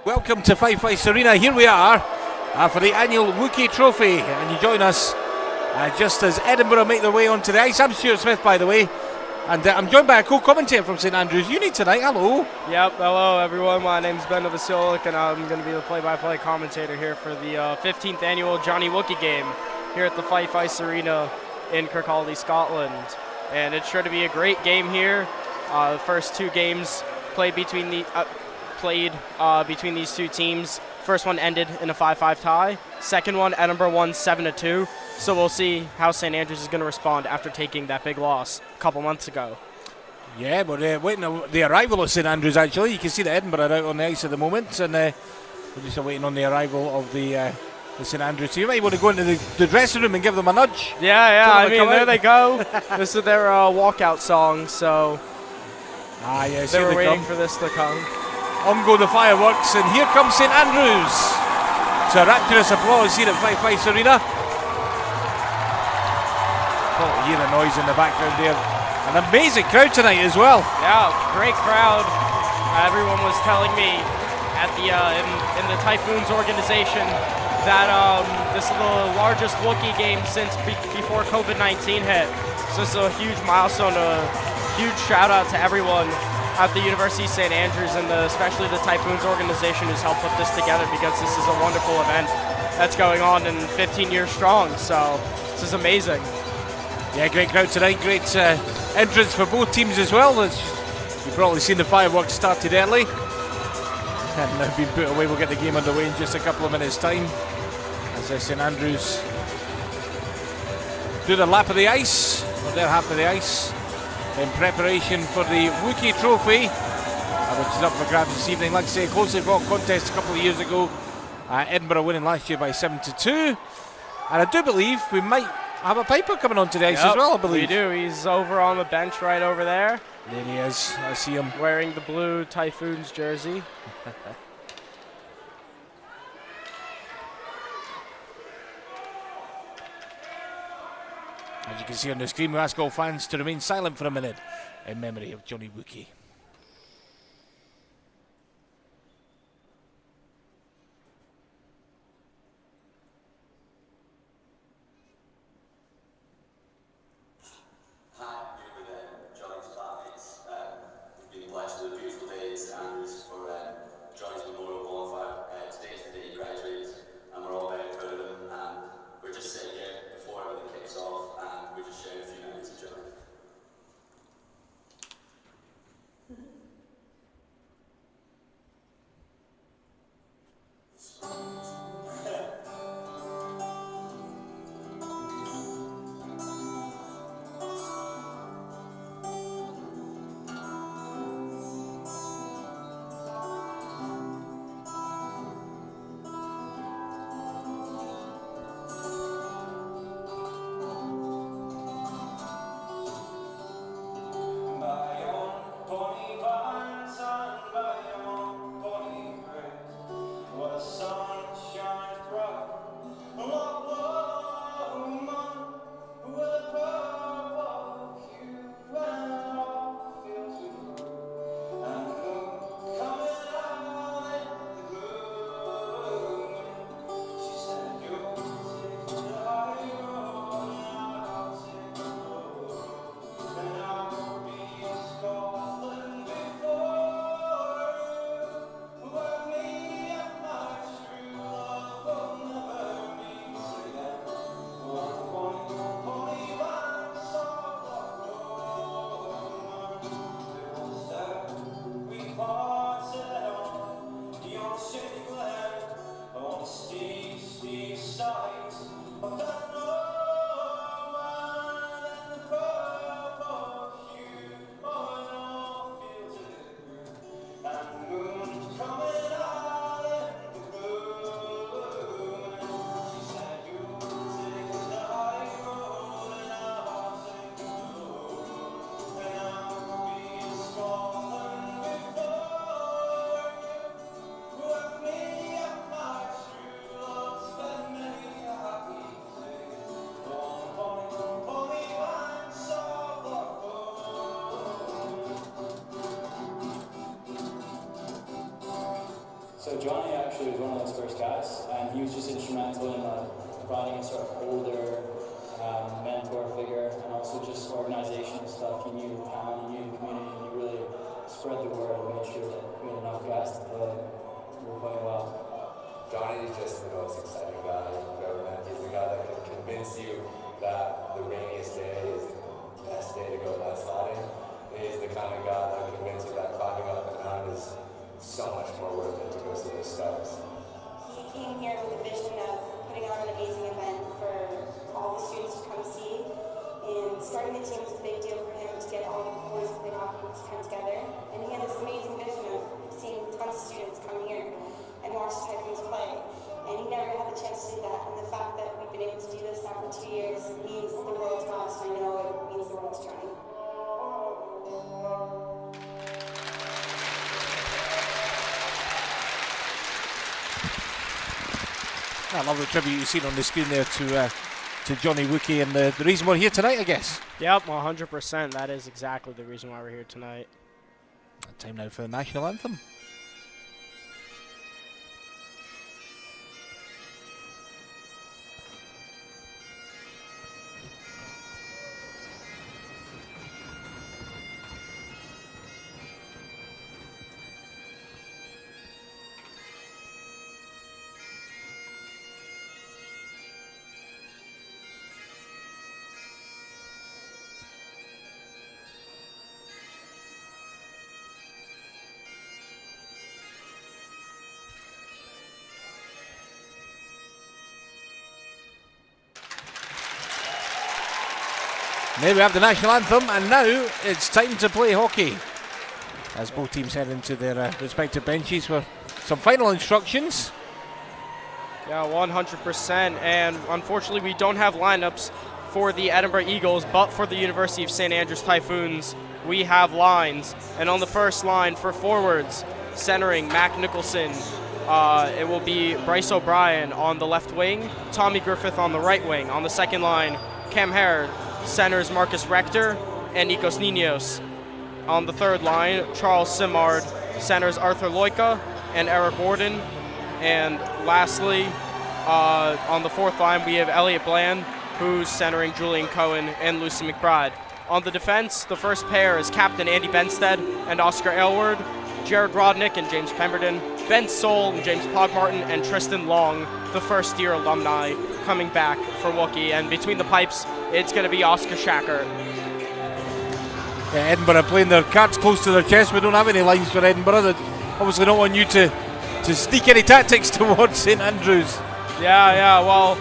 Welcome to Typhoons Arena. Here we are for the annual Wookey Trophy, and you join us just as Edinburgh make their way onto the ice. I'm Stuart Smith, by the way, and I'm joined by a co-commentator from St Andrews Uni tonight. Hello. Yep, hello everyone. My name's Ben Novosilik, and I'm going to be the play-by-play commentator here for the 15th annual Jonny Wookey game here at the Typhoons Arena in Kirkcaldy, Scotland. And it's sure to be a great game here. The first two games played between these two teams. First one ended in a 5-5 tie. Second one, Edinburgh won 7-2. So we'll see how St Andrews is going to respond after taking that big loss a couple months ago. Yeah, we're waiting on the arrival of St Andrews, actually. You can see that Edinburgh are out on the ice at the moment, and we're just waiting on the arrival of the St Andrews. So you might want to go into the dressing room and give them a nudge. Yeah, I mean, there they go. This is their walkout song, so yes, they were waiting for this to come. On go the fireworks, and here comes St Andrews. So rapturous applause here at Typhoons Arena. Oh, hear the noise in the background there. An amazing crowd tonight as well. Yeah, great crowd. Everyone was telling me at the in the Typhoons organization that this is the largest Wookey game since before COVID-19 hit. So this is a huge milestone, a huge shout out to everyone at the University of St Andrews, and especially the Typhoons organization who's helped put this together, because this is a wonderful event that's going on and 15 years strong. So this is amazing. Yeah, great crowd tonight. Great entrance for both teams as well. You've probably seen the fireworks started early and now been put away. We'll get the game underway in just a couple of minutes' time as St Andrews do the lap of the ice, or their half of the ice, in preparation for the Wookey Trophy, which is up for grabs this evening. Like I say, closely fought contest a couple of years ago. Edinburgh winning last year by 7-2. And I do believe we might have a Piper coming onto the ice as well, I believe. We do. He's over on the bench right over there. There he is. I see him. Wearing the blue Typhoons jersey. As you can see on the screen, we ask all fans to remain silent for a minute in memory of Jonny Wookey. So Jonny actually was one of those first guys, and he was just instrumental in providing a sort of older mentor figure, and also just organizational stuff. He knew the town, he knew the community, and he really spread the word and made sure that we had enough guys to play. We were playing well. Jonny is just the most exciting guy you've ever met. He's the guy that can convince you that the rainiest day is the best day to go mud sliding. He's the kind of guy that can convince you that climbing up the mountain is so much more worth it to go see the stars. He came here with a vision of putting on an amazing event for all the students to come see. And starting the team was a big deal for him to get all the boys who play hockey to come together. And he had this amazing vision of seeing tons of students come here and watch the Typhoons play. And he never had the chance to do that. And the fact that we've been able to do this now for 2 years means the world to us. I know it means the world to Jonny. I love the tribute you've seen on the screen there to Jonny Wookey, and the reason we're here tonight, I guess. Yep, 100%. That is exactly the reason why we're here tonight. Time now for the national anthem. There we have the national anthem, and now it's time to play hockey. As both teams head into their respective benches for some final instructions. Yeah, 100%. And unfortunately, we don't have lineups for the Edinburgh Eagles, but for the University of St. Andrews Typhoons, we have lines. And on the first line for forwards, centering Mac Nicholson, it will be Bryce O'Brien on the left wing, Tommy Griffith on the right wing. On the second line, Cam Hare centers Marcus Rector and Nikos Ninos. On the third line, Charles Simard centers Arthur Loika and Eric Warden. And lastly, on the fourth line, we have Elliot Bland, who's centering Julian Cohen and Lucy McBride. On the defense, the first pair is Captain Andy Benstead and Oscar Aylward, Jared Rodnick and James Pemberton, Ben Soul and James Pogmartin, and Tristan Long, the first-year alumni, coming back for Wookey. And between the pipes, it's going to be Oscar Shacker. Yeah, Edinburgh playing their cards close to their chest. We don't have any lines for Edinburgh. They obviously don't want you to sneak any tactics towards St. Andrews. Yeah, well,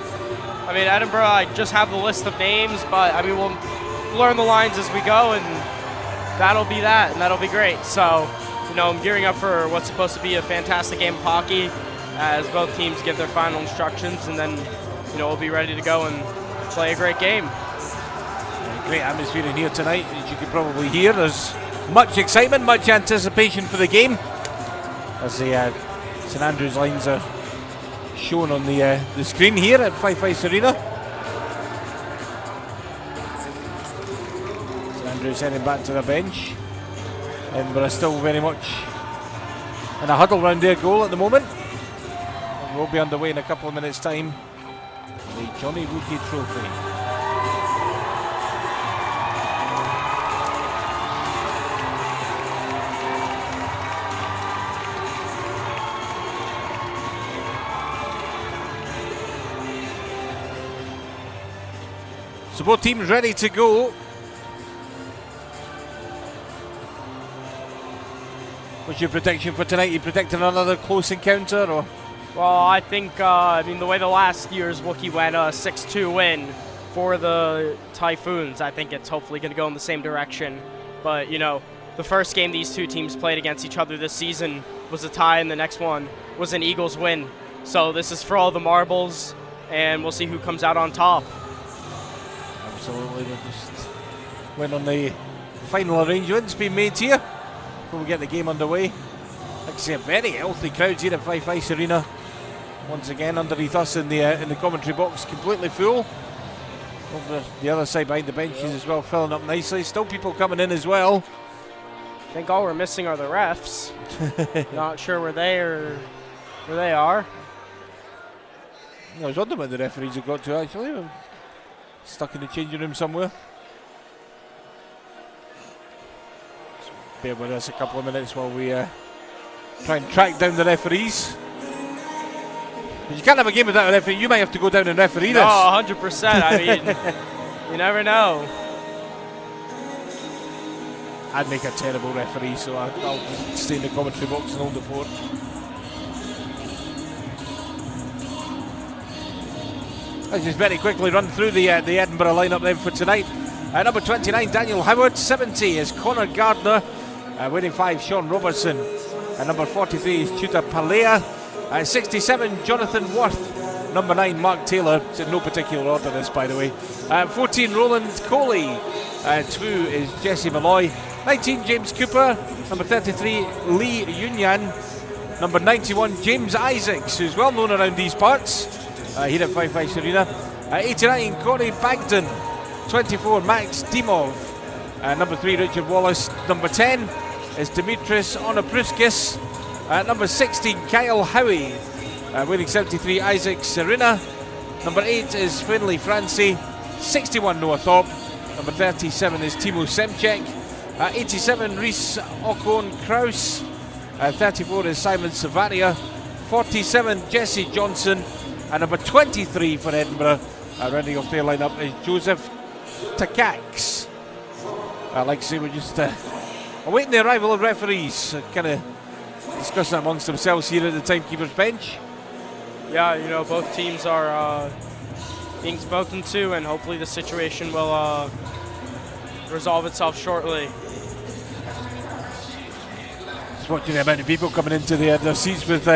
I mean, Edinburgh, I just have the list of names, but I mean, we'll learn the lines as we go, and that'll be that, and that'll be great. So, you know, I'm gearing up for what's supposed to be a fantastic game of hockey as both teams give their final instructions, and then, you know, we'll be ready to go and play a great game. Great atmosphere in here tonight, as you can probably hear. There's much excitement, much anticipation for the game, as the St. Andrews lines are shown on the screen here at Fife Ice Arena. St. Andrews heading back to the bench. Edinburgh still very much in a huddle round their goal at the moment. And we'll be underway in a couple of minutes' time. The Jonny Wookey Trophy. So both teams ready to go. What's your prediction for tonight? You predicting another close encounter, or? Well, I think, I mean, the way the last year's Wookey went, a 6-2 win for the Typhoons, I think it's hopefully going to go in the same direction. But, you know, the first game these two teams played against each other this season was a tie, and the next one was an Eagles win. So this is for all the marbles, and we'll see who comes out on top. Absolutely, we're just waiting on the final arrangements being made here before we get the game underway. Like I say, a very healthy crowd here at Fife Ice Arena. Once again, underneath us in the commentary box, completely full. Over the other side behind the benches as well, filling up nicely. Still people coming in as well. I think all we're missing are the refs. Not sure where they are Where they are? I was wondering where the referees have got to, actually. I'm stuck in the changing room somewhere. Just bear with us a couple of minutes while we try and track down the referees. But you can't have a game without a referee. You might have to go down and referee this. No, 100%. I mean, you never know. I'd make a terrible referee, so I'll just stay in the commentary box and hold the fort. Let's just very quickly run through the Edinburgh lineup then for tonight. Number 29, Daniel Howard. 70 is Connor Gardner. Winning 5, Sean Robertson. Number 43 is Tuta Palea. 67, Jonathan Worth. Number 9, Mark Taylor. It's in no particular order, this, by the way. 14, Roland Coley. 2 is Jesse Malloy. 19, James Cooper. Number 33, Lee Yunyan. Number 91, James Isaacs, who's well known around these parts. Here at 5-5 Arena. 89, Corey Bagden. 24, Max Dimov. Number 3, Richard Wallace. Number 10 is Dimitris Onopruskis. Number 16, Kyle Howie. Winning 73, Isaac Serena. Number 8 is Finley Francie. 61, Noah Thorpe. Number 37 is Timo Semchek. 87, Reese Ocon Kraus. 34 is Simon Savaria. 47, Jesse Johnson. And number 23 for Edinburgh, rounding off their lineup, is Joseph Takax. Like I say, we're just awaiting the arrival of referees, kind of discussing amongst themselves here at the timekeeper's bench. Yeah, you know, both teams are being spoken to, and hopefully the situation will resolve itself shortly. Just watching the amount of people coming into their seats with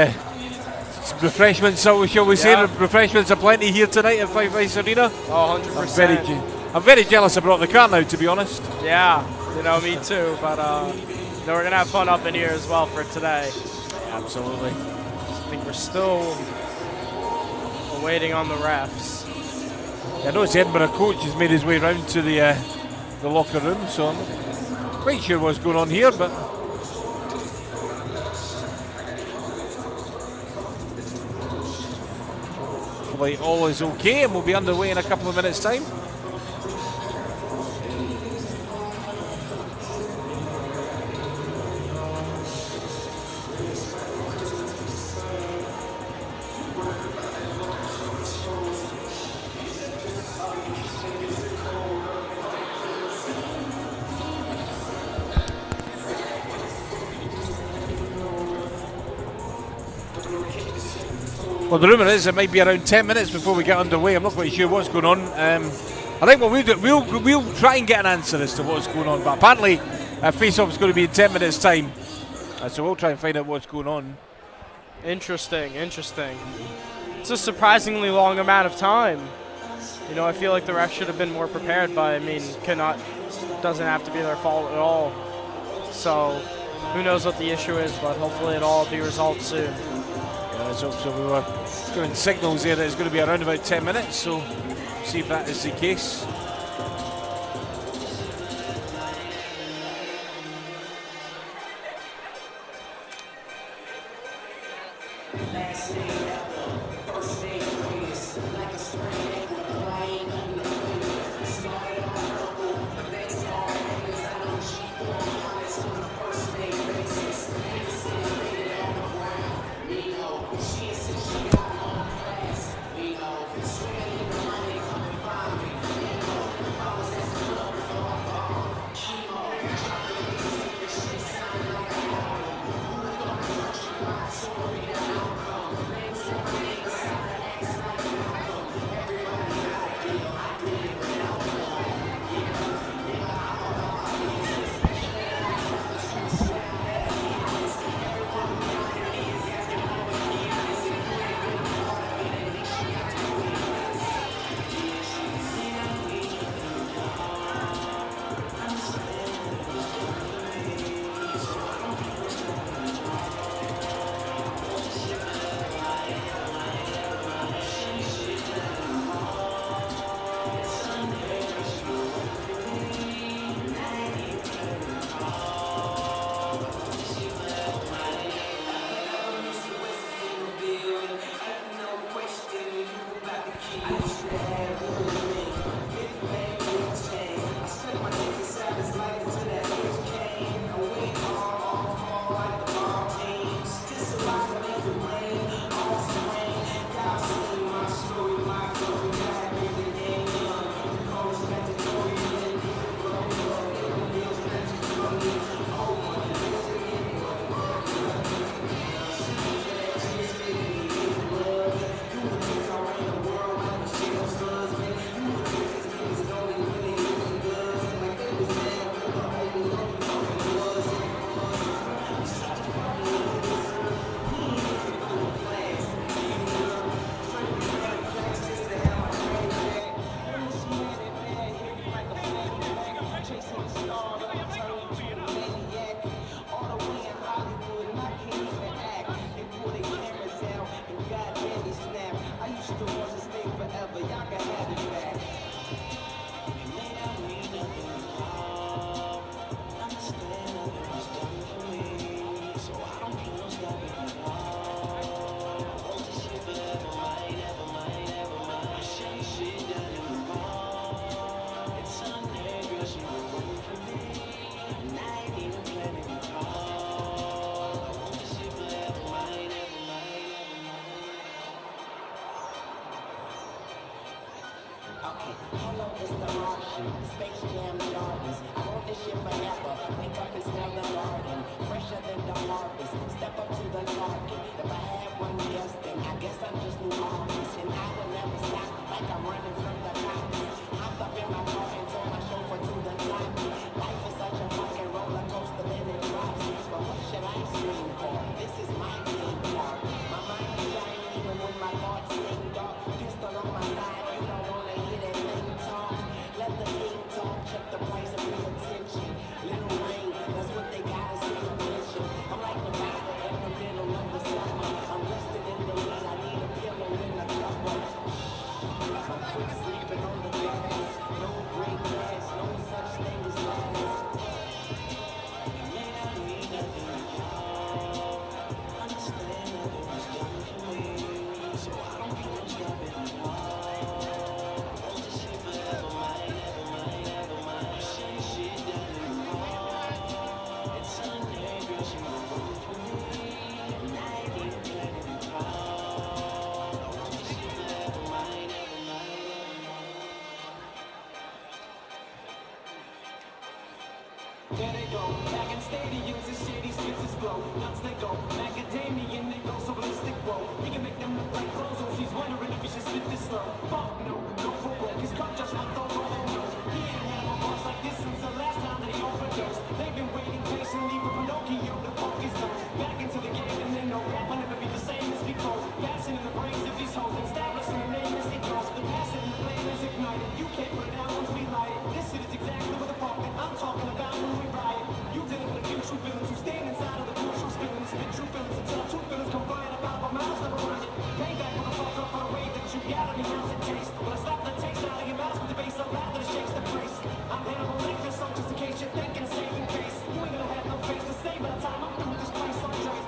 refreshments, so shall we say? Refreshments are plenty here tonight at 5-5 Arena. Oh, 100%. I'm very jealous I brought the car now, to be honest. Yeah, you know, me too. But we're going to have fun up in here as well for today. Absolutely. I think we're still waiting on the refs. I know the Edinburgh coach has made his way round to the locker room, so I'm not quite sure what's going on here, but hopefully all is okay, and we'll be underway in a couple of minutes' time. Well, the rumour is it might be around 10 minutes before we get underway. I'm not quite sure what's going on. I think what we'll do, we'll try and get an answer as to what's going on. But apparently, face-off is going to be in 10 minutes' time. So we'll try and find out what's going on. Interesting. It's a surprisingly long amount of time. You know, I feel like the refs should have been more prepared, but I mean, doesn't have to be their fault at all. So, who knows what the issue is, but hopefully it'll all be resolved soon. Let's hope so. We were giving signals there that it's going to be around about 10 minutes, so see if that is the case. There they go, back in stadiums and shady spits explode. Nuts they go, macadamian they go, so ballistic, bro. He can make them look like clothes, so she's wondering if he should spit this slow. Fuck no, no for broke, his cup just won't throw all no. He ain't had a boss like this since the last time that he overdosed. They've been waiting patiently for Pinocchio to poke his nose. Back into the game and then no rap will never be the same as before. Passing in the brains of these hoes, establishing the name as it goes. The passion and the flame is ignited, you can't put it out once we light it. This shit is exactly what the fuck that I'm talking about when we riot. You dealing with a few true villains who stand inside of the crucial spillings. Spit true feelings until true feelings come flying about my mouth's never running. Payback motherfucker for the way that you got on me, how's it taste? When I slap the taste out of your mouth with the bass so loud that it shakes the place. I'm Hannibal Lecter, so just in case you're thinking of saving face, you ain't gonna have no face to say by the time I'm through with this place on trace.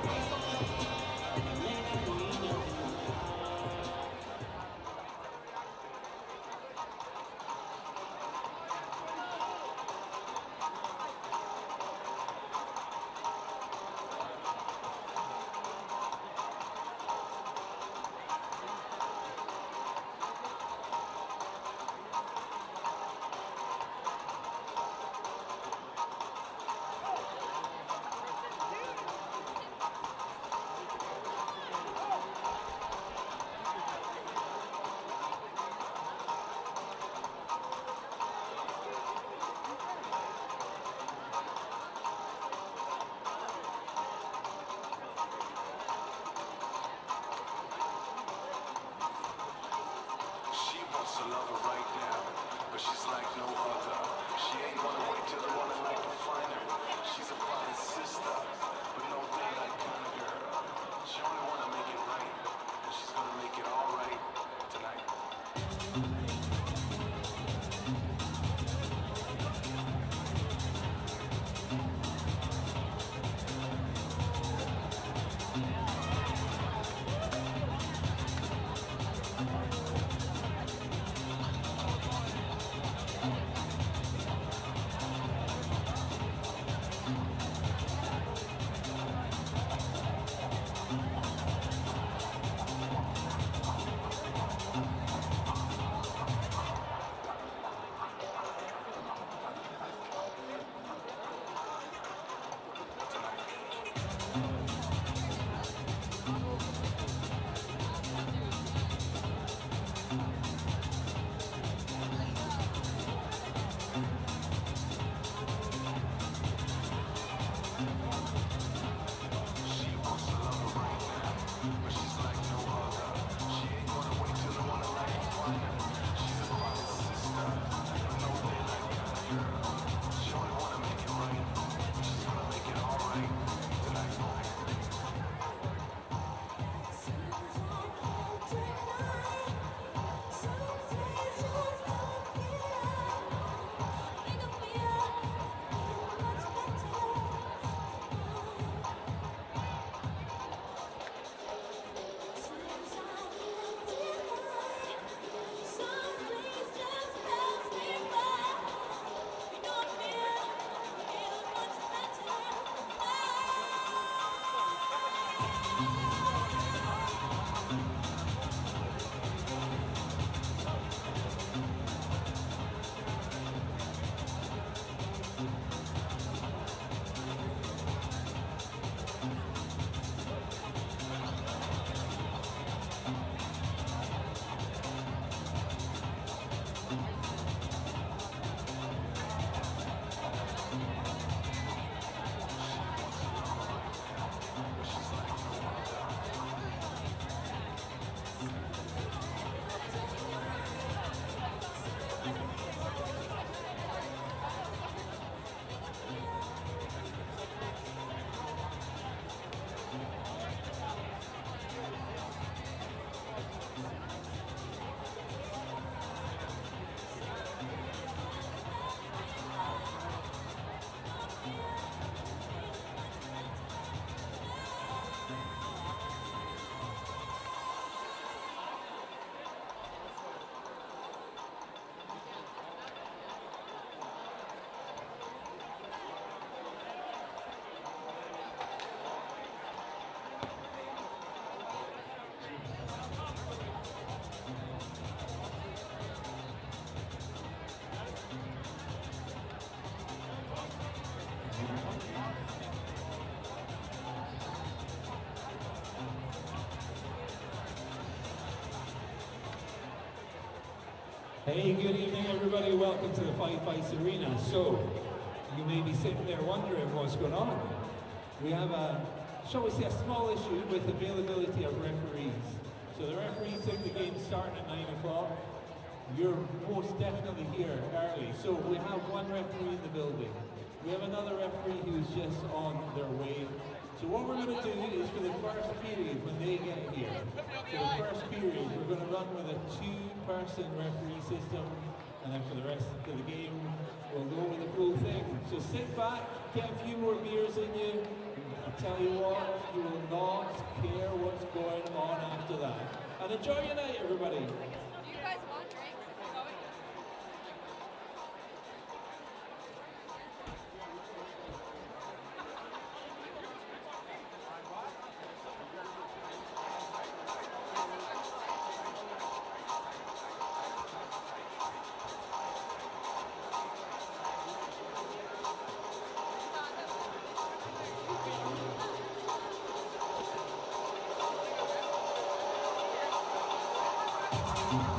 Hey, good evening everybody, welcome to the Five Fights Arena. So, you may be sitting there wondering what's going on. We have shall we say, a small issue with availability of referees. So the referee took the game starting at 9 o'clock. You're most definitely here early. So we have one referee in the building. We have another referee who's just on their way. So what we're going to do is for the first period, when they get here, for the first period, we're going to run with a 2-person referee system, and then for the rest of the game, we'll go with the full thing. So sit back, get a few more beers in you. I tell you what, you will not care what's going on after that. And enjoy your night, everybody. Do you guys want drinks if you're going? Thank you.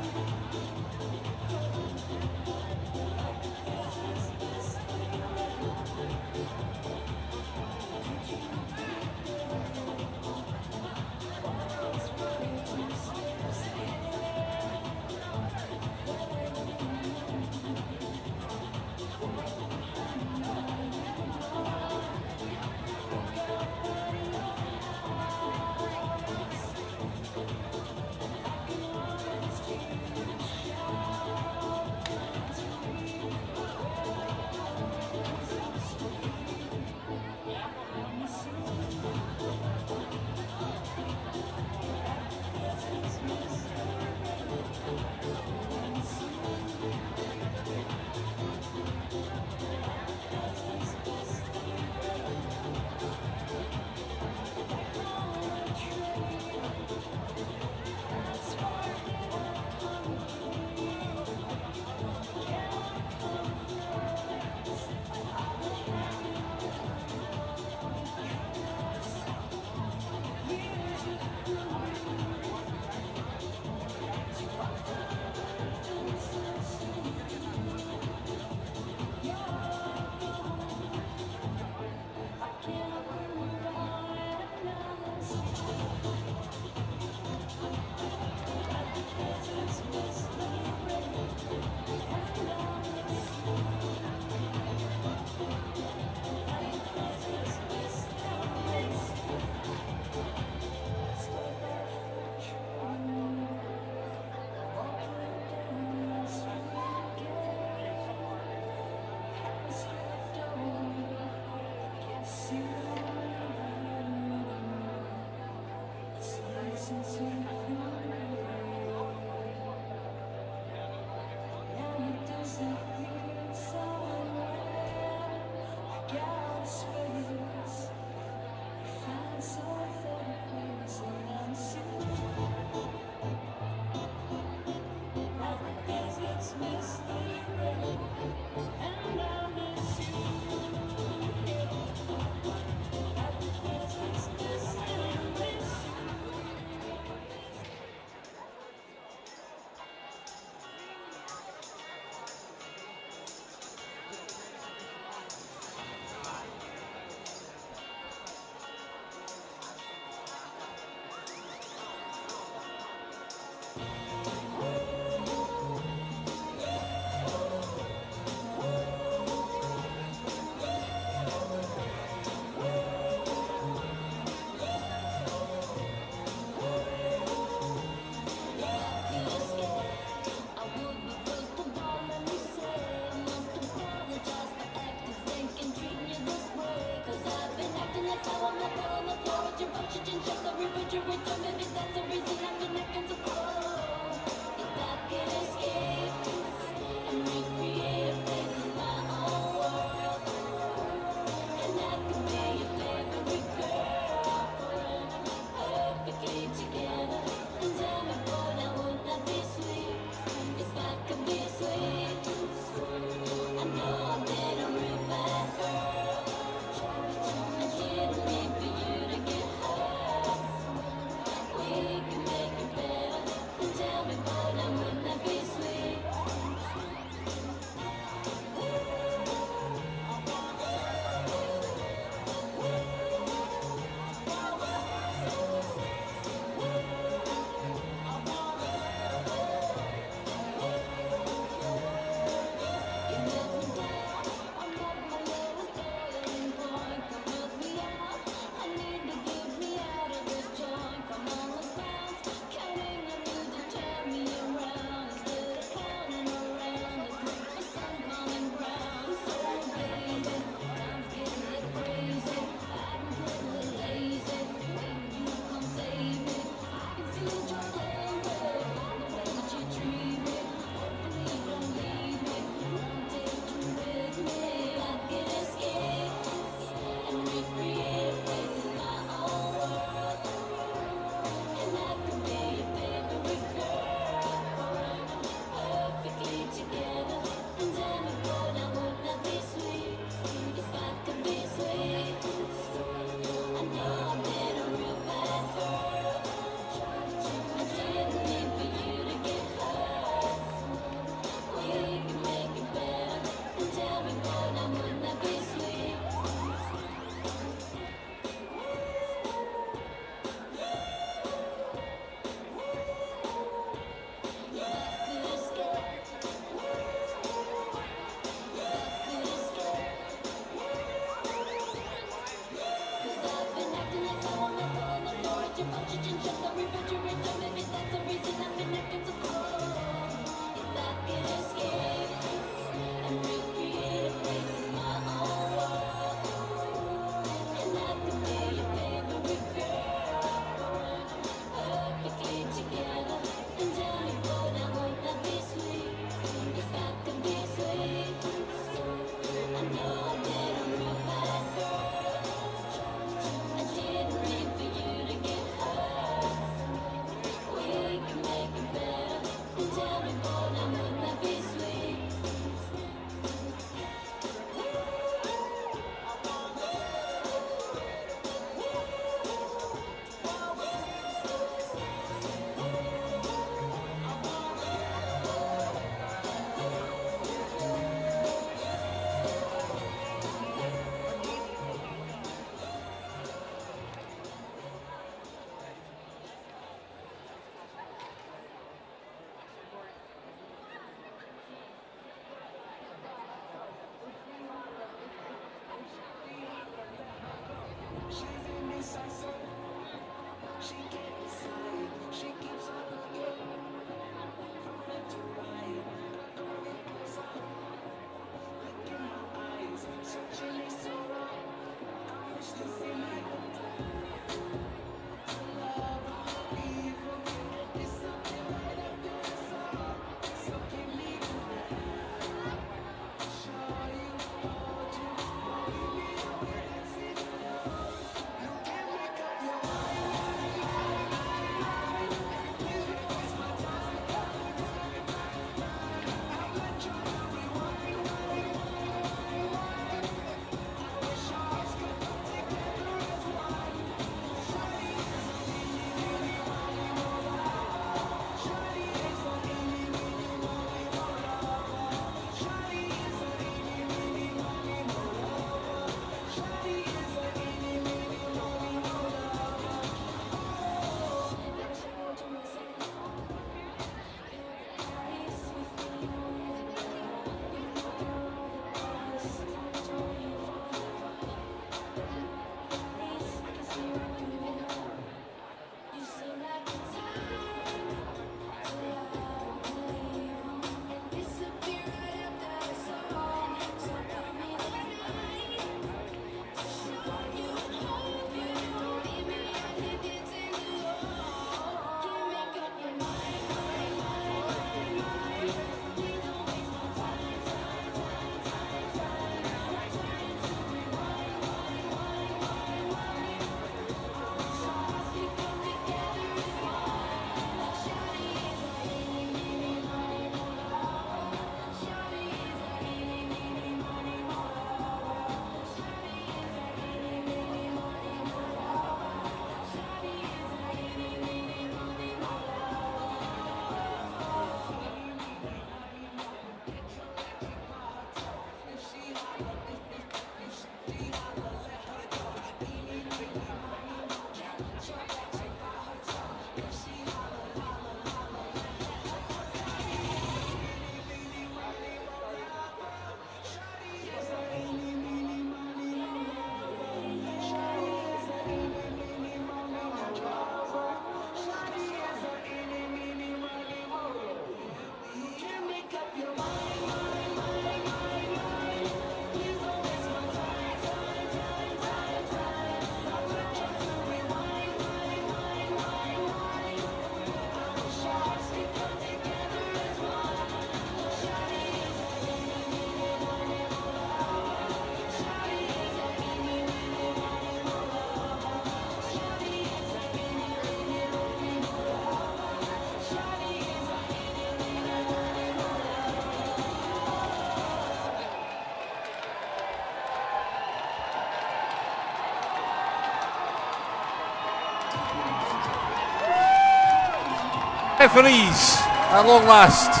referees at long last.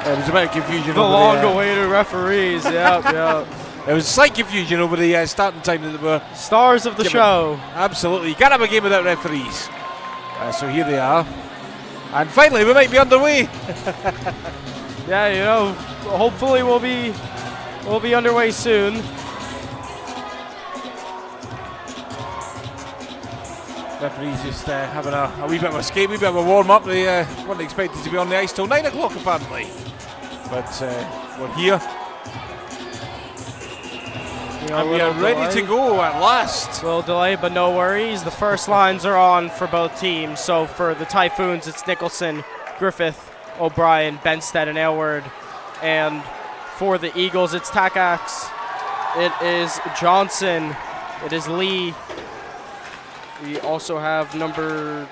There was a bit of confusion The over long-awaited referees. Yep. there was slight confusion over the starting time that they were. Stars of the given. show. Absolutely. You can't have a game without referees. So here they are. And finally, we might be underway. Yeah, hopefully we'll be underway soon. Referees just having a wee bit of a skate, wee bit of a warm-up. They weren't expected to be on the ice till 9 o'clock apparently. But we're here. And we are ready to go at last. A little delay, but no worries. The first lines are on for both teams. So for the Typhoons, it's Nicholson, Griffith, O'Brien, Benstead, and Aylward. And for the Eagles, it's Takacs. It is Johnson. It is Lee. We also have number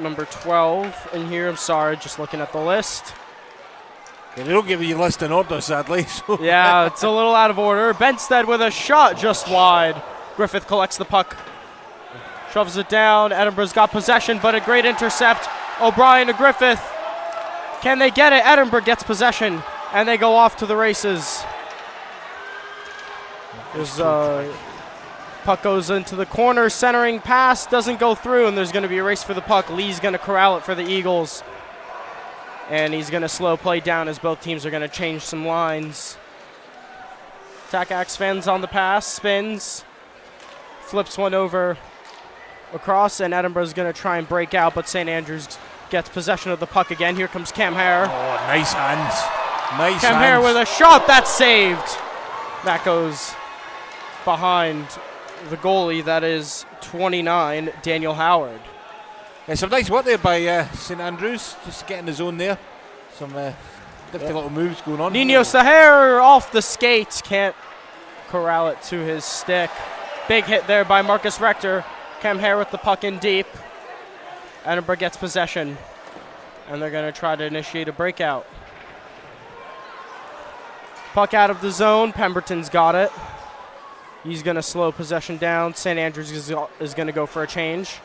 12 in here. I'm sorry, just looking at the list. Yeah, they don't give you a list in order, sadly. So. Yeah, it's a little out of order. Benstead with a shot just wide. Griffith collects the puck, shoves it down. Edinburgh's got possession, but a great intercept. O'Brien to Griffith. Can they get it? Edinburgh gets possession, and they go off to the races. Puck goes into the corner, centering pass, doesn't go through, and there's going to be a race for the puck. Lee's going to corral it for the Eagles. And he's going to slow play down as both teams are going to change some lines. Takacs fends on the pass, spins, flips one over across, and Edinburgh's going to try and break out, but St. Andrews gets possession of the puck again. Here comes Cam Hare. Oh, nice hands. Nice Cam hands. Hare with a shot, that's saved. That goes behind the goalie, that is 29, Daniel Howard. Yeah, some nice work there by St. Andrews, just getting the zone there. Some nifty little moves going on. Nino Saher off the skates, can't corral it to his stick. Big hit there by Marcus Rector. Cam Hare with the puck in deep. Edinburgh gets possession, and they're going to try to initiate a breakout. Puck out of the zone, Pemberton's got it. He's going to slow possession down. St. Andrews is going to go for a change.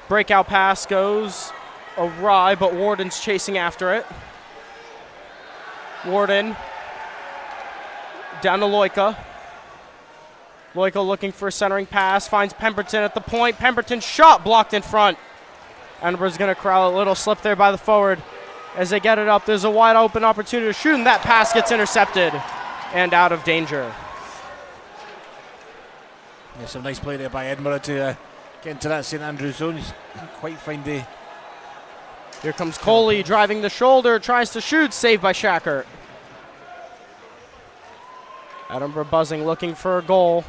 Breakout pass goes awry, but Warden's chasing after it. Warden down to Loika. Loika looking for a centering pass, finds Pemberton at the point. Pemberton's shot blocked in front. Edinburgh's going to corral a little slip there by the forward. As they get it up, there's a wide open opportunity to shoot, and that pass gets intercepted and out of danger. Yeah, some nice play there by Edinburgh to get into that St. Andrews zone. He's not quite find the... Here comes Coley driving the shoulder, tries to shoot, saved by Shackert. Edinburgh buzzing, looking for a goal.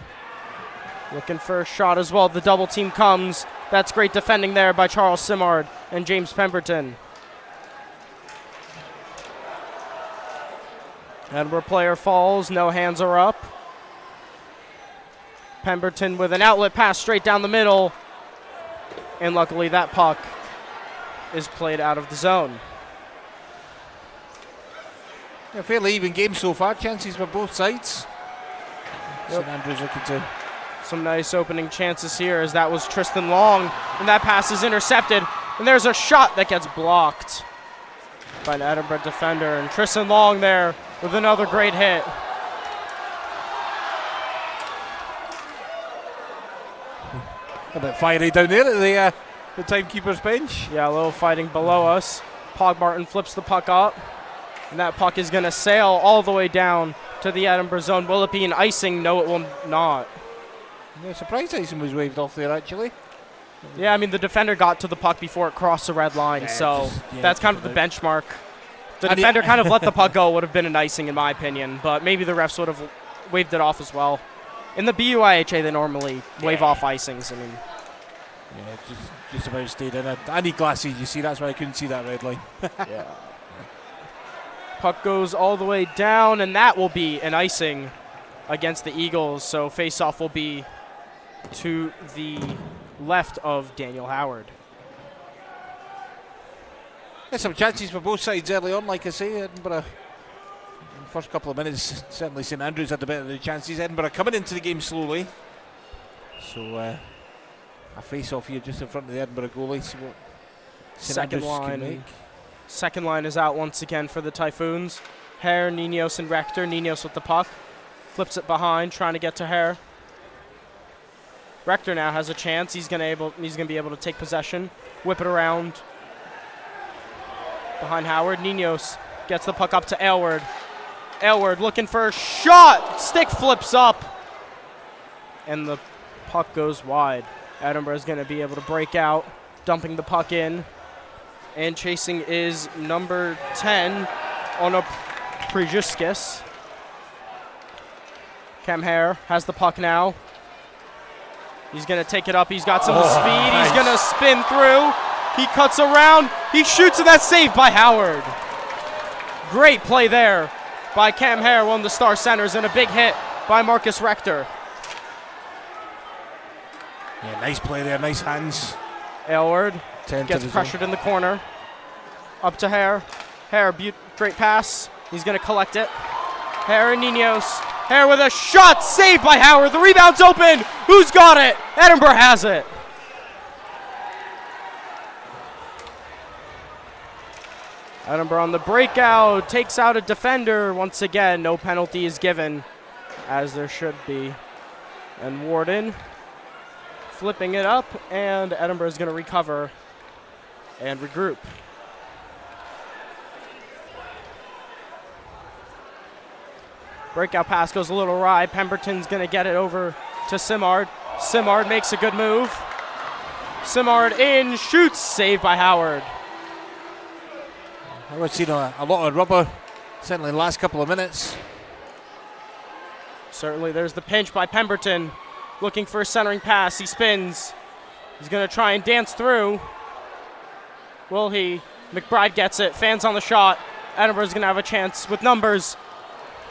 Looking for a shot as well. The double team comes. That's great defending there by Charles Simard and James Pemberton. Edinburgh player falls, no hands are up. Pemberton with an outlet pass straight down the middle. And luckily that puck is played out of the zone. Yeah, fairly even game so far. Chances for both sides. St. Andrews looking to... Some nice opening chances here as that was Tristan Long. And that pass is intercepted. And there's a shot that gets blocked by an Edinburgh defender. And Tristan Long there with another great hit. A bit fiery down there at the timekeeper's bench. Yeah, a little fighting below us. Pogmartin flips the puck up. And that puck is going to sail all the way down to the Edinburgh zone. Will it be an icing? No, it will not. Yeah, surprised icing was waved off there, actually. Yeah, I mean, the defender got to the puck before it crossed the red line, so that's kind of the benchmark. The defender kind of let the puck go, would have been an icing in my opinion, but maybe the refs would have waved it off as well. In the BUIHA, they normally wave off icings. I mean, yeah, just about stayed in it. I need glasses, you see, that's why I couldn't see that red line. yeah. Puck goes all the way down, and that will be an icing against the Eagles, so face-off will be to the left of Daniel Howard. There's some chances for both sides early on, like I say. Edinburgh, in the first couple of minutes, certainly St. Andrews had the better of the chances. Edinburgh coming into the game slowly. So a face-off here just in front of the Edinburgh goalie. See what Second line is out once again for the Typhoons. Hare, Ninos, and Rector. Ninos with the puck. Flips it behind, trying to get to Hare. Rector now has a chance. He's gonna be able to take possession. Whip it around behind Howard. Ninos gets the puck up to Aylward. Aylward looking for a shot. Stick flips up. And the puck goes wide. Edinburgh is going to be able to break out, dumping the puck in. And chasing is number 10 on a Prejuskis. Cam Hare has the puck now. He's going to take it up. He's got some speed. Nice. He's going to spin through. He cuts around. He shoots, and that's saved by Howard. Great play there by Cam Hare, one of the star centers, and a big hit by Marcus Rector. Yeah, nice play there, nice hands. Aylward gets pressured in the corner. Up to Hare. Hare, great pass. He's going to collect it. Hare and Ninos. Hare with a shot, saved by Howard. The rebound's open. Who's got it? Edinburgh has it. Edinburgh on the breakout, takes out a defender. Once again, no penalty is given, as there should be. And Warden flipping it up, and Edinburgh is going to recover and regroup. Breakout pass goes a little awry. Pemberton's going to get it over to Simard. Simard makes a good move. Simard in, shoots, saved by Howard. I've seen a lot of rubber, certainly in the last couple of minutes. Certainly there's the pinch by Pemberton. Looking for a centering pass. He spins. He's going to try and dance through. Will he? McBride gets it. Fans on the shot. Edinburgh's going to have a chance with numbers.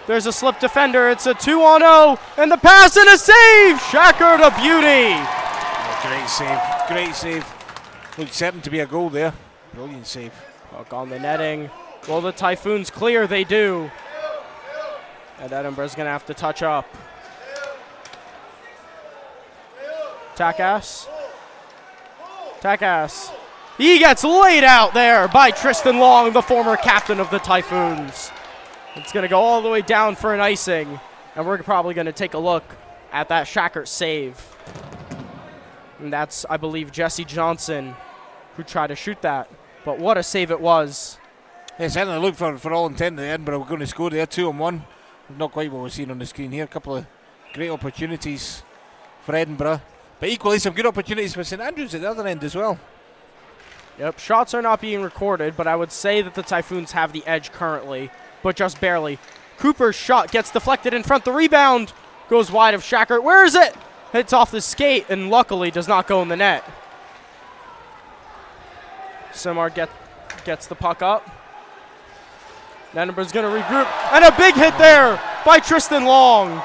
There's a slip defender. It's a 2-on-0. And the pass and a save. Shacker to beauty. Oh, great save. Great save. Looked certain to be a goal there. Brilliant save. Puck on the netting. Will the Typhoons clear? They do. And Edinburgh's going to have to touch up. Takass. He gets laid out there by Tristan Long, the former captain of the Typhoons. It's going to go all the way down for an icing. And we're probably going to take a look at that Shackert save. And that's, I believe, Jesse Johnson who tried to shoot that. But what a save it was. Yeah, certainly looked for all intent that Edinburgh were going to score there, 2-on-1. Not quite what we're seeing on the screen here. A couple of great opportunities for Edinburgh. But equally some good opportunities for St Andrews at the other end as well. Yep, shots are not being recorded, but I would say that the Typhoons have the edge currently, but just barely. Cooper's shot gets deflected in front. The rebound goes wide of Shackert. Where is it? Hits off the skate and luckily does not go in the net. Simard gets the puck up. Edinburgh's going to regroup. And a big hit there by Tristan Long.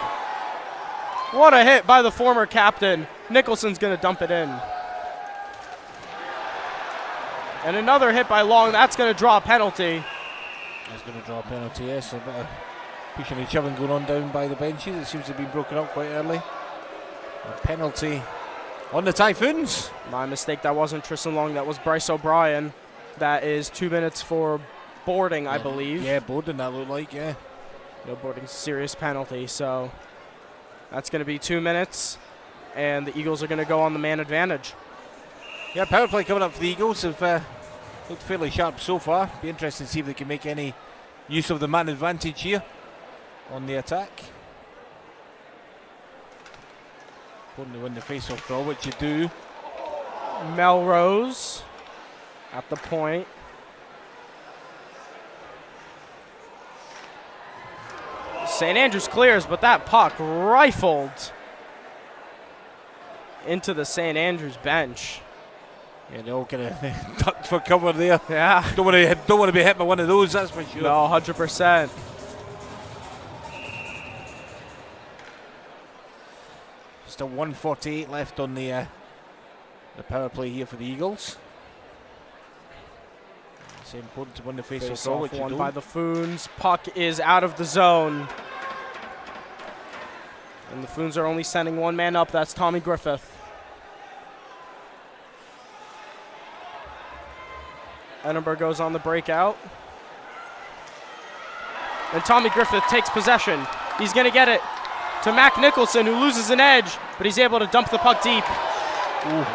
What a hit by the former captain. Nicholson's going to dump it in. And another hit by Long. That's going to draw a penalty. That's going to draw a penalty, yes. A bit of pushing and shoving going on down by the benches. It seems to have been broken up quite early. A penalty on the Typhoons. My mistake. That wasn't Tristan Long. That was Bryce O'Brien. That is 2 minutes for boarding, I believe. Yeah, boarding that looked like, yeah. No boarding, serious penalty. So that's going to be 2 minutes. And the Eagles are going to go on the man advantage. Yeah, power play coming up for the Eagles. Have looked fairly sharp so far. Be interesting to see if they can make any use of the man advantage here on the attack. Important to win the face-off draw, which you do. Melrose at the point. St. Andrews clears, but that puck rifled into the St. Andrews bench. Yeah, they all kind of ducked for cover there. Yeah. Don't want to be hit by one of those, that's for sure. No, 100%. Still 1:48 left on the power play here for the Eagles. It's important to win the face-off draw, which you do. By the Foons. Puck is out of the zone. And the Foons are only sending one man up. That's Tommy Griffith. Edinburgh goes on the breakout. And Tommy Griffith takes possession. He's going to get it to Mac Nicholson, who loses an edge, but he's able to dump the puck deep. Ooh.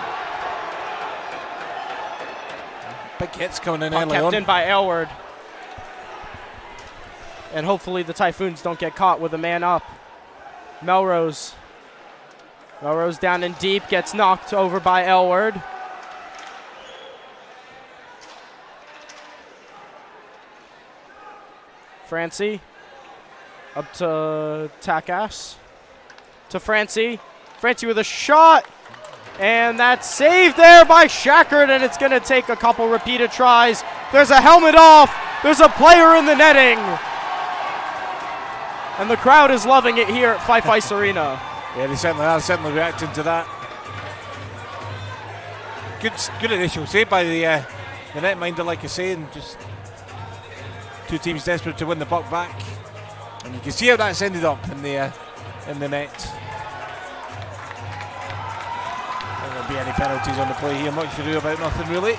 Big hits coming in Puck early kept on. in by Aylward. And hopefully the Typhoons don't get caught with a man up. Melrose. Melrose down in deep, gets knocked over by Aylward. Francie. Up to Takas. To Francie. Francie with a shot. And that's saved there by Shackard, and it's going to take a couple repeated tries. There's a helmet off. There's a player in the netting. And the crowd is loving it here at Fife Ice Arena. Yeah, they certainly are, certainly reacting to that. Good initial save by the netminder, like I say, and just two teams desperate to win the puck back. And you can see how that's ended up in the net. There won't be any penalties on the play here, much to do about nothing really.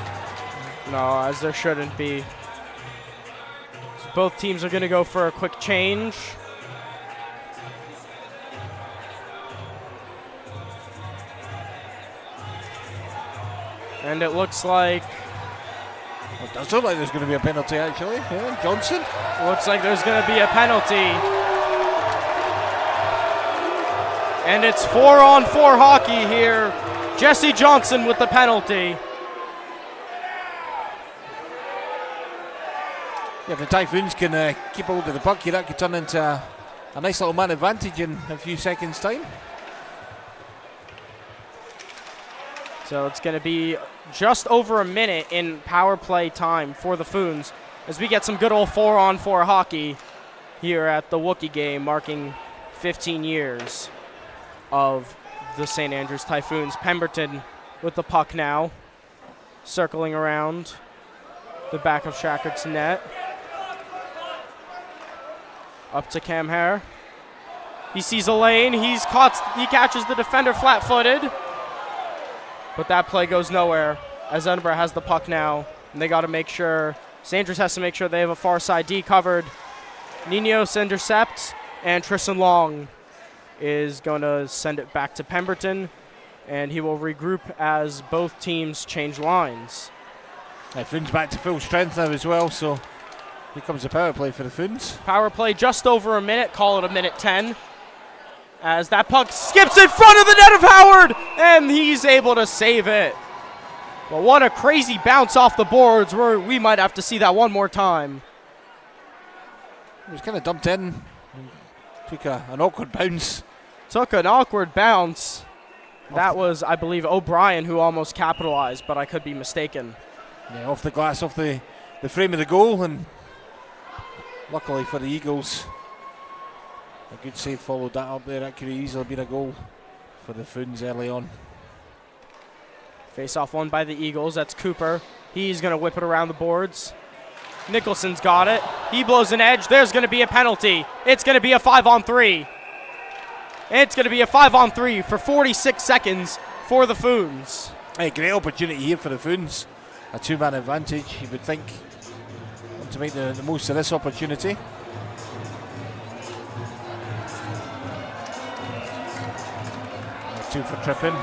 No, as there shouldn't be. So both teams are going to go for a quick change. And it looks like... Well, it does look like there's going to be a penalty actually. Yeah, Johnson. Looks like there's going to be a penalty. And it's 4-on-4 hockey here. Jesse Johnson with the penalty. Yeah, if the Typhoons can keep hold of the puck here, that could turn into a nice little man advantage in a few seconds' time. So it's going to be just over a minute in power play time for the Foons as we get some good old 4-on-4 hockey here at the Wookey game, marking 15 years of the St. Andrews Typhoons. Pemberton with the puck now, circling around the back of Shackard's net. Up to Cam Hare. He sees a lane. He catches the defender flat-footed. But that play goes nowhere as Edinburgh has the puck now. And they got to make sure, St. Andrews has to make sure they have a far side D covered. Ninos intercepts, and Tristan Long is going to send it back to Pemberton. And he will regroup as both teams change lines. Foons back to full strength now as well, so here comes the power play for the Foons. Power play just over a minute, call it a minute 10. As that puck skips in front of the net of Howard, and he's able to save it. Well, what a crazy bounce off the boards. We might have to see that one more time. It was kind of dumped in. Took an awkward bounce. Took an awkward bounce. That was, I believe, O'Brien who almost capitalized, but I could be mistaken. Yeah, off the glass, off the frame of the goal, and luckily for the Eagles, a good save followed that up there. That could have easily been a goal for the Foons early on. Face-off won by the Eagles. That's Cooper. He's going to whip it around the boards. Nicholson's got it. He blows an edge. There's going to be a penalty. It's going to be a 5-on-3. It's going to be a 5-on-3 for 46 seconds for the Foons. Hey, great opportunity here for the Foons. A two-man advantage, you would think, to make the most of this opportunity. Two for tripping.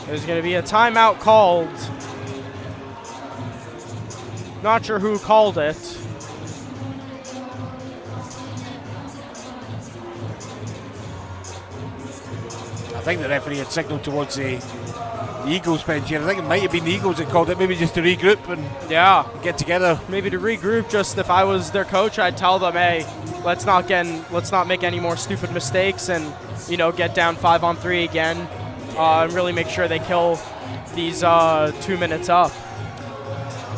There's going to be a timeout called. Not sure who called it. I think the referee had signalled towards the Eagles bench here. I think it might have been the Eagles that called it, maybe just to regroup and get together. Maybe to regroup. Just if I was their coach, I'd tell them, hey, let's not make any more stupid mistakes, and get down 5-on-3 again, and really make sure they kill these 2 minutes up.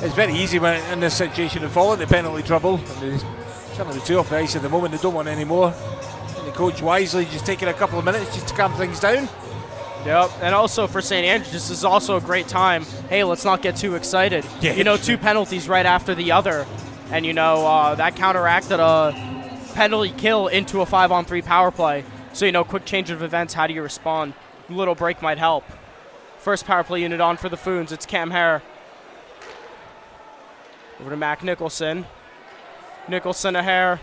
It's very easy when in this situation to fall into penalty trouble. Certainly the two off the ice at the moment, they don't want any more. And the coach wisely just taking a couple of minutes just to calm things down. Yep, and also for St. Andrews, this is also a great time. Hey, let's not get too excited. Yeah, two penalties right after the other. And, that counteracted a penalty kill into a 5-on-3 power play. So, quick change of events, how do you respond? A little break might help. First power play unit on for the Foons. It's Cam Hare. Over to Mac Nicholson. Nicholson to Hare.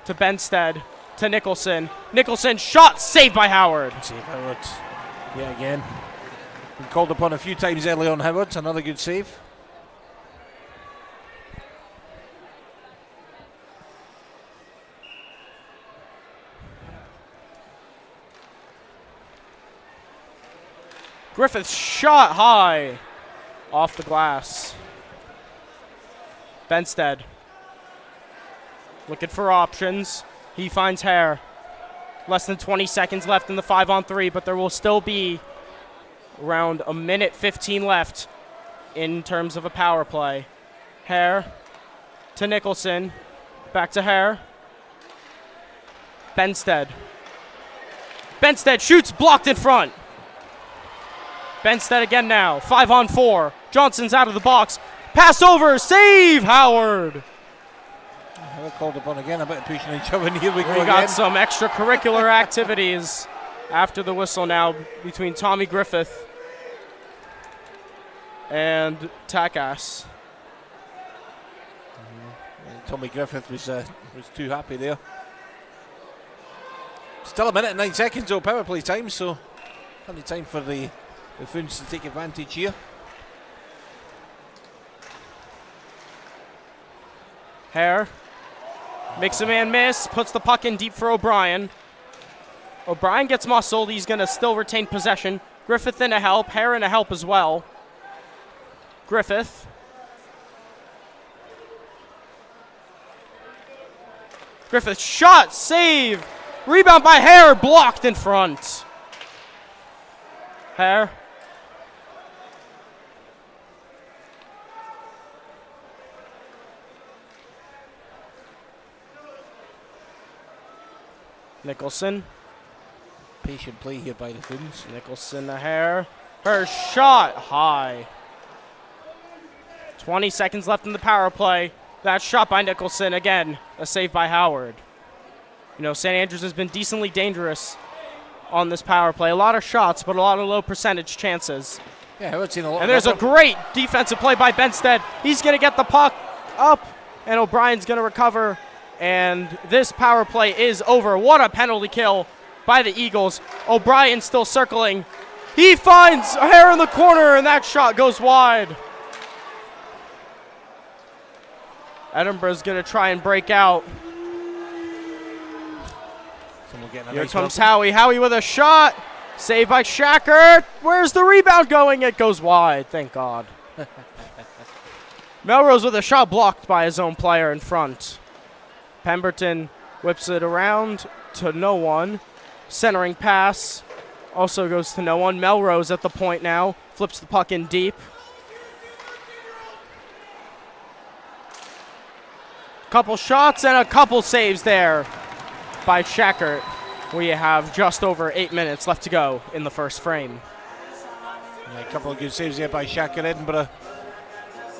To Benstead. To Nicholson. Nicholson shot, saved by Howard. Save Howard. Yeah, again. Been called upon a few times early on, Howard. Another good save. Griffith's shot high off the glass. Benstead looking for options. He finds Hare. Less than 20 seconds left in the 5-on-3, but there will still be around a minute 15 left in terms of a power play. Hare to Nicholson. Back to Hare. Benstead. Benstead shoots, blocked in front. Benstead again now. 5-on-4. Johnson's out of the box. Pass over. Save, Howard. We're called upon again about pushing each other, and here we go We again. got some extracurricular activities after the whistle now between Tommy Griffith and Takas. Tommy Griffith was too happy there. Still a minute and 9 seconds though, power play time, so plenty of time for the Foons to take advantage here. Hare makes a man miss, puts the puck in deep for O'Brien. O'Brien gets muscled, he's going to still retain possession. Griffith in a help, Hare in a help as well. Griffith. Griffith shot, save. Rebound by Hare, blocked in front. Hare. Nicholson. Patient play here by the Foons. Nicholson to Hare. Her shot high. 20 seconds left in the power play. That shot by Nicholson. Again, a save by Howard. St. Andrews has been decently dangerous on this power play. A lot of shots, but a lot of low percentage chances. Yeah, Howard's seen a lot. And there's a great defensive play by Benstead. He's going to get the puck up, and O'Brien's going to recover. And this power play is over. What a penalty kill by the Eagles. O'Brien still circling. He finds Hare in the corner, and that shot goes wide. Edinburgh's going to try and break out. Here comes Howie. Howie with a shot. Saved by Shacker. Where's the rebound going? It goes wide. Thank God. Melrose with a shot blocked by his own player in front. Pemberton whips it around to no one. Centering pass also goes to no one. Melrose at the point now. Flips the puck in deep. Couple shots and a couple saves there by Shackert. We have just over 8 minutes left to go in the first frame. Yeah, a couple of good saves there by Shackert. Edinburgh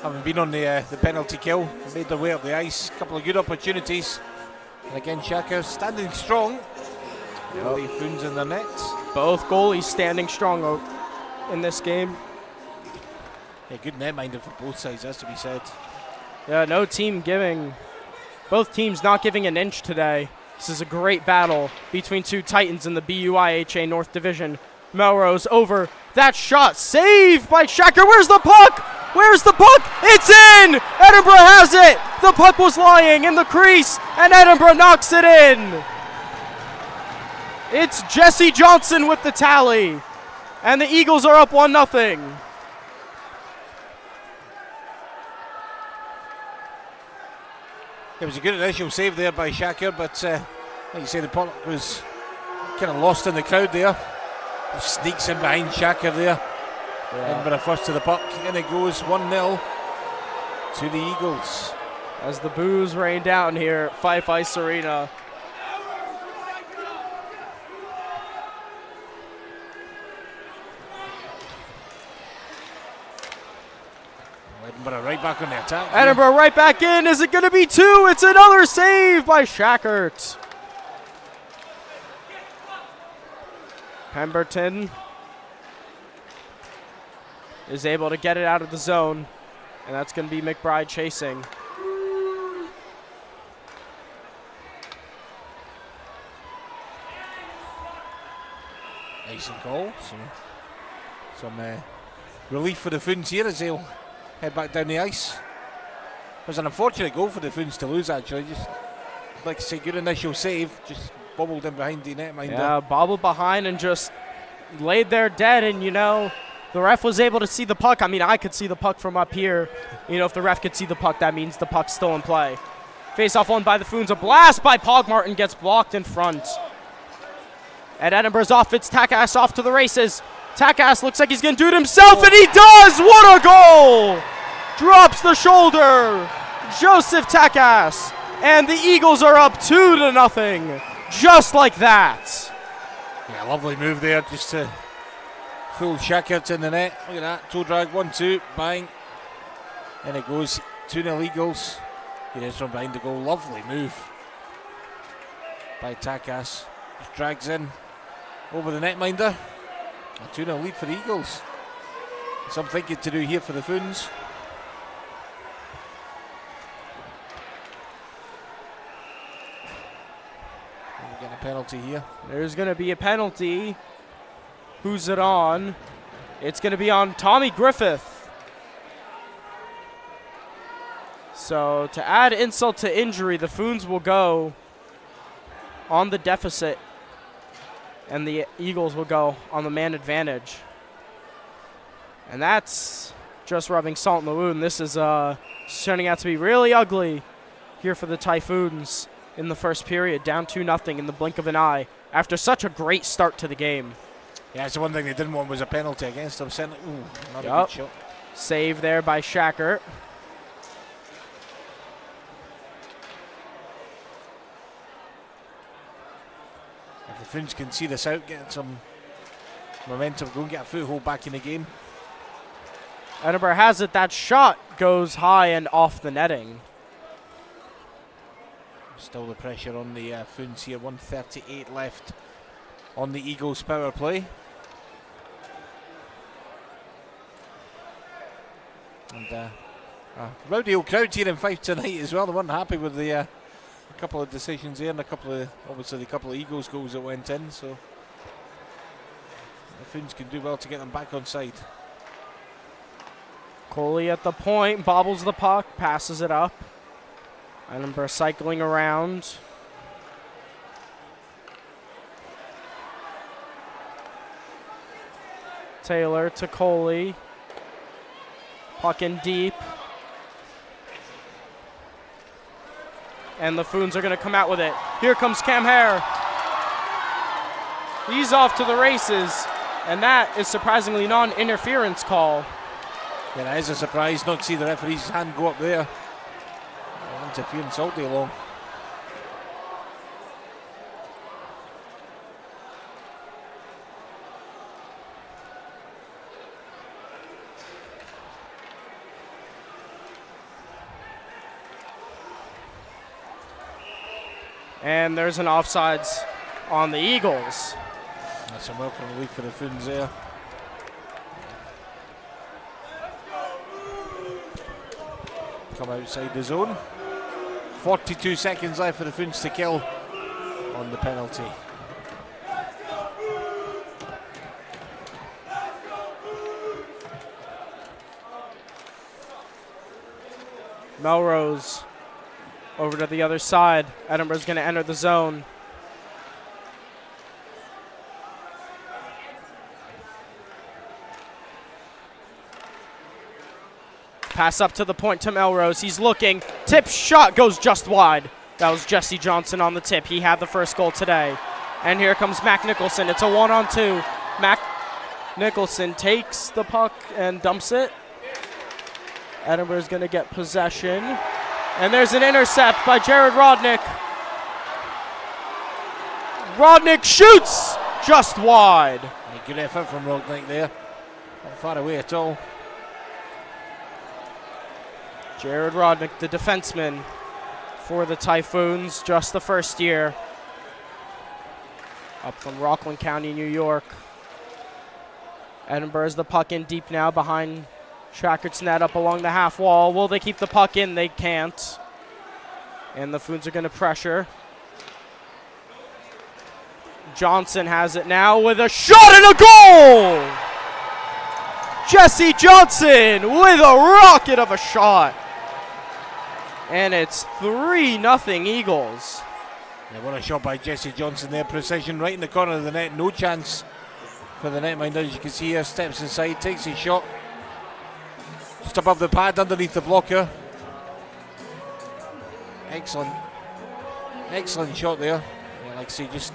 haven't been on the penalty kill. Made their way up the ice. A couple of good opportunities. And again, Shackert standing strong. The Foons in the net. Both goalies standing strong in this game. Yeah, good netminder for both sides, has to be said. Yeah, both teams not giving an inch today. This is a great battle between two Titans in the BUIHA North Division. Melrose over. That shot saved by Shacker. Where's the puck? Where's the puck? It's in! Edinburgh has it! The puck was lying in the crease, and Edinburgh knocks it in. It's Jesse Johnson with the tally, and the Eagles are up 1-0. It was a good initial save there by Shacker, but like you say, the puck was kind of lost in the crowd there. He sneaks in behind Shacker there. Yeah. Edinburgh first to the puck, and it goes 1-0 to the Eagles. As the boos rain down here at Fife Ice Arena. Edinburgh right back on the attack. Edinburgh right back in. Is it going to be 2? It's another save by Shackert. Pemberton is able to get it out of the zone, and that's going to be McBride chasing. Nice and goal. Some relief for the Foons here as they'll head back down the ice. It was an unfortunate goal for the Foons to lose, actually. Just like I say, good initial save, just bobbled in behind the netminder. Yeah, bobbled behind and just laid there dead, and the ref was able to see the puck. I mean, I could see the puck from up here. If the ref could see the puck, that means the puck's still in play. Face-off won by the Foons. A blast by Pogmartin gets blocked in front. And Edinburgh's off. It's Takass off to the races. Takass looks like he's going to do it himself, and he does! What a goal! Drops the shoulder. Joseph Takass. And the Eagles are up 2-0. Just like that. Yeah, lovely move there just to fool Shackert in the net. Look at that. Toe drag, 1-2. Bang. And it goes 2-0 Eagles. Here is from behind the goal. Lovely move by Takass. Just drags in over the netminder. A 2-0 lead for the Eagles. Some thinking to do here for the Foons. We're getting a penalty here. There's going to be a penalty. Who's it on? It's going to be on Tommy Griffith. So to add insult to injury, the Foons will go on the deficit, and the Eagles will go on the man advantage. And that's just rubbing salt in the wound. This is turning out to be really ugly here for the Typhoons in the first period, down 2-0 in the blink of an eye after such a great start to the game. Yeah, it's the one thing they didn't want was a penalty against them. Ooh, not a good shot. Save there by Shackert. If the Foons can see this out, get some momentum going, get a foothold back in the game. Edinburgh has it. That shot goes high and off the netting. Still the pressure on the Foons here. 1:38 left on the Eagles' power play. And rowdy old crowd here in Fife tonight as well. They weren't happy with the a couple of decisions there, and obviously a couple of Eagles goals that went in. So the Foons can do well to get them back on side. Coley at the point, bobbles the puck, passes it up. Edinburgh cycling around. Taylor to Coley. Puck in deep. And the Foons are going to come out with it. Here comes Cam Hare. He's off to the races. And that is surprisingly not an interference call. Yeah, that is a surprise not to see the referee's hand go up there. Interference all day long. And there's an offsides on the Eagles. That's a welcome relief for the Foons there. Come outside the zone. 42 seconds left for the Foons to kill on the penalty. Melrose over to the other side. Edinburgh's going to enter the zone. Pass up to the point to Melrose. He's looking. Tip shot goes just wide. That was Jesse Johnson on the tip. He had the first goal today. And here comes Mac Nicholson. It's a 1-on-2. Mac Nicholson takes the puck and dumps it. Edinburgh's going to get possession. And there's an intercept by Jared Rodnick. Rodnick shoots just wide. A good effort from Rodnick there. Not far away at all. Jared Rodnick, the defenseman for the Typhoons, just the first year. Up from Rockland County, New York. Edinburgh is the puck in deep now behind Shackert's net up along the half wall. Will they keep the puck in? They can't. And the Foons are going to pressure. Johnson has it now with a shot and a goal! Jesse Johnson with a rocket of a shot. And it's 3-0 Eagles. Yeah, what a shot by Jesse Johnson there. Precision right in the corner of the net. No chance for the netminder. As you can see here, steps inside, takes his shot. Just above the pad, underneath the blocker. Excellent. Excellent shot there. Yeah, like I say, just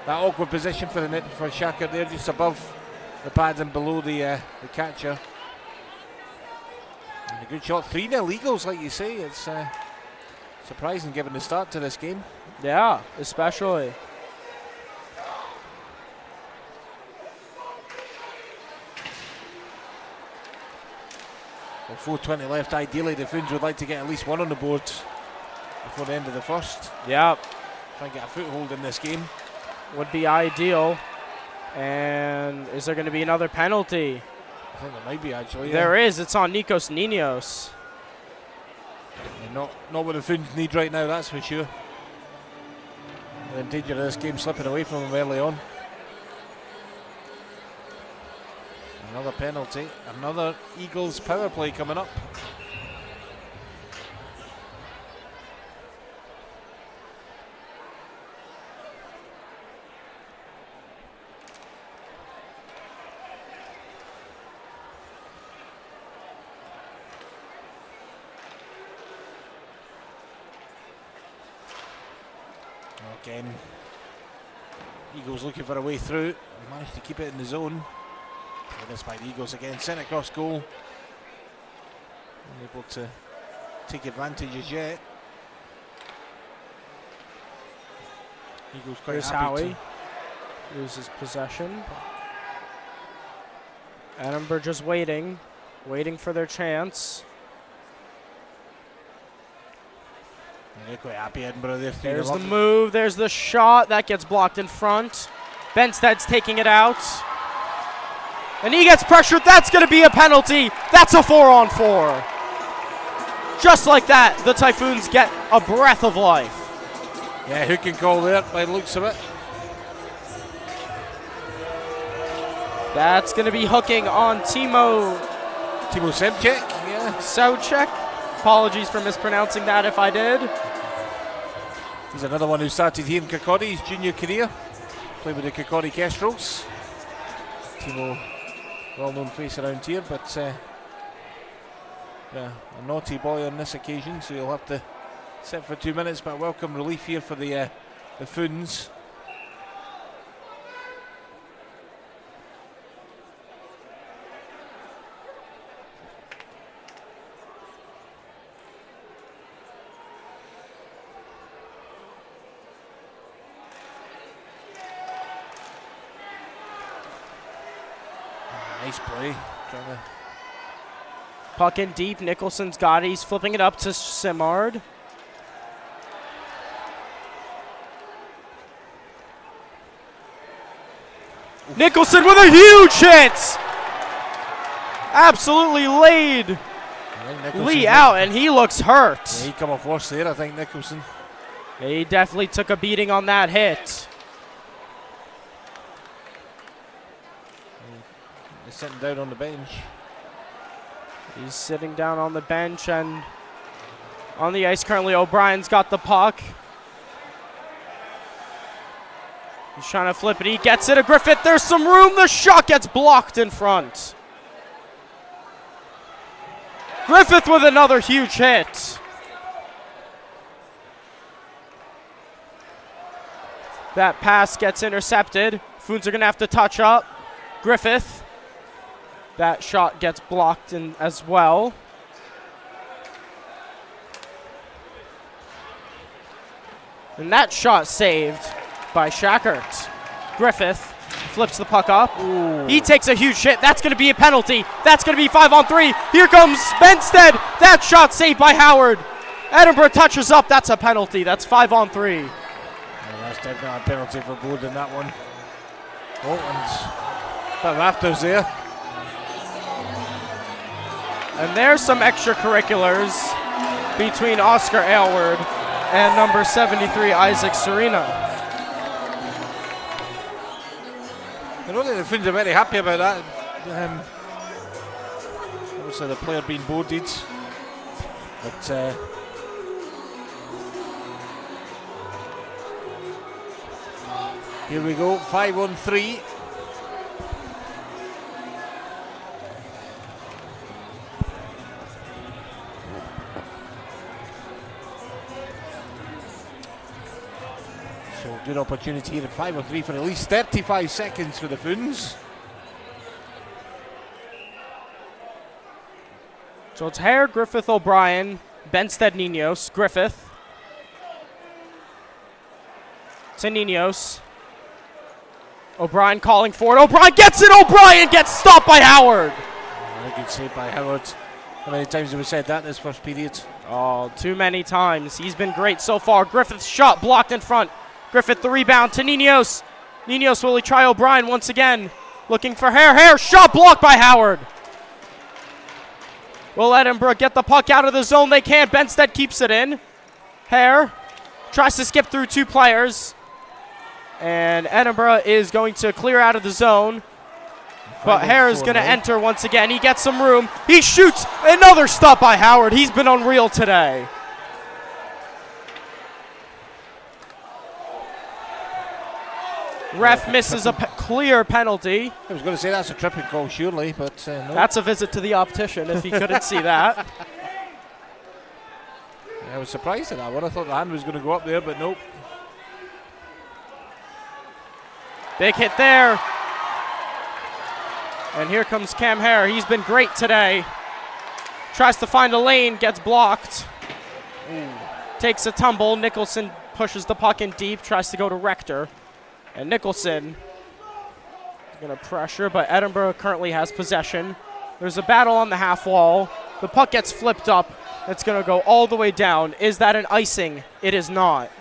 that awkward position for the net for Shackert there, just above the pad and below the catcher. And a good shot. 3-0 Eagles, like you say. It's surprising given the start to this game. Yeah, especially. With 4:20 left, ideally the Foons would like to get at least one on the board before the end of the first. Yeah. Try and get a foothold in this game. Would be ideal. And is there going to be another penalty? I think there might be, actually. There is. It's on Nikos Ninos. And not what the Foons need right now, that's for sure. They're in danger of this game slipping away from them early on. Another penalty. Another Eagles power play coming up. Again, Eagles looking for a way through. Managed to keep it in the zone. And this by the Eagles again, sent across goal. Unable to take advantage as yet. Eagles quite Here's happy Howie. Loses possession. Edinburgh just waiting for their chance. They're quite happy, Edinburgh. There's the move, there's the shot. That gets blocked in front. Benstead's taking it out. And he gets pressured. That's going to be a penalty. That's a 4-on-4. Just like that, the Typhoons get a breath of life. Yeah, who can call there by the looks of it? That's going to be hooking on Timo Semchek, yeah. Souchek. Apologies for mispronouncing that if I did. He's another one who started here in Kirkcaldy, his junior career. Played with the Kirkcaldy Kestrels. Timo, well-known face around here, but yeah, a naughty boy on this occasion, so he'll have to sit for 2 minutes, but welcome relief here for the Foons. Nice play. Puck in deep. Nicholson's got it. He's flipping it up to Simard. Nicholson with a huge hit! Absolutely laid Lee out, and he looks hurt. Yeah, he come off worse there, I think, Nicholson. He definitely took a beating on that hit. He's sitting down on the bench. He's sitting down on the bench, and on the ice currently O'Brien's got the puck. He's trying to flip it. He gets it to Griffith. There's some room. The shot gets blocked in front. Griffith with another huge hit. That pass gets intercepted. Foons are going to have to touch up. Griffith. That shot gets blocked in as well. And that shot saved by Shackert. Griffith Flips the puck up. Ooh. He takes a huge hit. That's going to be a penalty. That's going to be 5-on-3. Here comes Benstead. That shot saved by Howard. Edinburgh touches up. That's a penalty. That's 5-on-3. Well, that's definitely a penalty for Bowden, that one. Oh, and bit of afters there. And there's some extracurriculars between Oscar Aylward and number 73, Isaac Serena. I don't think the Finns are very happy about that. Obviously the player being boarded. But here we go, 5-on-3. So good opportunity here at 5-on-3 for at least 35 seconds for the Finns. So it's Hare, Griffith, O'Brien, Benstead, Ninos, Griffith to Ninos. O'Brien calling for it. O'Brien gets it. O'Brien gets stopped by Howard. Very good save by Howard. How many times have we said that this first period? Oh, too many times. He's been great so far. Griffith's shot blocked in front. Griffith the rebound to Ninos. Ninos, will he try O'Brien once again? Looking for Hare. Hare, shot blocked by Howard. Will Edinburgh get the puck out of the zone? They can't. Benstead keeps it in. Hare tries to skip through two players. And Edinburgh is going to clear out of the zone. But Hare is going to enter once again. He gets some room. He shoots. Another stop by Howard. He's been unreal today. Ref misses a clear penalty. I was going to say that's a tripping call, surely, but no. That's a visit to the optician if he couldn't see that. I was surprised at that one. I thought the hand was going to go up there, but nope. Big hit there. And here comes Cam Hare. He's been great today. Tries to find a lane, gets blocked. Ooh. Takes a tumble. Nicholson pushes the puck in deep, tries to go to Rector. And Nicholson is going to pressure, but Edinburgh currently has possession. There's a battle on the half wall. The puck gets flipped up. It's going to go all the way down. Is that an icing? It is not.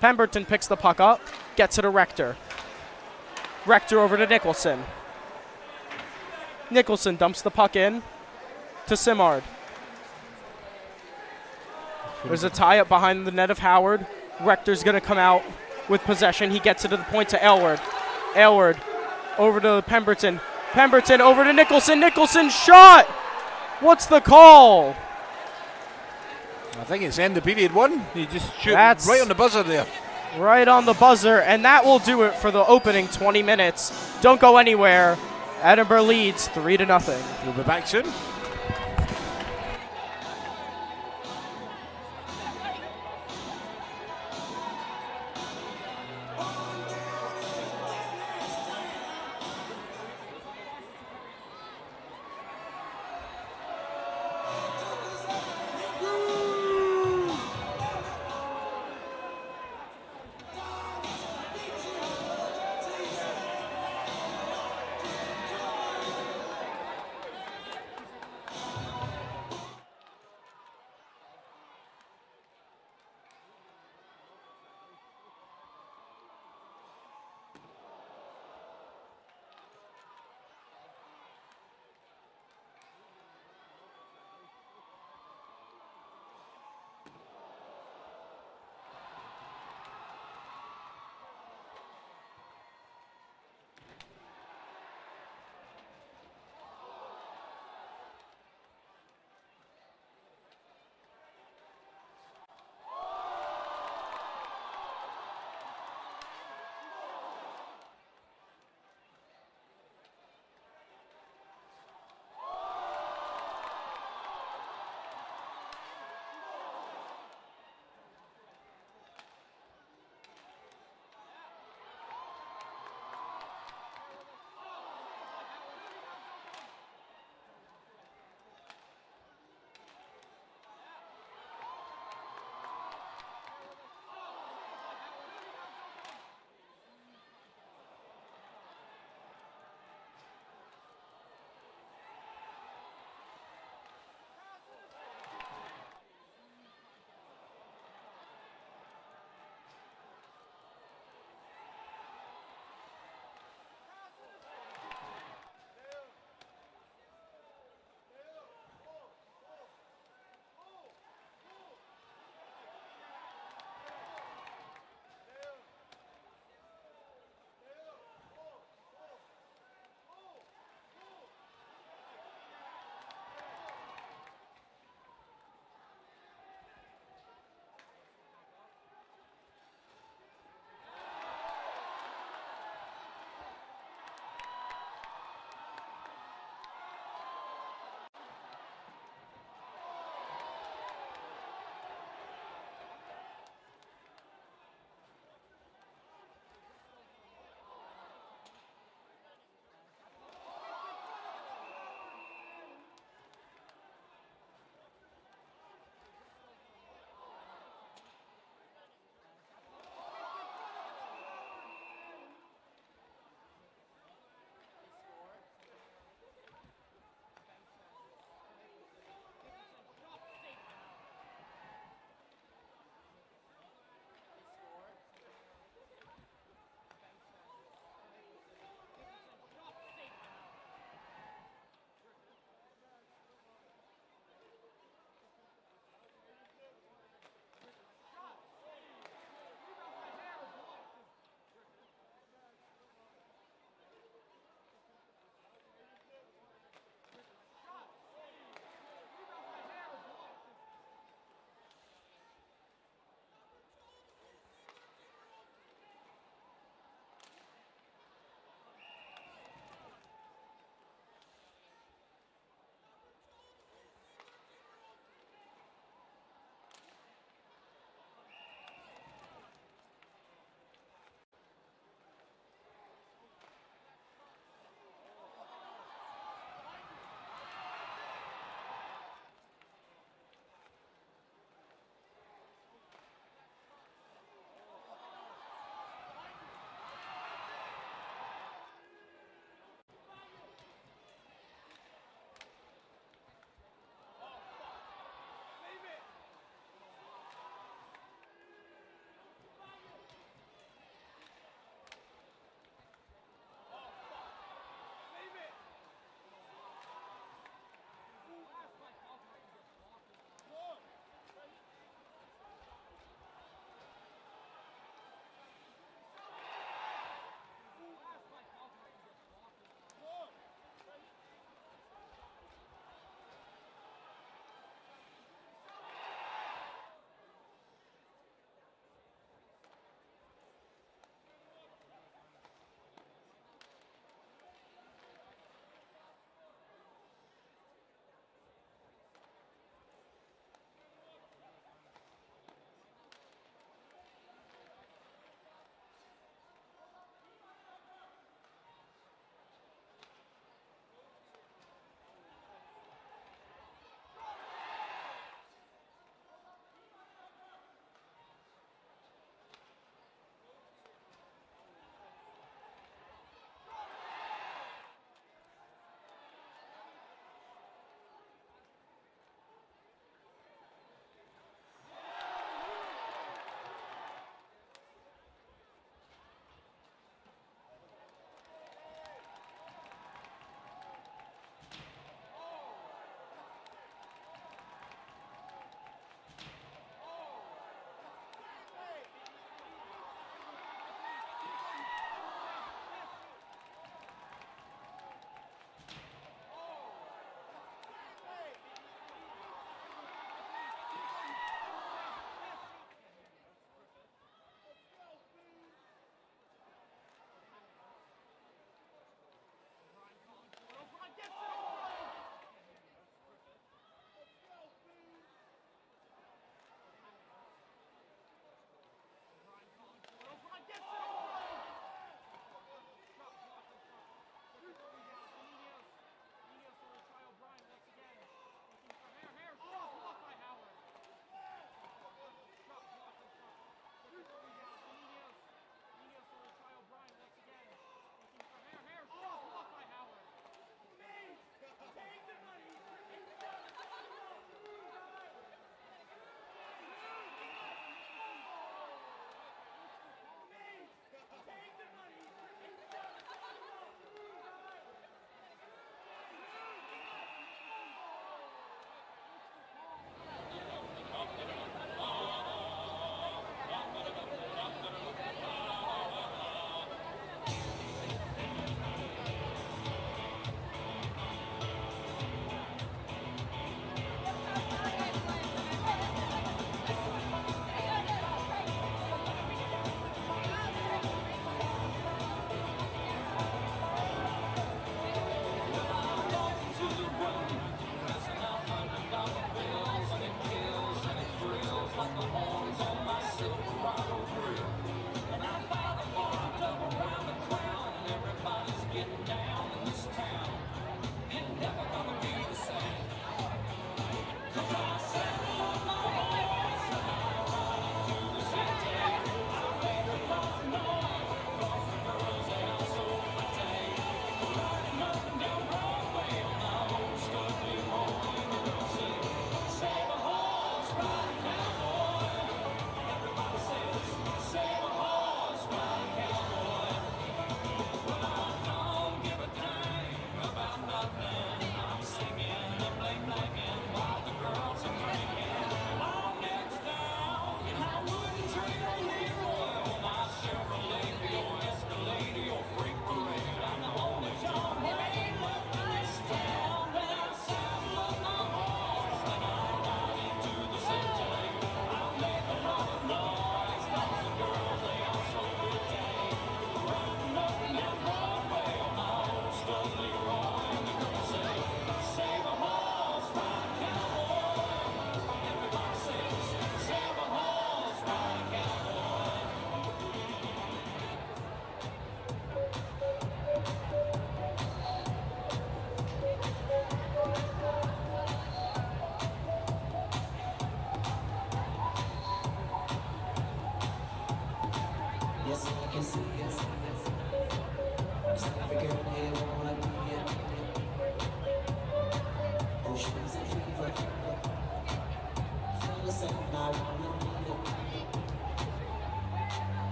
Pemberton picks the puck up, gets it to Rector. Rector over to Nicholson. Nicholson dumps the puck in to Simard. There's a tie-up behind the net of Howard. Rector's going to come out with possession. He gets it to the point to Aylward. Aylward over to Pemberton. Pemberton over to Nicholson. Nicholson shot! What's the call? I think it's end of period one. You just shoot right on the buzzer there. Right on the buzzer, and that will do it for the opening 20 minutes. Don't go anywhere. Edinburgh leads 3-0. We'll be back soon.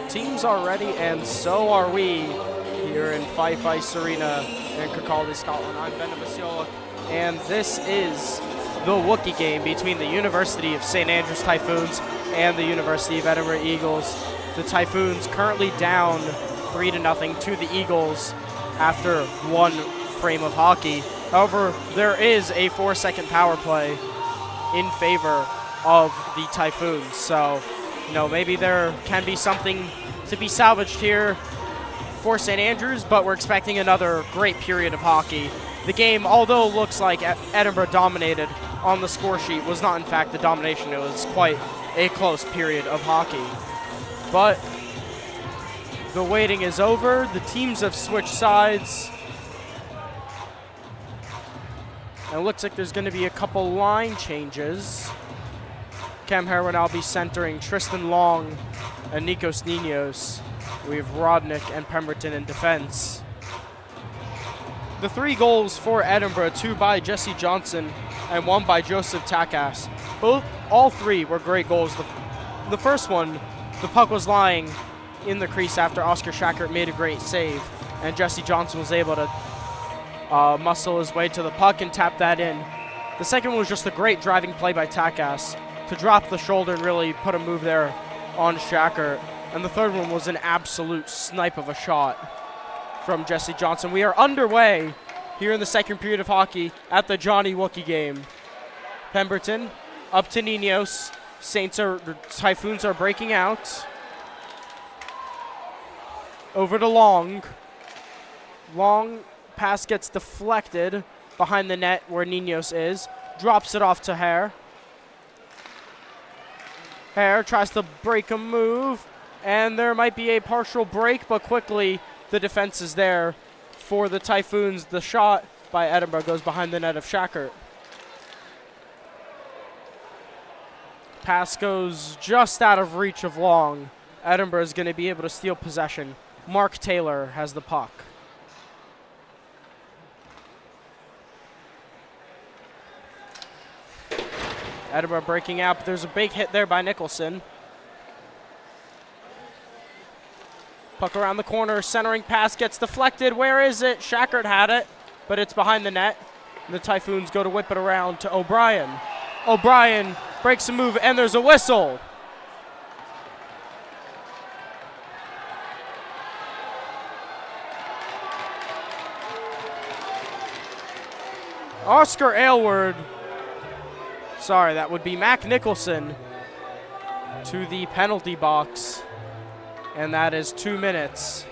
Teams are ready, and so are we here in Fife Ice Arena in Kirkcaldy, Scotland. I'm Ben Vasiola, and this is the Wookey game between the University of St. Andrews Typhoons and the University of Edinburgh Eagles. The Typhoons currently down 3-0 to the Eagles after one frame of hockey. However, there is a 4-second power play in favor of the Typhoons. So, maybe there can be something to be salvaged here for St. Andrews, but we're expecting another great period of hockey The game, although it looks like Edinburgh dominated on the score sheet, was not in fact the domination. It was quite a close period of hockey. But the waiting is over. The teams have switched sides. And it looks like there's going to be a couple line changes. Cam Hare will now be centering Tristan Long and Nikos Ninos. We have Rodnick and Pemberton in defense. The 3 goals for Edinburgh, 2 by Jesse Johnson and 1 by Joseph Takas. All 3 were great goals. The first one, the puck was lying in the crease after Oscar Schackert made a great save, and Jesse Johnson was able to muscle his way to the puck and tap that in. The second one was just a great driving play by Takas to drop the shoulder and really put a move there on Schackert. And the third one was an absolute snipe of a shot from Jesse Johnson. We are underway here in the second period of hockey at the Jonny Wookey game. Pemberton up to Ninos. Typhoons are breaking out. Over to Long. Long pass gets deflected behind the net where Ninos is. Drops it off to Hare. Hare tries to break a move, and there might be a partial break, but quickly the defense is there for the Typhoons. The shot by Edinburgh goes behind the net of Schackert. Pass goes just out of reach of Long. Edinburgh is going to be able to steal possession. Mark Taylor has the puck. Edinburgh breaking out, but there's a big hit there by Nicholson. Puck around the corner, centering pass gets deflected. Where is it? Schackert had it, but it's behind the net. And the Typhoons go to whip it around to O'Brien. O'Brien breaks a move, and there's a whistle. Oscar Aylward, sorry, that would be Mac Nicholson, to the penalty box. And that is 2 minutes.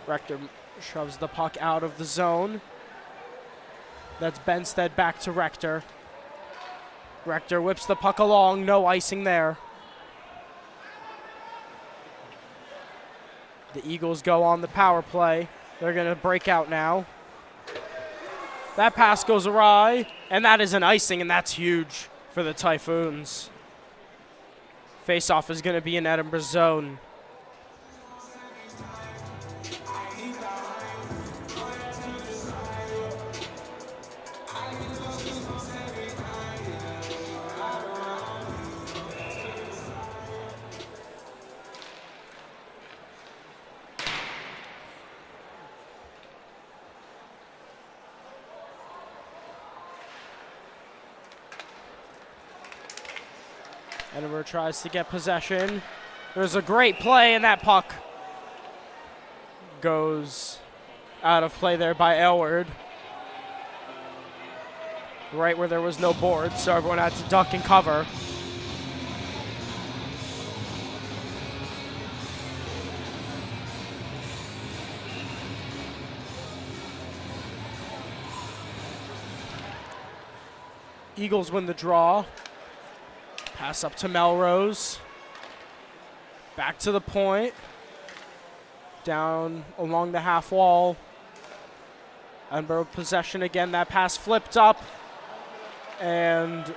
Rector shoves the puck out of the zone. That's Benstead back to Rector. Rector whips the puck along, no icing there. The Eagles go on the power play. They're going to break out now. That pass goes awry, and that is an icing, and that's huge for the Typhoons. Face-off is going to be in Edinburgh's zone. Edinburgh tries to get possession. There's a great play, and that puck goes out of play there by Aylward. Right where there was no board, so everyone had to duck and cover. Eagles win the draw. Pass up to Melrose. Back to the point. Down along the half wall. Edinburgh possession again. That pass flipped up and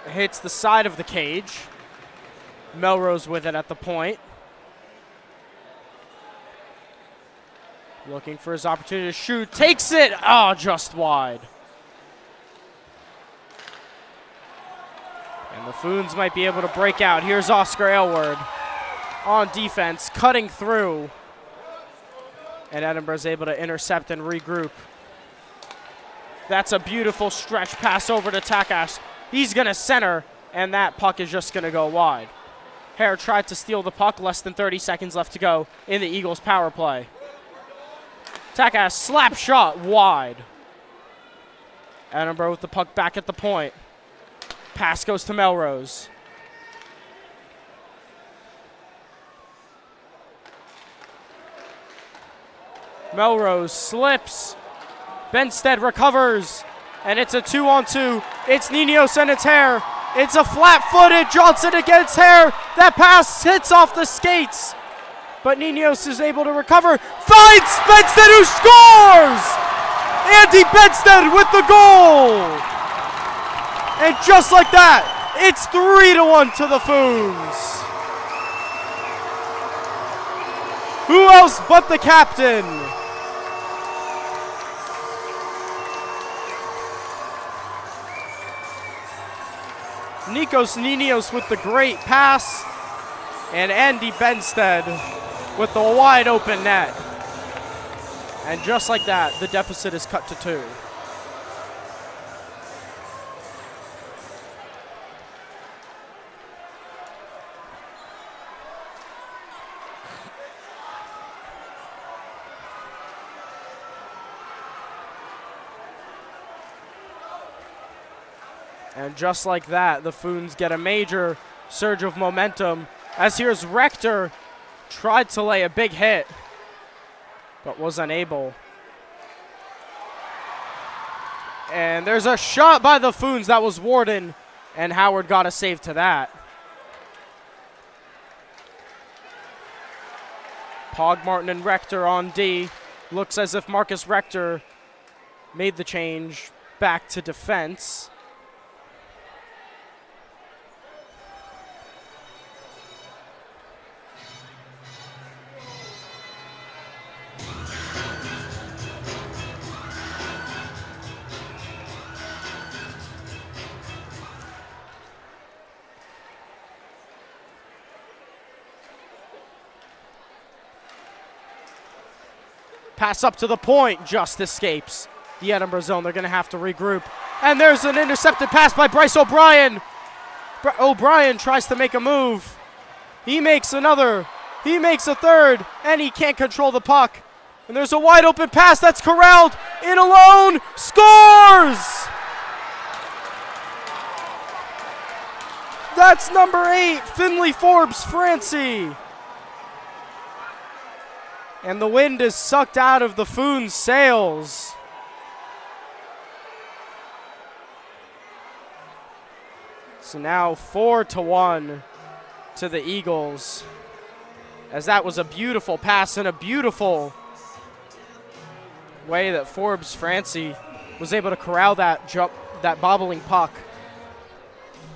hits the side of the cage. Melrose with it at the point. Looking for his opportunity to shoot. Takes it. Oh, just wide. And the Foons might be able to break out. Here's Oscar Aylward on defense, cutting through. And Edinburgh's able to intercept and regroup. That's a beautiful stretch pass over to Takash. He's going to center, and that puck is just going to go wide. Hare tried to steal the puck, less than 30 seconds left to go in the Eagles' power play. Takash slap shot wide. Edinburgh with the puck back at the point. Pass goes to Melrose. Melrose slips. Benstead recovers. And it's a 2-on-2. It's Ninos and it's Hare. It's a flat-footed Johnson against Hare. That pass hits off the skates. But Ninos is able to recover. Finds Benstead, who scores! Andy Benstead with the goal! And just like that, it's 3-1 to the Foons. Who else but the captain? Nikos Ninos with the great pass, and Andy Benstead with the wide open net. And just like that, the deficit is cut to 2. And just like that, the Foons get a major surge of momentum, as here's Rector tried to lay a big hit, but was unable. And there's a shot by the Foons that was Warden, and Howard got a save to that. Pog, Martin, and Rector on D. Looks as if Marcus Rector made the change back to defense. Pass up to the point, just escapes the Edinburgh zone. They're going to have to regroup. And there's an intercepted pass by Bryce O'Brien. O'Brien tries to make a move. He makes another. He makes a third, and he can't control the puck. And there's a wide open pass that's corralled. In alone, scores! That's number 8, Finley Forbes Francie. And the wind is sucked out of the Foons' sails. So now 4-1 to the Eagles. As that was a beautiful pass and a beautiful way that Forbes Francie was able to corral that bobbling puck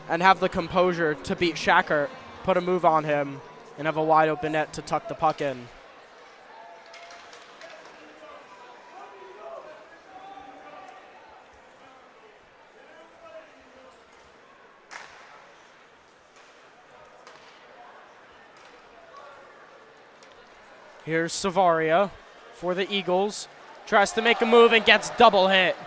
and have the composure to beat Shackert, put a move on him, and have a wide open net to tuck the puck in. Here's Savaria for the Eagles. Tries to make a move and gets double hit.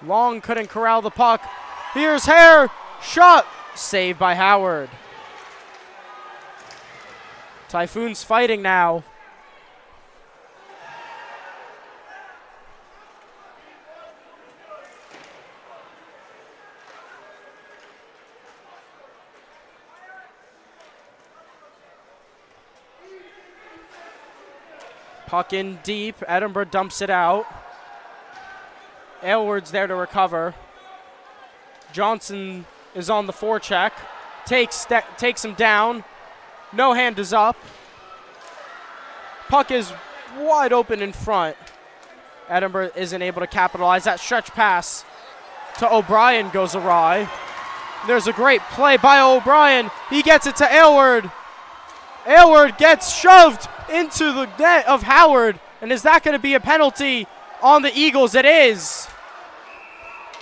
Long couldn't corral the puck. Here's Hare. Shot. Saved by Howard. Typhoons fighting now. Puck in deep. Edinburgh dumps it out. Aylward's there to recover. Johnson is on the forecheck. Takes him down. No hand is up. Puck is wide open in front. Edinburgh isn't able to capitalize. That stretch pass to O'Brien goes awry. There's a great play by O'Brien. He gets it to Aylward. Aylward gets shoved into the net of Howard. And is that going to be a penalty on the Eagles? It is.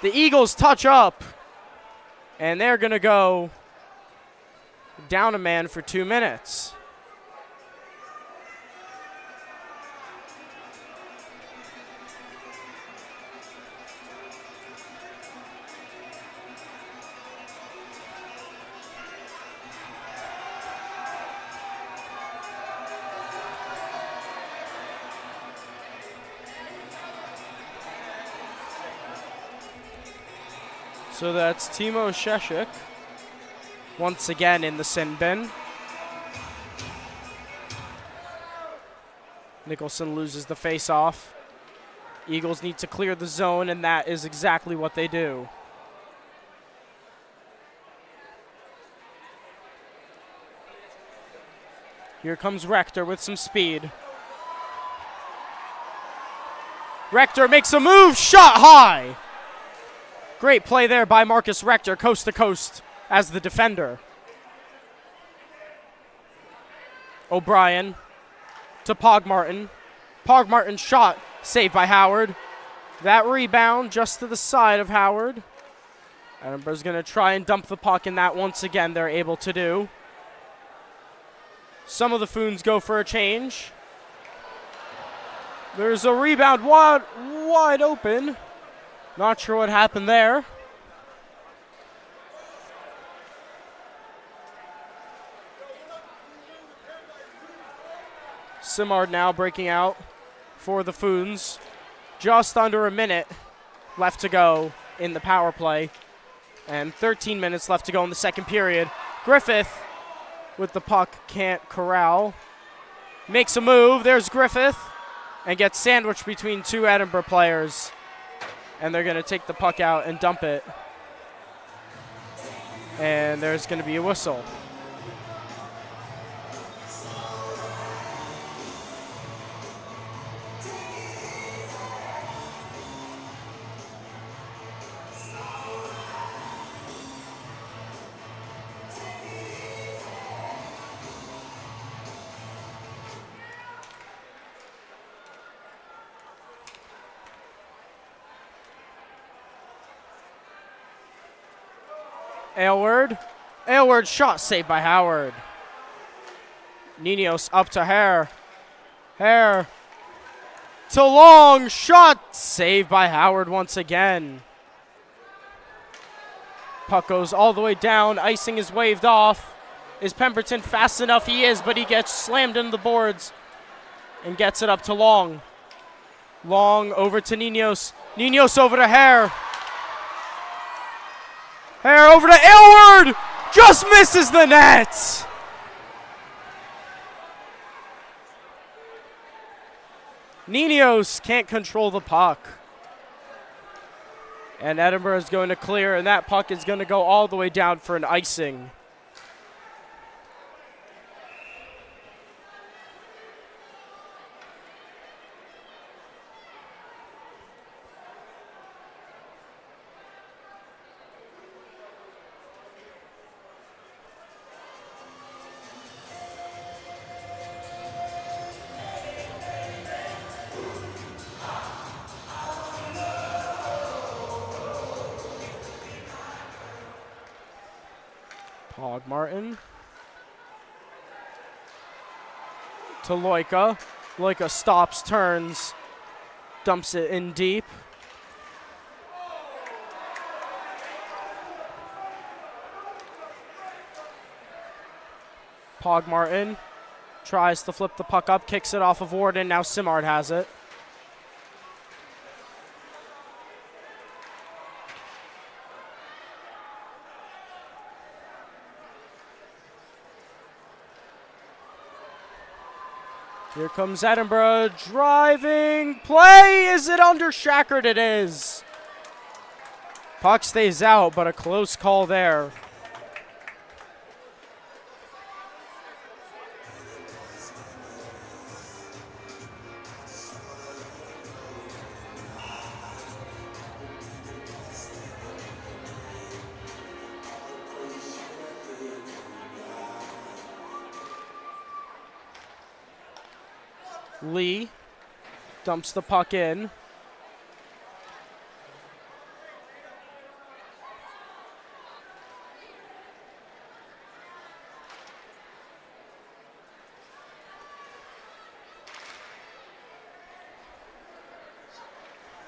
The Eagles touch up. And they're going to go down a man for 2 minutes. So that's Timo Sheshik once again in the sin bin. Nicholson loses the face-off. Eagles need to clear the zone, and that is exactly what they do. Here comes Rector with some speed. Rector makes a move, shot high. Great play there by Marcus Rector, coast to coast as the defender. O'Brien to Pogmartin. Pogmartin shot, saved by Howard. That rebound just to the side of Howard. Edinburgh's going to try and dump the puck, and that once again they're able to do. Some of the Foons go for a change. There's a rebound wide open. Not sure what happened there. Simard now breaking out for the Foons. Just under a minute left to go in the power play. And 13 minutes left to go in the second period. Griffith with the puck can't corral. Makes a move. There's Griffith. And gets sandwiched between two Edinburgh players. And they're going to take the puck out and dump it. And there's going to be a whistle. Aylward shot saved by Howard. Ninos up to Hare. Hare to Long, shot saved by Howard once again. Puck goes all the way down, icing is waved off. Is Pemberton fast enough? He is, but he gets slammed into the boards and gets it up to Long. Long over to Ninos. Ninos over to Hare. Hare over to Aylward! Just misses the net! Ninos can't control the puck. And Edinburgh is going to clear, and that puck is going to go all the way down for an icing. Martin to Loika. Loika stops, turns, dumps it in deep. Pogmartin tries to flip the puck up, kicks it off of Warden. Now Simard has it. Here comes Edinburgh, driving, play, is it under Shackard? It is. Puck stays out, but a close call there. Lee dumps the puck in.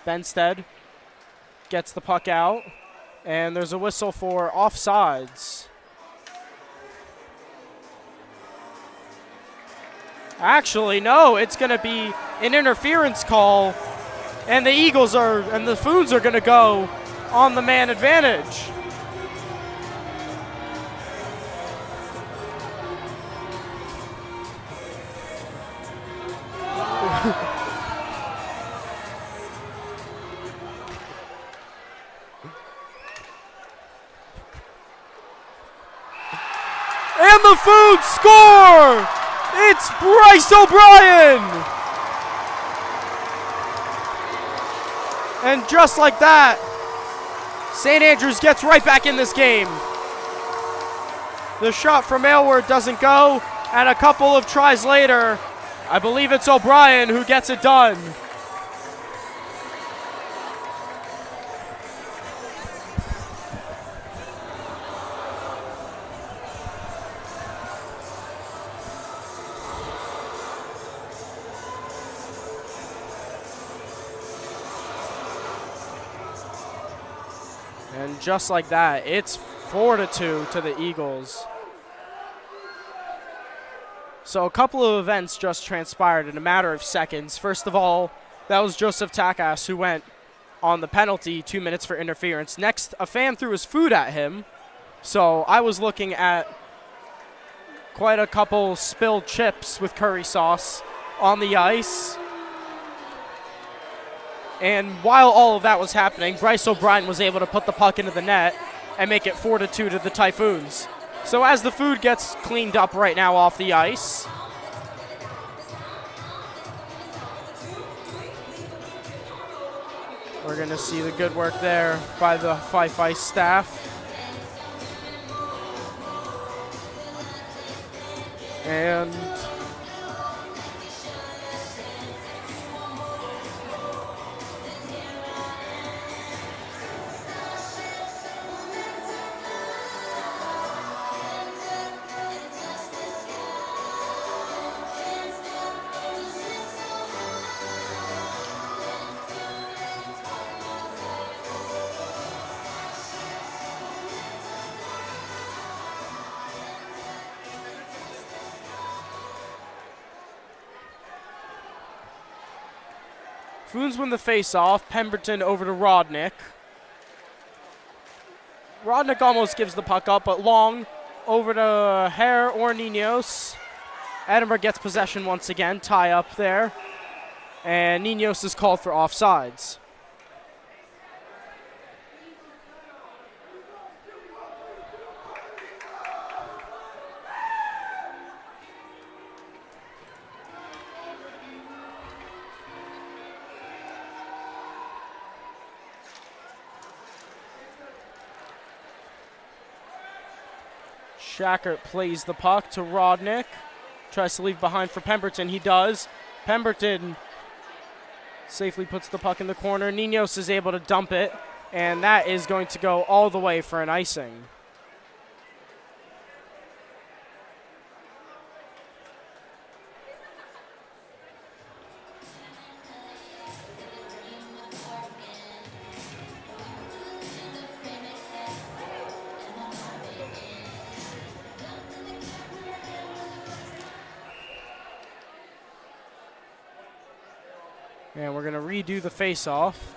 Benstead gets the puck out, and there's a whistle for offsides. Actually, no, it's going to be an interference call, and the Typhoons are going to go on the man advantage. And the Typhoons score! It's Bryce O'Brien! And just like that, St. Andrews gets right back in this game. The shot from Aylward doesn't go, and a couple of tries later, I believe it's O'Brien who gets it done. And just like that, it's 4-2 to the Eagles. So a couple of events just transpired in a matter of seconds. First of all, that was Joseph Takas who went on the penalty, 2 minutes for interference. Next, a fan threw his food at him. So I was looking at quite a couple spilled chips with curry sauce on the ice. And while all of that was happening, Bryce O'Brien was able to put the puck into the net and make it 4-2 to the Typhoons. So as the food gets cleaned up right now off the ice, we're going to see the good work there by the Fife Ice staff. And Typhoons win the face-off. Pemberton over to Rodnick. Rodnick almost gives the puck up, but long over to Hare or Ninos. Edinburgh gets possession once again. Tie up there. And Ninos is called for offsides. Shackert plays the puck to Rodnick. Tries to leave behind for Pemberton. He does. Pemberton safely puts the puck in the corner. Ninos is able to dump it, and that is going to go all the way for an icing. And we're going to redo the face-off.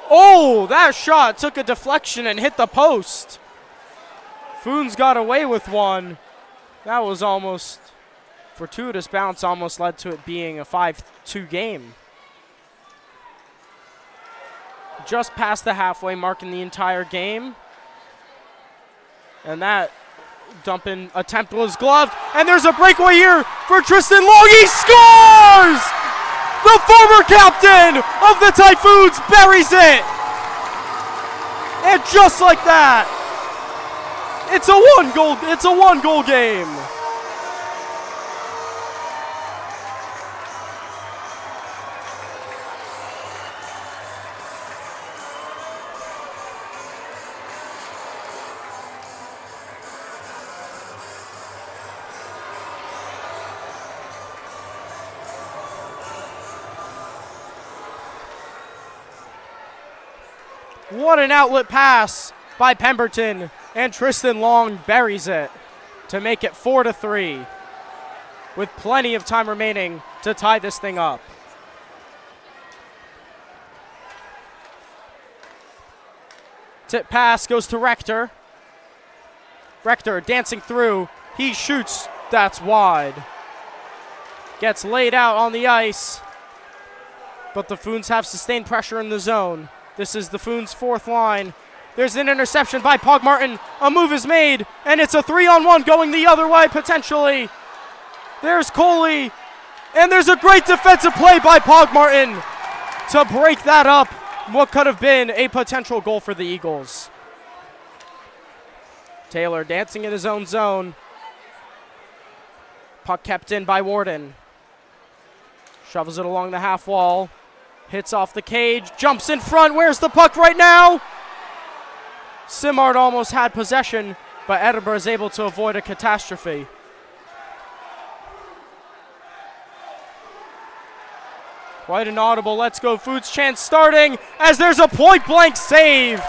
Oh, that shot took a deflection and hit the post. Foons got away with one. That was almost fortuitous bounce, almost led to it being a 5-2 game. Just past the halfway mark in the entire game. And that dumping attempt was gloved. And there's a breakaway here for Tristan Long. He scores! The former captain of the Typhoons buries it. And just like that, it's a one-goal game. What an outlet pass by Pemberton, and Tristan Long buries it to make it 4-3 with plenty of time remaining to tie this thing up. Tip pass goes to Rector. Rector dancing through. He shoots. That's wide. Gets laid out on the ice. But the Foons have sustained pressure in the zone. This is the Foons' fourth line. There's an interception by Pog Martin. A move is made, and it's a 3-on-1 going the other way potentially. There's Coley, and there's a great defensive play by Pog Martin to break that up. What could have been a potential goal for the Eagles. Taylor dancing in his own zone. Puck kept in by Warden. Shovels it along the half wall. Hits off the cage, jumps in front. Where's the puck right now? Simard almost had possession, but Edinburgh is able to avoid a catastrophe. Quite an audible Let's Go Foods chant starting as there's a point-blank save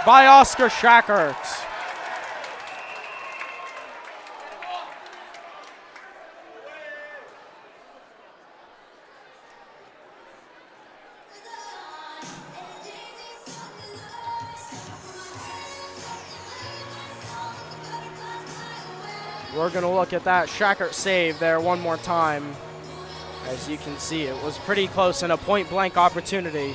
by Oscar Schackert. We're going to look at that Schackert save there one more time. As you can see, it was pretty close and a point-blank opportunity.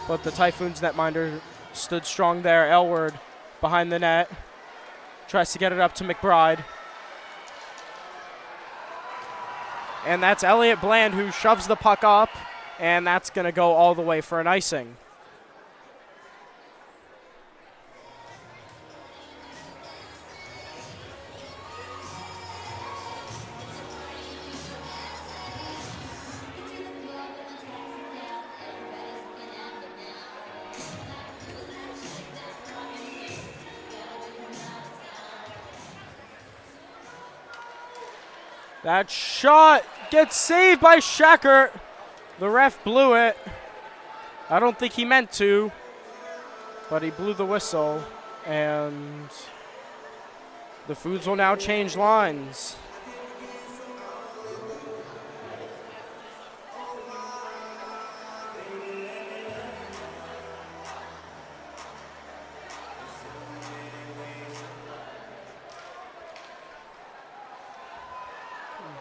But the Typhoons netminder stood strong there. Elward behind the net. Tries to get it up to McBride. And that's Elliot Bland who shoves the puck up. And that's going to go all the way for an icing. That shot gets saved by Schackert. The ref blew it. I don't think he meant to, but he blew the whistle, and the Foods will now change lines.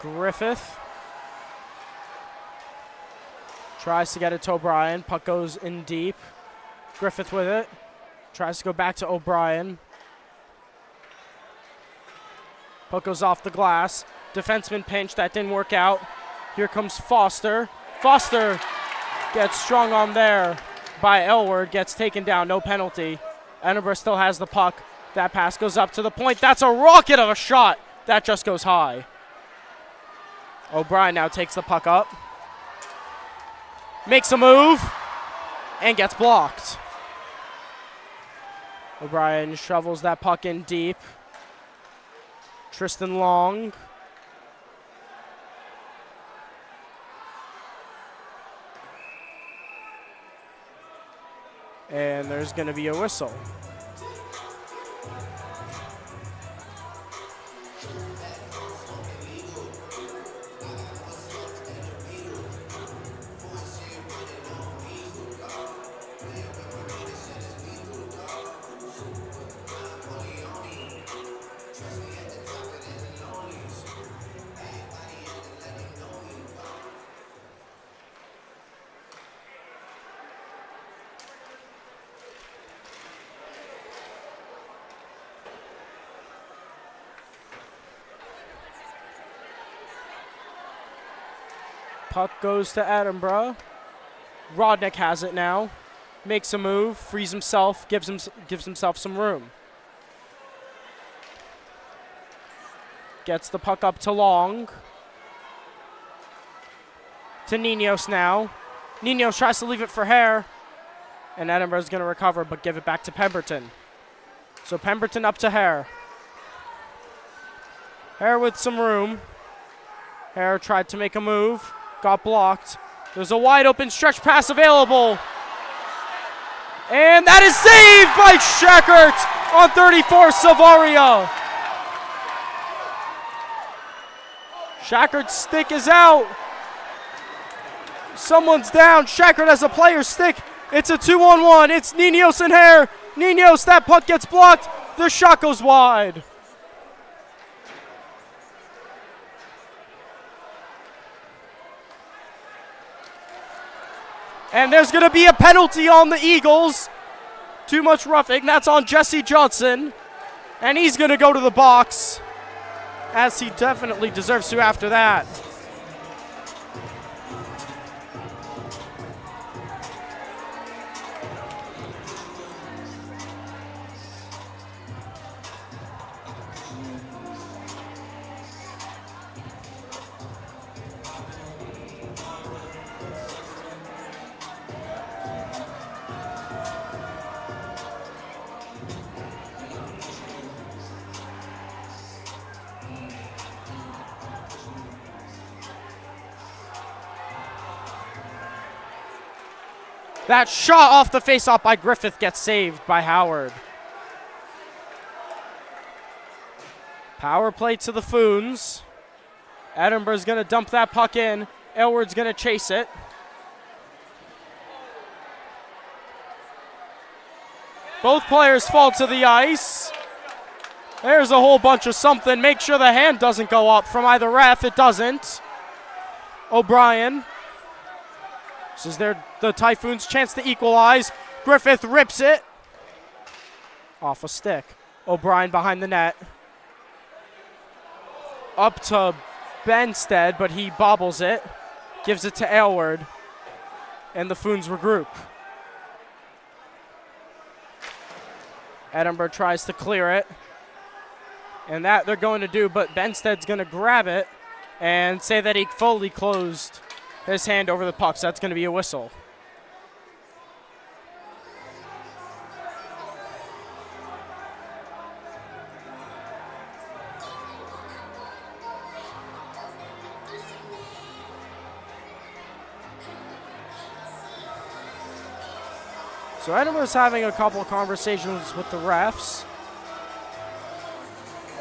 Griffith tries to get it to O'Brien. Puck goes in deep. Griffith with it. Tries to go back to O'Brien. Puck goes off the glass. Defenseman pinch. That didn't work out. Here comes Foster. Foster gets strung on there by Elward. Gets taken down. No penalty. Edinburgh still has the puck. That pass goes up to the point. That's a rocket of a shot. That just goes high. O'Brien now takes the puck up, makes a move, and gets blocked. O'Brien shovels that puck in deep. Tristan Long. And there's going to be a whistle. Puck goes to Edinburgh. Rodnick has it now. Makes a move, frees himself, gives himself some room. Gets the puck up to Long. To Ninos now. Ninos tries to leave it for Hare. And Edinburgh's going to recover, but give it back to Pemberton. So Pemberton up to Hare. Hare with some room. Hare tried to make a move. Got blocked. There's a wide open stretch pass available. And that is saved by Shackert on 34, Savaria. Shackert's stick is out. Someone's down. Shackert has a player's stick. It's a 2-on-1. It's Ninos and Hare. Ninos, that puck gets blocked. The shot goes wide. And there's going to be a penalty on the Eagles. Too much roughing. That's on Jesse Johnson. And he's going to go to the box, as he definitely deserves to after that. That shot off the faceoff by Griffith gets saved by Howard. Power play to the Foons. Edinburgh's going to dump that puck in. Aylward's going to chase it. Both players fall to the ice. There's a whole bunch of something. Make sure the hand doesn't go up from either ref. It doesn't. O'Brien. This is the Typhoons' chance to equalize. Griffith rips it. Off a stick. O'Brien behind the net. Up to Benstead, but he bobbles it. Gives it to Aylward. And the Foons regroup. Edinburgh tries to clear it. And that they're going to do, but Benstead's going to grab it and say that he fully closed his hand over the puck, so that's going to be a whistle. So Edinburgh's having a couple of conversations with the refs.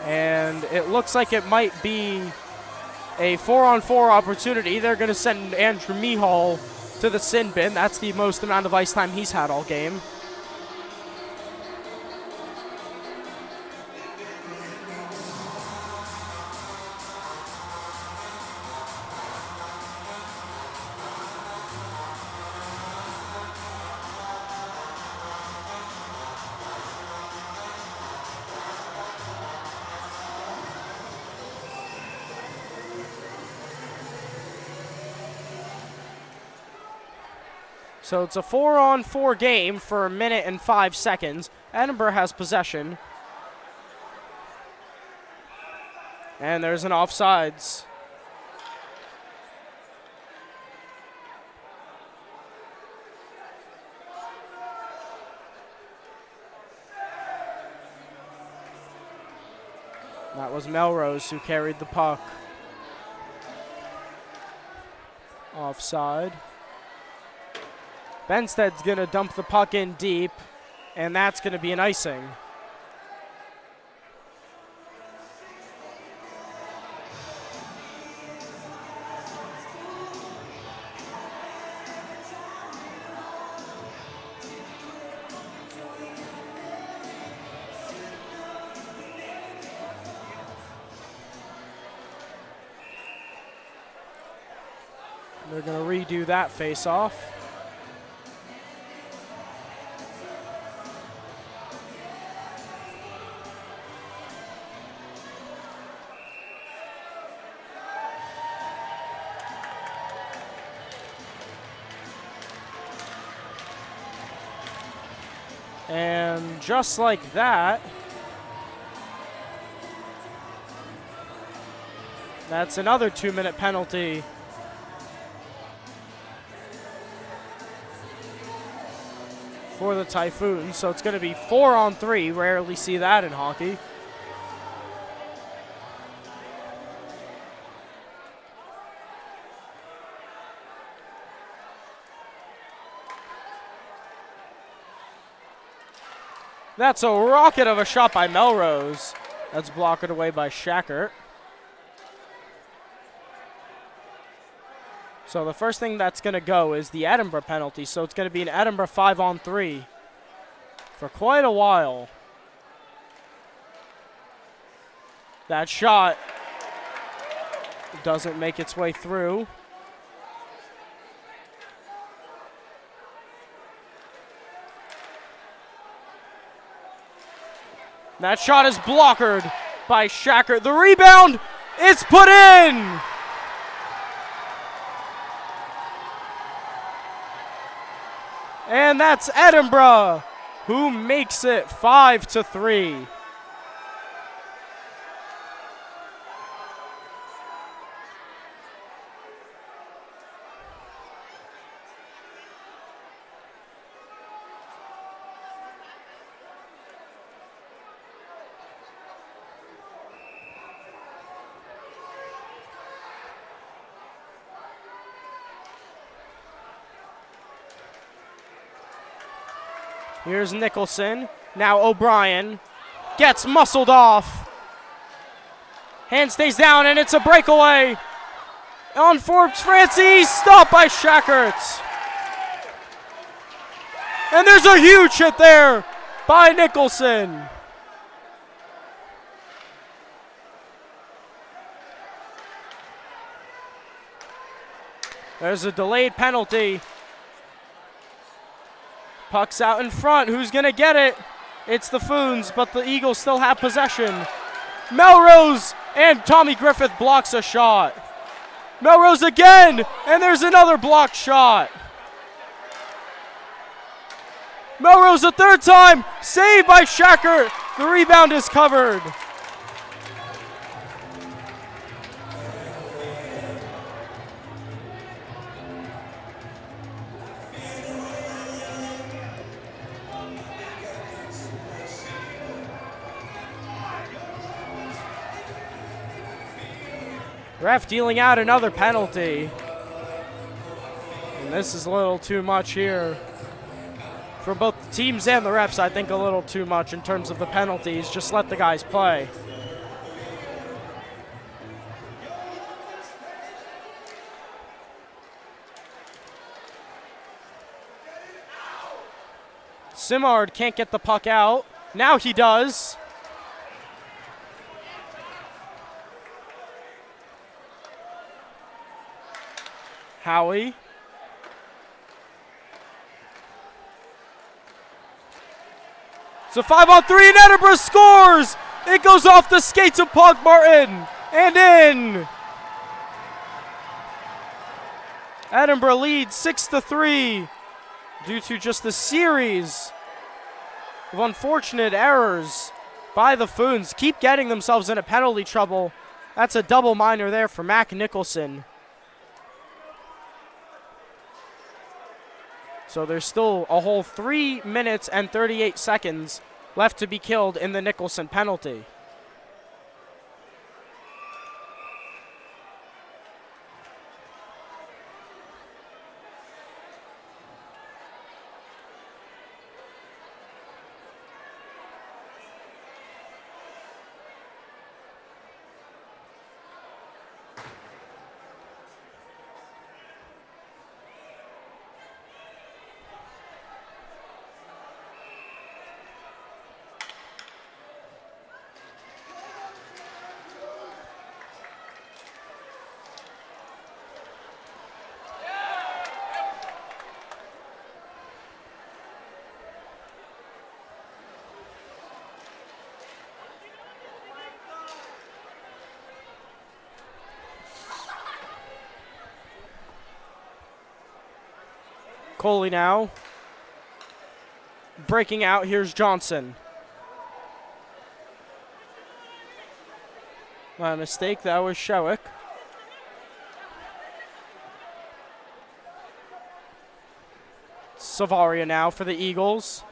And it looks like it might be a 4-on-4 opportunity. They're going to send Andrew Mihal to the sin bin. That's the most amount of ice time he's had all game. So it's a 4-on-4 game for a minute and 5 seconds. Edinburgh has possession. And there's an offsides. That was Melrose who carried the puck. Offside. Benstead's going to dump the puck in deep, and that's going to be an icing. They're going to redo that face-off. And just like that, that's another 2-minute penalty. For the Typhoons, so it's going to be 4-on-3. Rarely see that in hockey. That's a rocket of a shot by Melrose. That's blocked away by Shackert. So the first thing that's going to go is the Edinburgh penalty. So it's going to be an Edinburgh 5-on-3 for quite a while. That shot doesn't make its way through. That shot is blockered by Shackert. The rebound is put in. And that's Edinburgh, who makes it 5-3. Here's Nicholson. Now O'Brien gets muscled off. Hand stays down, and it's a breakaway. On Forbes Francis, stopped by Shackert. And there's a huge hit there by Nicholson. There's a delayed penalty. Puck's out in front. Who's going to get it? It's the Foons, but the Eagles still have possession. Melrose and Tommy Griffith blocks a shot. Melrose again, and there's another blocked shot. Melrose a third time, saved by Shackert. The rebound is covered. Ref dealing out another penalty. And this is a little too much here. For both the teams and the refs, I think a little too much in terms of the penalties. Just let the guys play. Simard can't get the puck out. Now he does. Howie. So 5-on-3 and Edinburgh scores. It goes off the skates of Pog Martin and in. Edinburgh leads 6-3 due to just a series of unfortunate errors by the Foons. Keep getting themselves into penalty trouble. That's a double minor there for Mac Nicholson. So there's still a whole 3 minutes and 38 seconds left to be killed in the Nicholson penalty. Coley now. Breaking out, here's Johnson. My mistake, that was Shewick. Savaria now for the Eagles.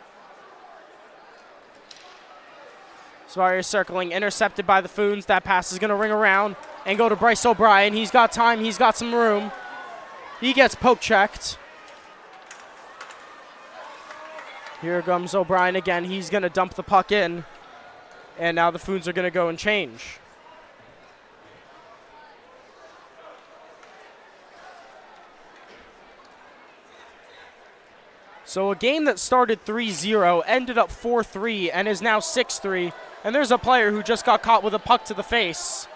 Savaria circling, intercepted by the Foons. That pass is going to ring around and go to Bryce O'Brien. He's got time, he's got some room. He gets poke checked. Here comes O'Brien again. He's going to dump the puck in. And now the Foons are going to go and change. So a game that started 3-0 ended up 4-3 and is now 6-3. And there's a player who just got caught with a puck to the face.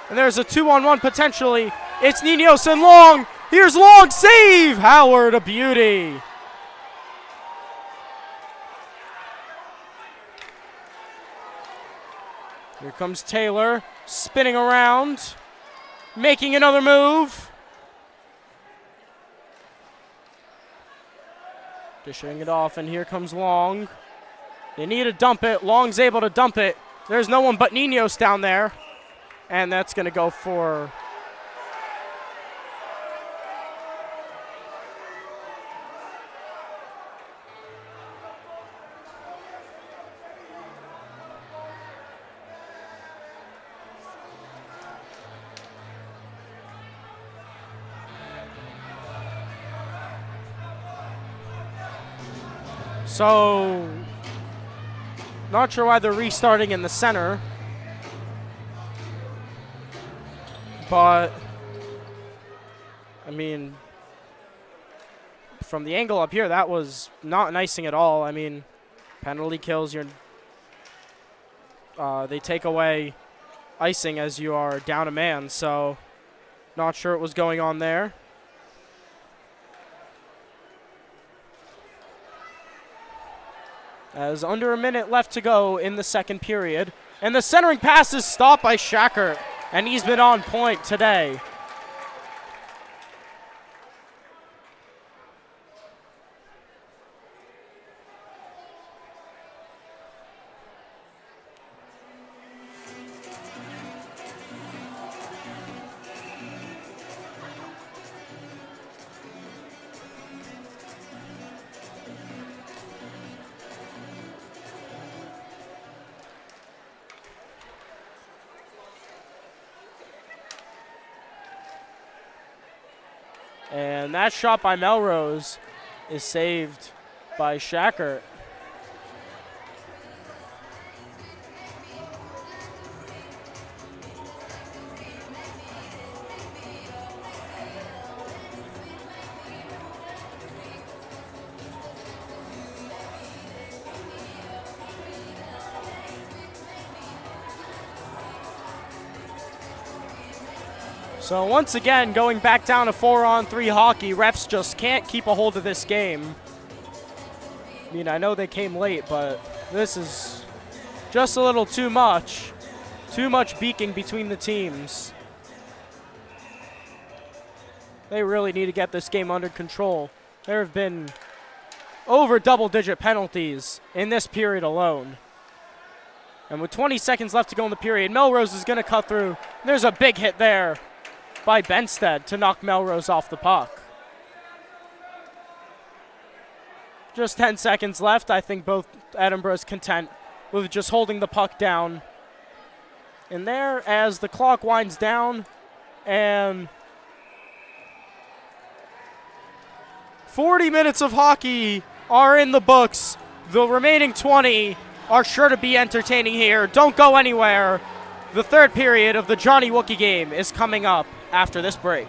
And there's a 2-on-1 potentially. It's Ninos and Long. Here's Long, save! Howard, a beauty. Here comes Taylor, spinning around, making another move. Dishing it off, and here comes Long. They need to dump it. Long's able to dump it. There's no one but Ninos down there. And that's going to go for... So, not sure why they're restarting in the center. But, I mean, from the angle up here, that was not an icing at all. I mean, penalty kills, they take away icing as you are down a man. So, not sure what was going on there. As under a minute left to go in the second period. And the centering pass is stopped by Shackert. And he's been on point today. And that shot by Melrose is saved by Shackert. So once again, going back down to 4-on-3 hockey, refs just can't keep a hold of this game. I mean, I know they came late, but this is just a little too much. Too much beaking between the teams. They really need to get this game under control. There have been over double-digit penalties in this period alone. And with 20 seconds left to go in the period, Melrose is going to cut through. There's a big hit there by Benstead to knock Melrose off the puck. Just 10 seconds left. I think both Edinburgh's content with just holding the puck down in there as the clock winds down, and 40 minutes of hockey are in the books. The remaining 20 are sure to be entertaining here. Don't go anywhere. The third period of the Jonny Wookey game is coming up after this break.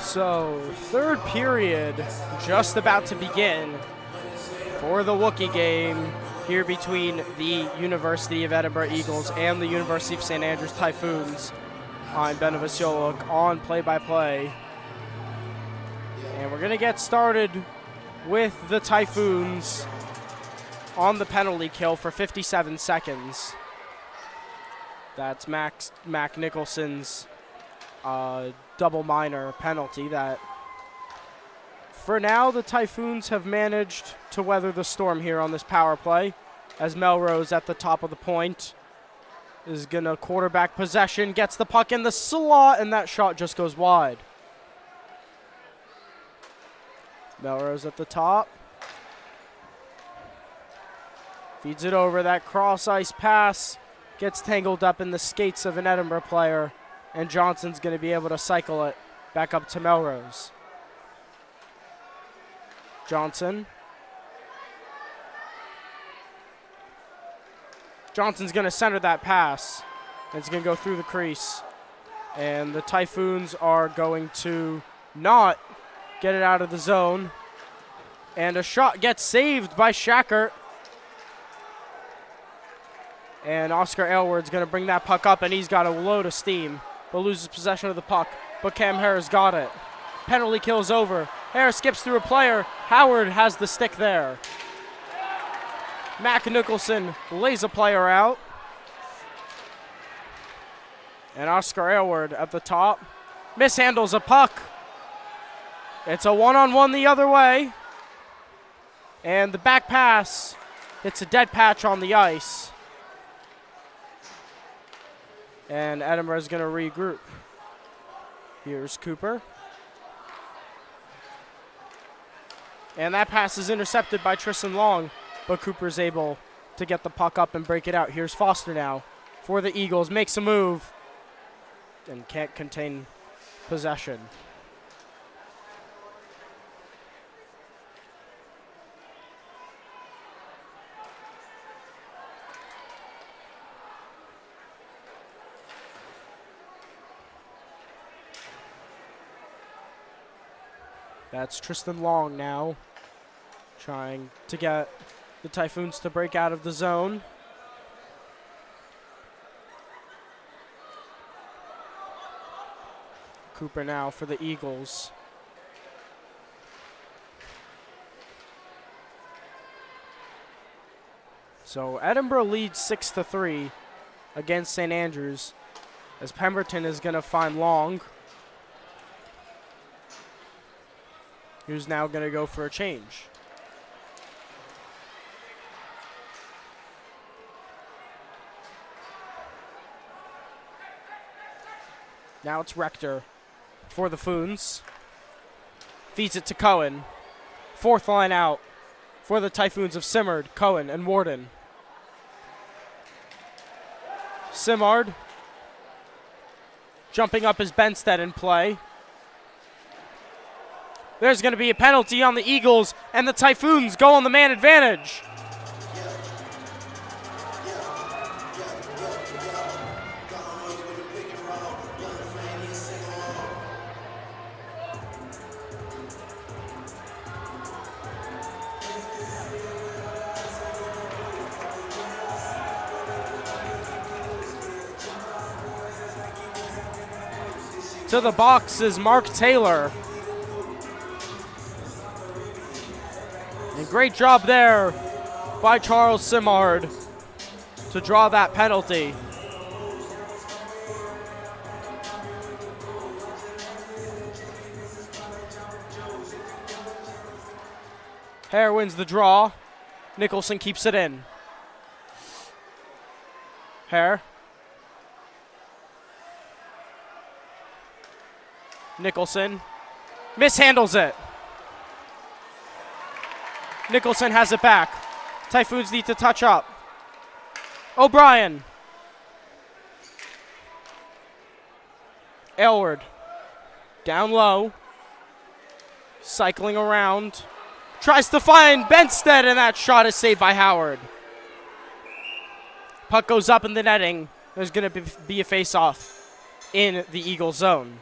So, third period just about to begin for the Wookey game here between the University of Edinburgh Eagles and the University of St. Andrews Typhoons. I'm Ben Vasioluk on play-by-play. And we're going to get started with the Typhoons on the penalty kill for 57 seconds. That's Mac Nicholson's double minor penalty that for now the Typhoons have managed to weather the storm here on this power play, as Melrose at the top of the point is gonna quarterback possession, gets the puck in the slot, and that shot just goes wide. Melrose at the top, feeds it over. That cross ice pass gets tangled up in the skates of an Edinburgh player, and Johnson's going to be able to cycle it back up to Melrose. Johnson's going to center that pass. It's going to go through the crease. And the Typhoons are going to not get it out of the zone. And a shot gets saved by Shackert. And Oscar Aylward's going to bring that puck up, and he's got a load of steam, but loses possession of the puck. But Cam Harris got it. Penalty kill's over. Harris skips through a player. Howard has the stick there. Mac Nicholson lays a player out. And Oscar Aylward at the top mishandles a puck. It's a one-on-one the other way. And the back pass hits a dead patch on the ice. And Edinburgh's going to regroup. Here's Cooper. And that pass is intercepted by Tristan Long, but Cooper's able to get the puck up and break it out. Here's Foster now for the Eagles. Makes a move and can't contain possession. That's Tristan Long now, trying to get the Typhoons to break out of the zone. Cooper now for the Eagles. So Edinburgh leads 6-3 against St. Andrews, as Pemberton is going to find Long, who's now going to go for a change. Now it's Rector for the Foons. Feeds it to Cohen. Fourth line out for the Typhoons of Simard, Cohen, and Warden. Simard jumping up as Benstead in play. There's going to be a penalty on the Eagles, and the Typhoons go on the man advantage. To the box is Mark Taylor. And great job there by Charles Simard to draw that penalty. Hare wins the draw. Nicholson keeps it in. Hare. Nicholson mishandles it. Nicholson has it back. Typhoons need to touch up. O'Brien. Aylward. Down low. Cycling around. Tries to find Benstead, and that shot is saved by Howard. Puck goes up in the netting. There's going to be a face-off in the Eagle zone.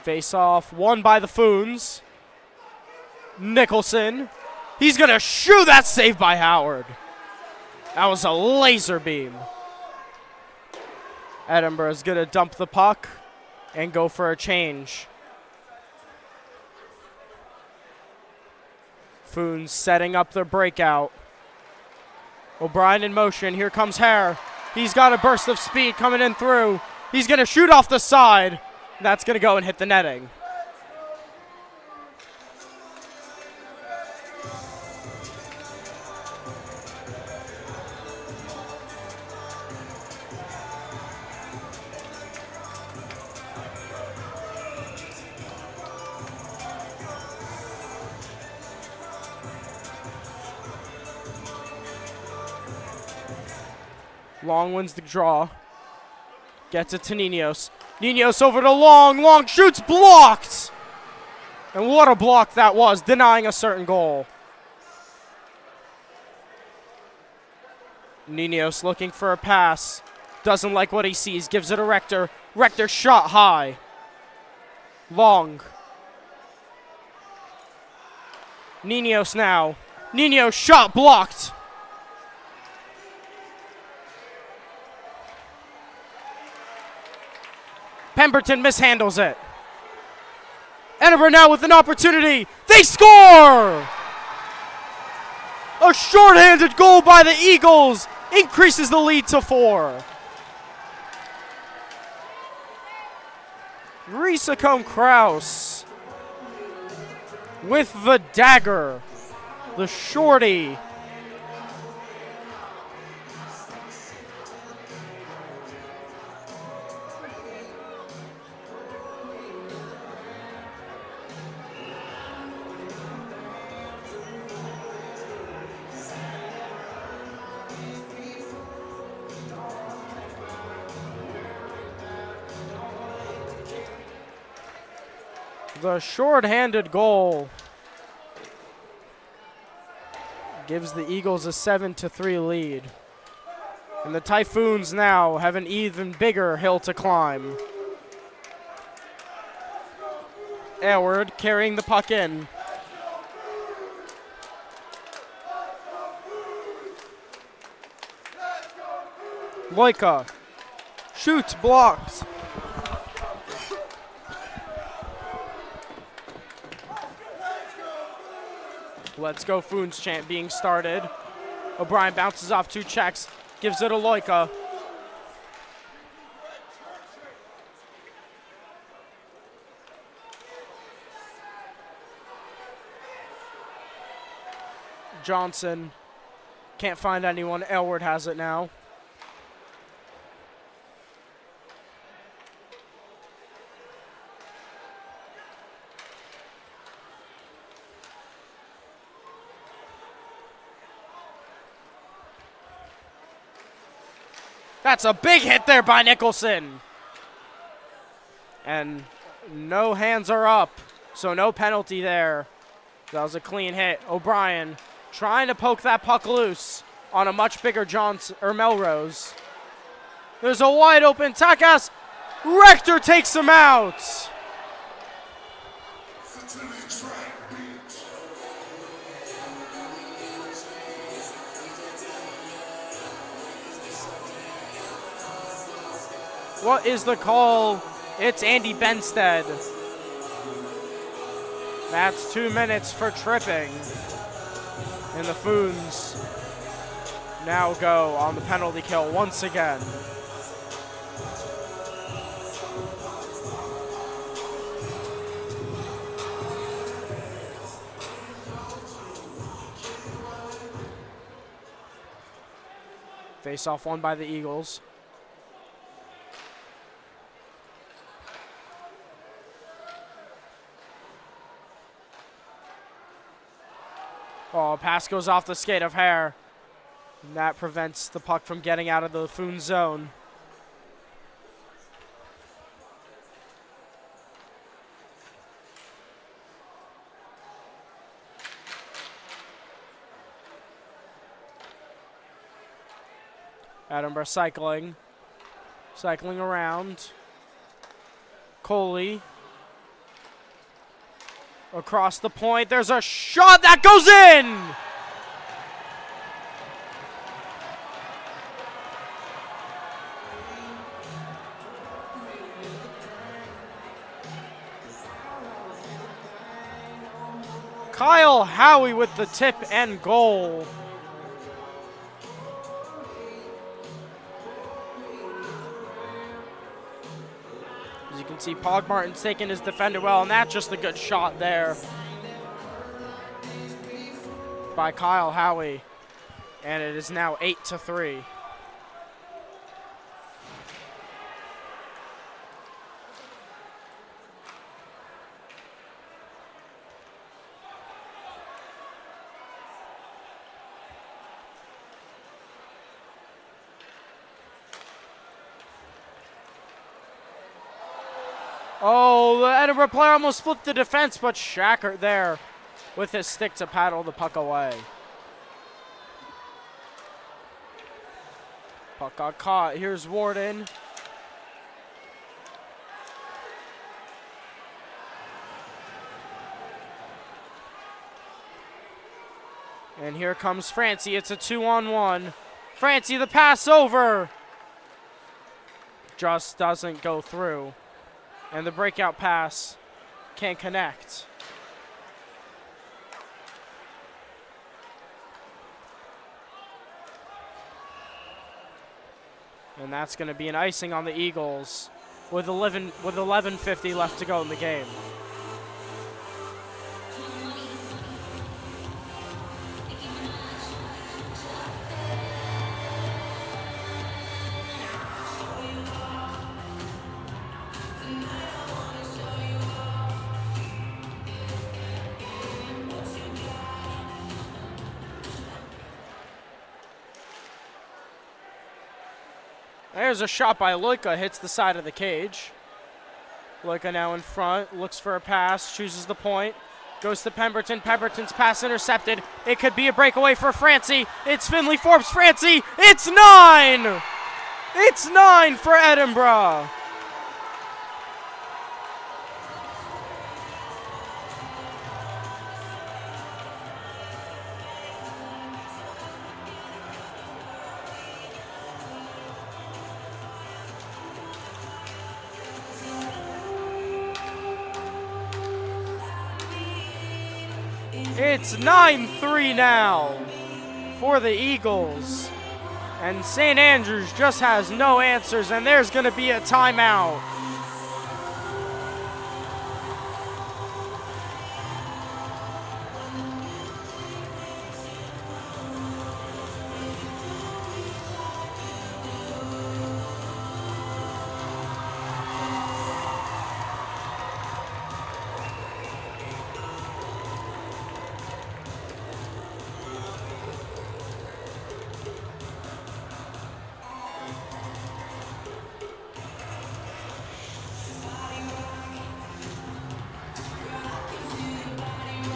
Face off, won by the Foons. Nicholson. He's going to shoot. That saved by Howard. That was a laser beam. Edinburgh is going to dump the puck and go for a change. Foons setting up their breakout. O'Brien in motion. Here comes Hare. He's got a burst of speed coming in through. He's going to shoot off the side. That's going to go and hit the netting. Long wins the draw. Gets it to Ninos. Ninos over to Long. Long shoots, blocked. And what a block that was, denying a certain goal. Ninos looking for a pass. Doesn't like what he sees. Gives it to Rector. Rector shot high. Long. Ninos now. Ninos shot blocked. Pemberton mishandles it. Edinburgh now with an opportunity. They score! A shorthanded goal by the Eagles increases the lead to 4. Risa-Combe-Kraus with the dagger. The shorty. The short-handed goal gives the Eagles a 7-3 lead. And the Typhoons now have an even bigger hill to climb. Aylward carrying the puck in. Loika shoots, blocks. Let's go Foons chant being started. O'Brien bounces off 2 checks, gives it to Loika. Johnson can't find anyone. Aylward has it now. That's a big hit there by Nicholson. And no hands are up, so no penalty there. That was a clean hit. O'Brien trying to poke that puck loose on a much bigger Johnson or Melrose. There's a wide open Takas. Rector takes him out. What is the call? It's Andy Benstead. That's 2 minutes for tripping. And the Foons now go on the penalty kill once again. Face off won by the Eagles. Oh, pass goes off the skate of Hare. And that prevents the puck from getting out of the Foon zone. Edinburgh cycling around. Coley. Across the point, there's a shot that goes in! Kyle Howie with the tip and goal. As you can see, Pog Martin's taking his defender well, and that's just a good shot there by Kyle Howie. And it is now 8-3. Oh, the Edinburgh player almost split the defense, but Shackert there with his stick to paddle the puck away. Puck got caught. Here's Warden. And here comes Francie. It's a 2-on-1. Francie, the pass over. Just doesn't go through. And the breakout pass can't connect. And that's going to be an icing on the Eagles with 11:50 left to go in the game. There's a shot by Loika, hits the side of the cage. Loika now in front, looks for a pass, chooses the point, goes to Pemberton. Pemberton's pass intercepted. It could be a breakaway for Francie. It's Finley Forbes. Francie, it's 9! It's 9 for Edinburgh. It's 9-3 now for the Eagles. And St. Andrews just has no answers, and there's going to be a timeout.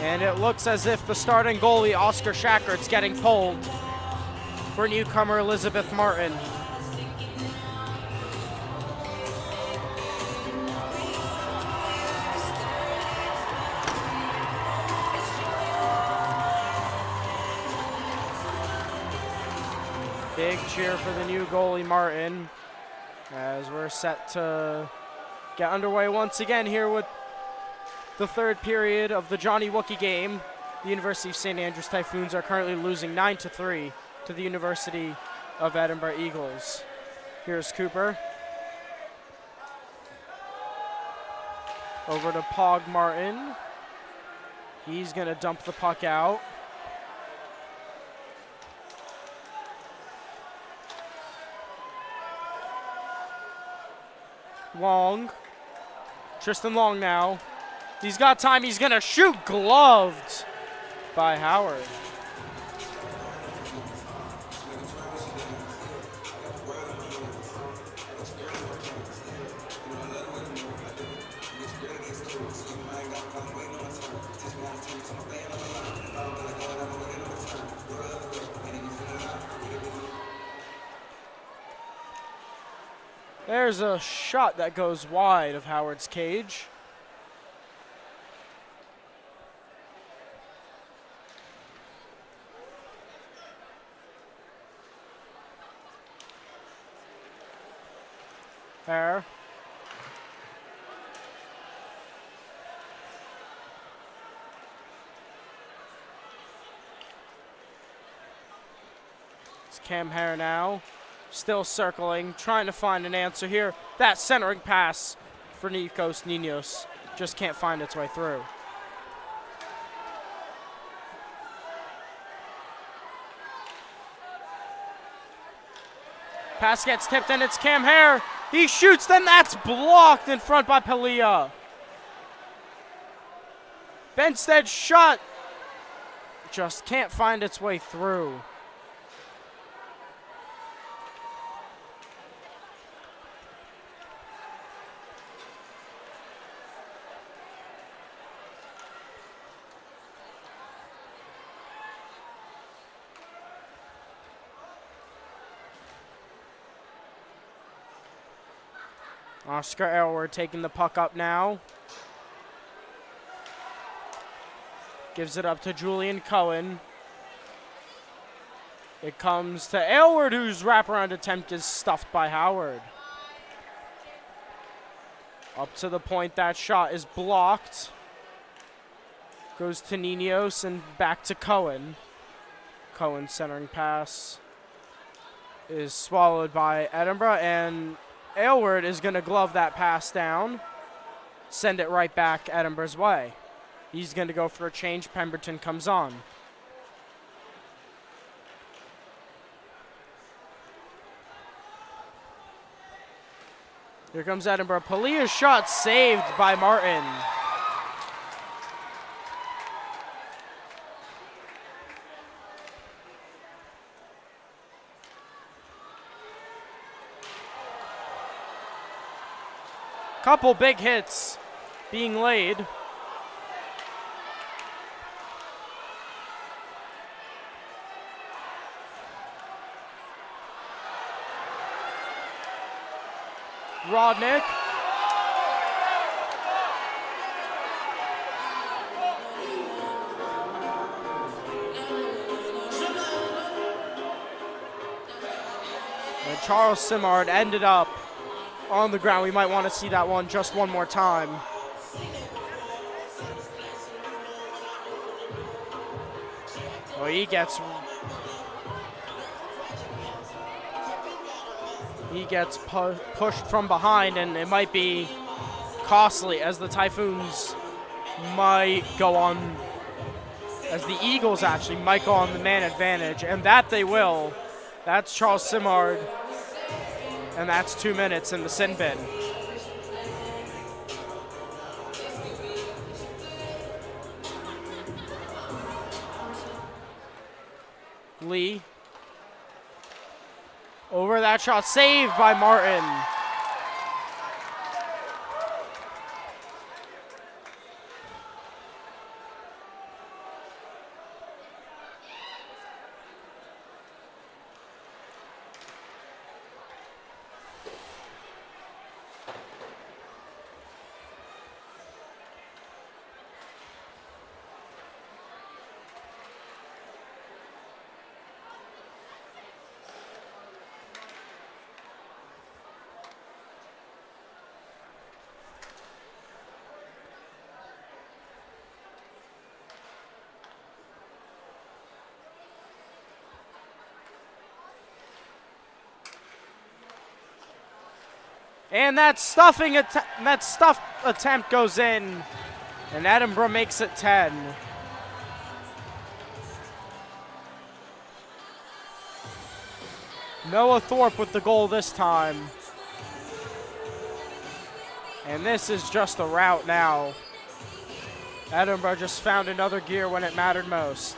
And it looks as if the starting goalie, Oscar Shackert's getting pulled for newcomer Elizabeth Martin. Big cheer for the new goalie, Martin, as we're set to get underway once again here with the third period of the Jonny Wookey game. The University of St. Andrews Typhoons are currently losing 9-3 to the University of Edinburgh Eagles. Here's Cooper. Over to Pog Martin. He's going to dump the puck out. Long. Tristan Long now. He's got time. He's going to shoot. Gloved by Howard. There's a shot that goes wide of Howard's cage. There. It's Cam Hare now. Still circling, trying to find an answer here. That centering pass for Nikos Ninos just can't find its way through. Pass gets tipped and it's Cam Hare. He shoots, then that's blocked in front by Pelia. Benstead's shot just can't find its way through. Oscar Aylward taking the puck up now. Gives it up to Julian Cohen. It comes to Aylward, whose wraparound attempt is stuffed by Howard. Up to the point, that shot is blocked. Goes to Ninos and back to Cohen. Cohen's centering pass is swallowed by Edinburgh, and Aylward is going to glove that pass down, send it right back Edinburgh's way. He's going to go for a change. Pemberton comes on. Here comes Edinburgh. Palia's shot saved by Martin. Couple big hits being laid. Rodnick. And Charles Simard ended up on the ground. We might want to see that one just one more time. Oh, he gets pushed from behind, and it might be costly, as the Typhoons might go on, as the Eagles actually might go on the man advantage, and that they will. That's Charles Simard. And that's 2 minutes in the sin bin. Lee. Over that shot, saved by Martin. And that stuffed attempt goes in, and Edinburgh makes it 10. Noah Thorpe with the goal this time. And this is just a rout now. Edinburgh just found another gear when it mattered most.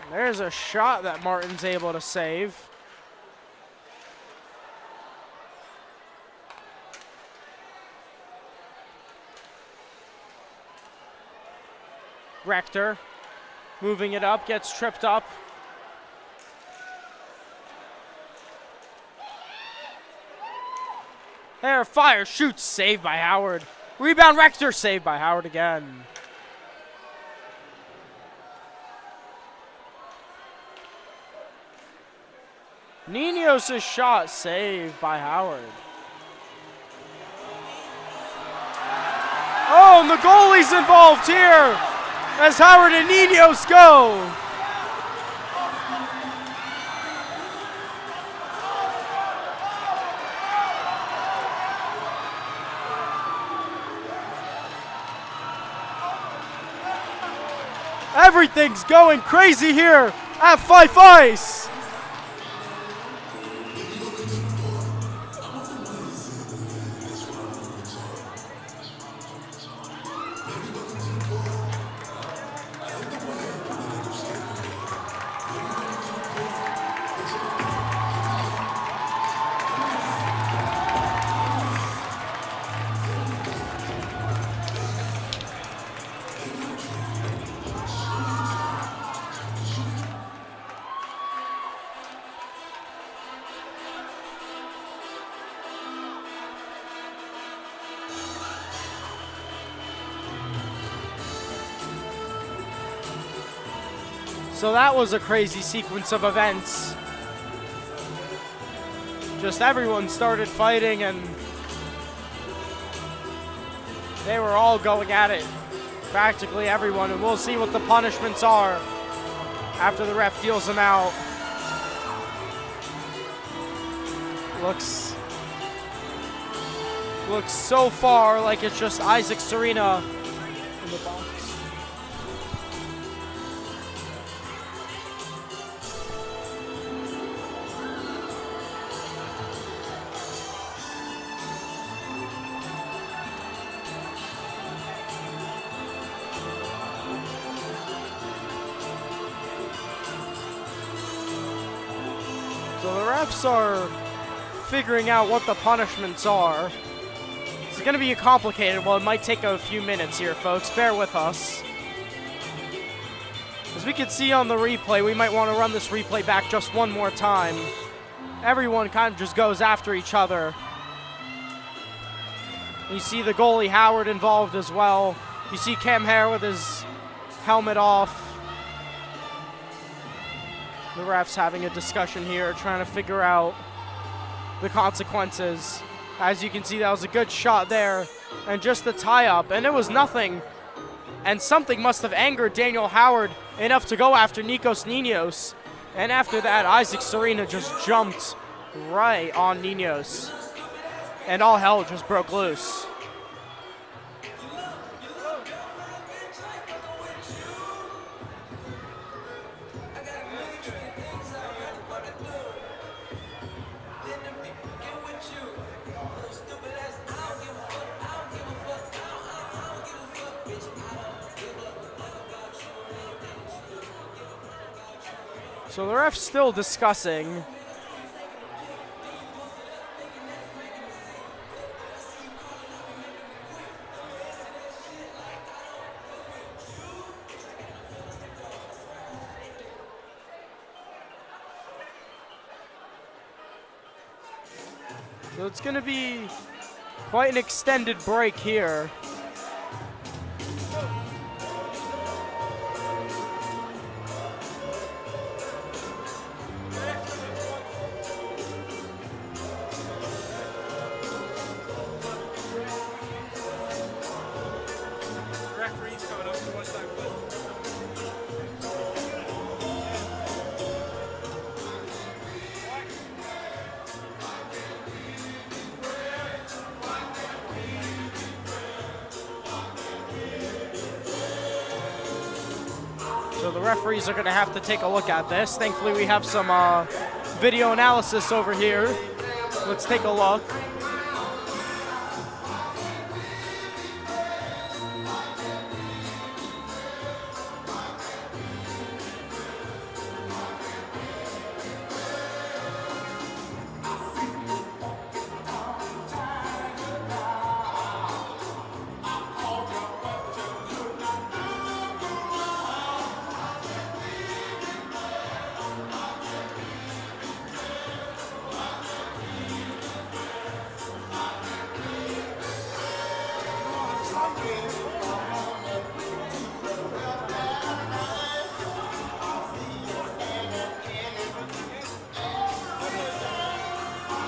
There's a shot that Martin's able to save. Rector moving it up, gets tripped up. There, fire, shoots, saved by Howard. Rebound, Rector, saved by Howard again. Ninos' shot saved by Howard. Oh, and the goalie's involved here as Howard and Ninos go. Everything's going crazy here at Fife Ice. So that was a crazy sequence of events. Just everyone started fighting and they were all going at it. Practically everyone, and we'll see what the punishments are after the ref deals them out. Looks so far like it's just Isaac Serena in the box. So the refs are figuring out what the punishments are. It's going to be complicated. Well, it might take a few minutes here, folks. Bear with us. As we can see on the replay, we might want to run this replay back just one more time. Everyone kind of just goes after each other. You see the goalie Howard involved as well. You see Cam Hare with his helmet off. The refs having a discussion here, trying to figure out the consequences. As you can see, that was a good shot there, and just the tie-up, and it was nothing. And something must have angered Daniel Howard enough to go after Nikos Ninos. And after that, Isaac Serena just jumped right on Ninos. And all hell just broke loose. So the ref's still discussing. So it's going to be quite an extended break here. Referee's coming up to watch that clip. So the referees are going to have to take a look at this. Thankfully, we have some video analysis over here. Let's take a look.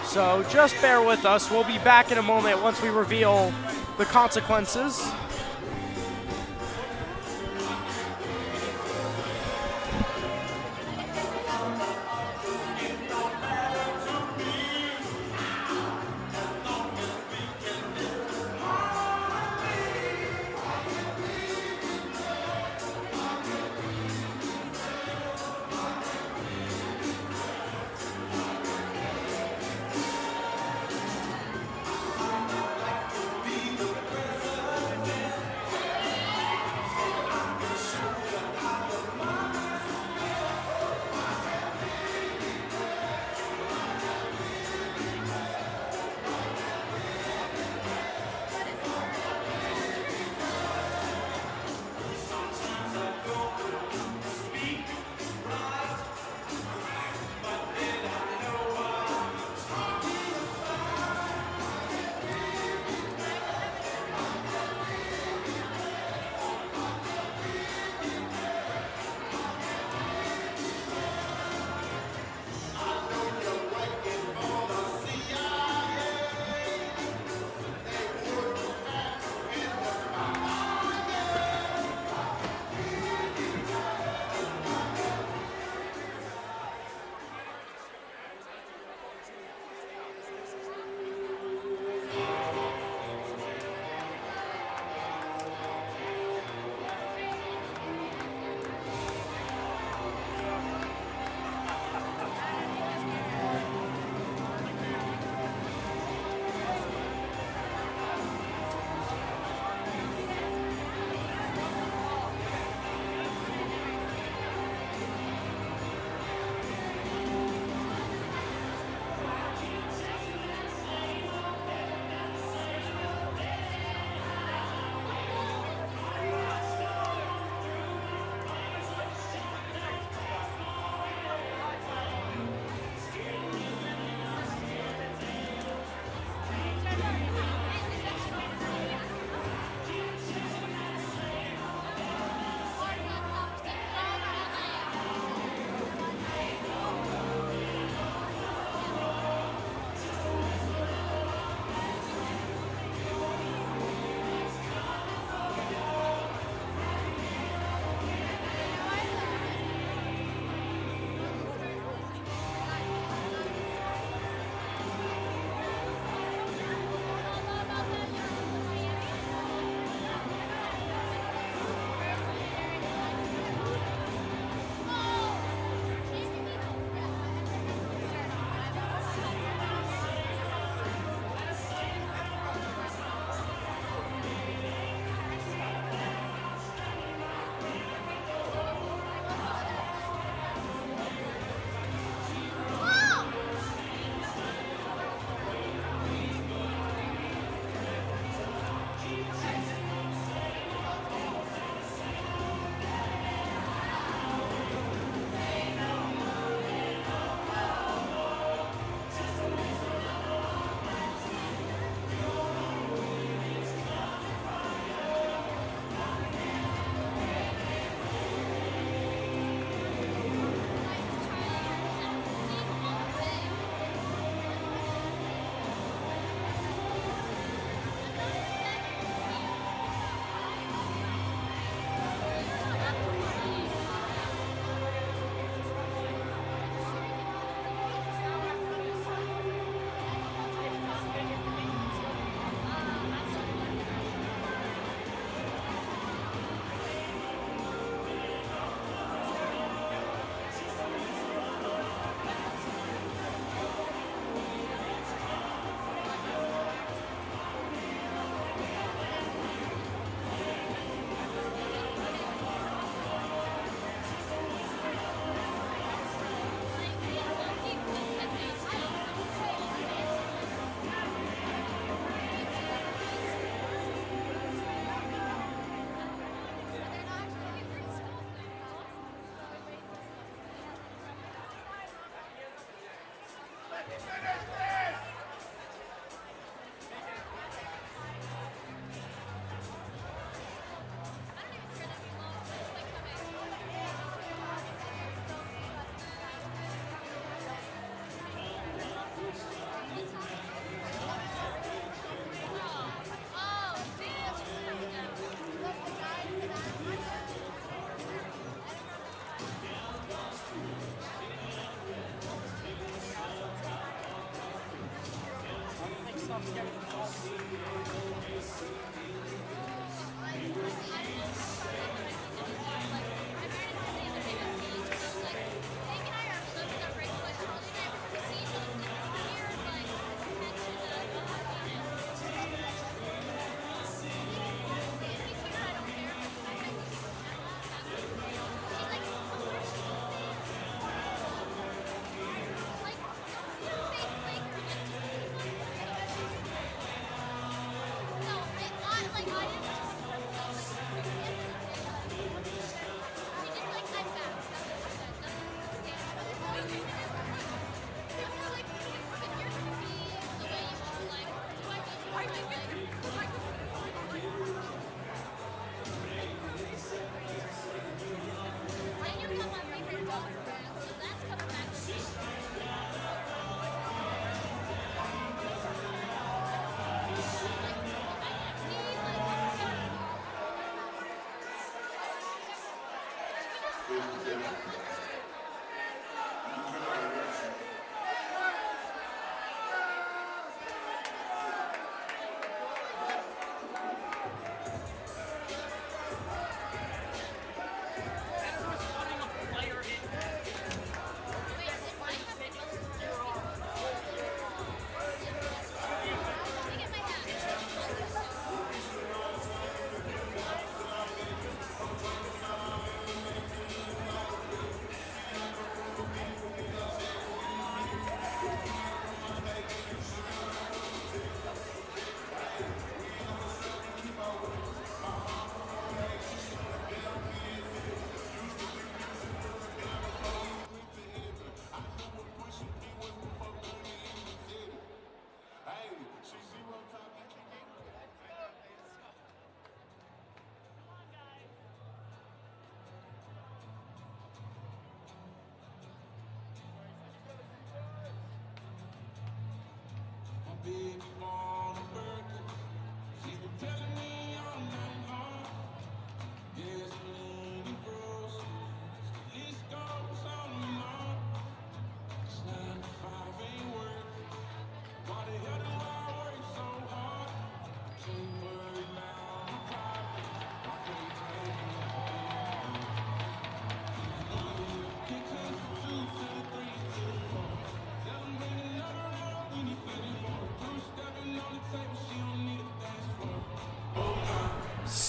So just bear with us. We'll be back in a moment once we reveal the consequences.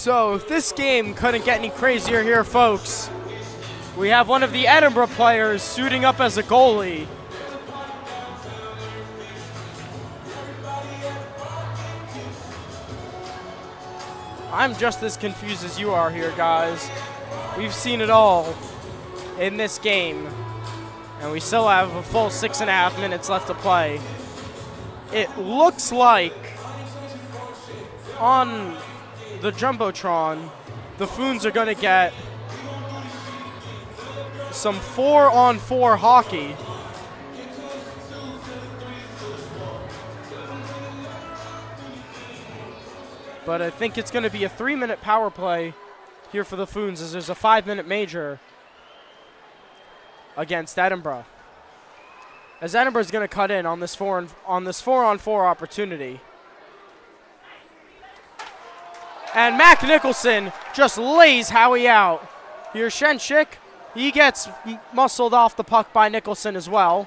So if this game couldn't get any crazier here, folks, we have one of the Edinburgh players suiting up as a goalie. I'm just as confused as you are here, guys. We've seen it all in this game, and we still have a full 6.5 minutes left to play. It looks like on the Jumbotron, the Foons are going to get some 4-on-4 hockey. But I think it's going to be a 3-minute power play here for the Foons, as there's a 5-minute major against Edinburgh. As Edinburgh's going to cut in on this 4-on-4 opportunity. And Mac Nicholson just lays Howie out. Here's Shenchik. He gets muscled off the puck by Nicholson as well.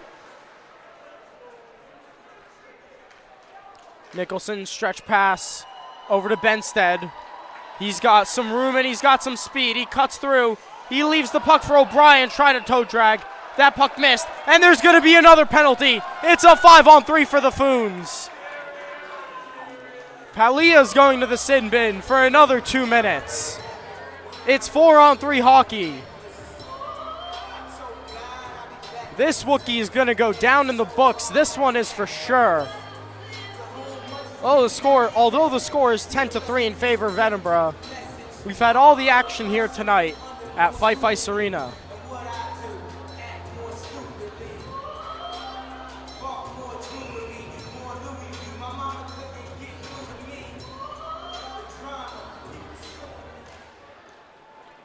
Nicholson stretch pass over to Benstead. He's got some room and he's got some speed. He cuts through. He leaves the puck for O'Brien, trying to toe drag. That puck missed, and there's going to be another penalty. It's a 5-on-3 for the Foons. Palia's going to the sin bin for another 2 minutes. It's 4-on-3 hockey. This Wookey is going to go down in the books. This one is for sure. Although the score is 10-3 in favor of Edinburgh, we've had all the action here tonight at Fife Ice Arena.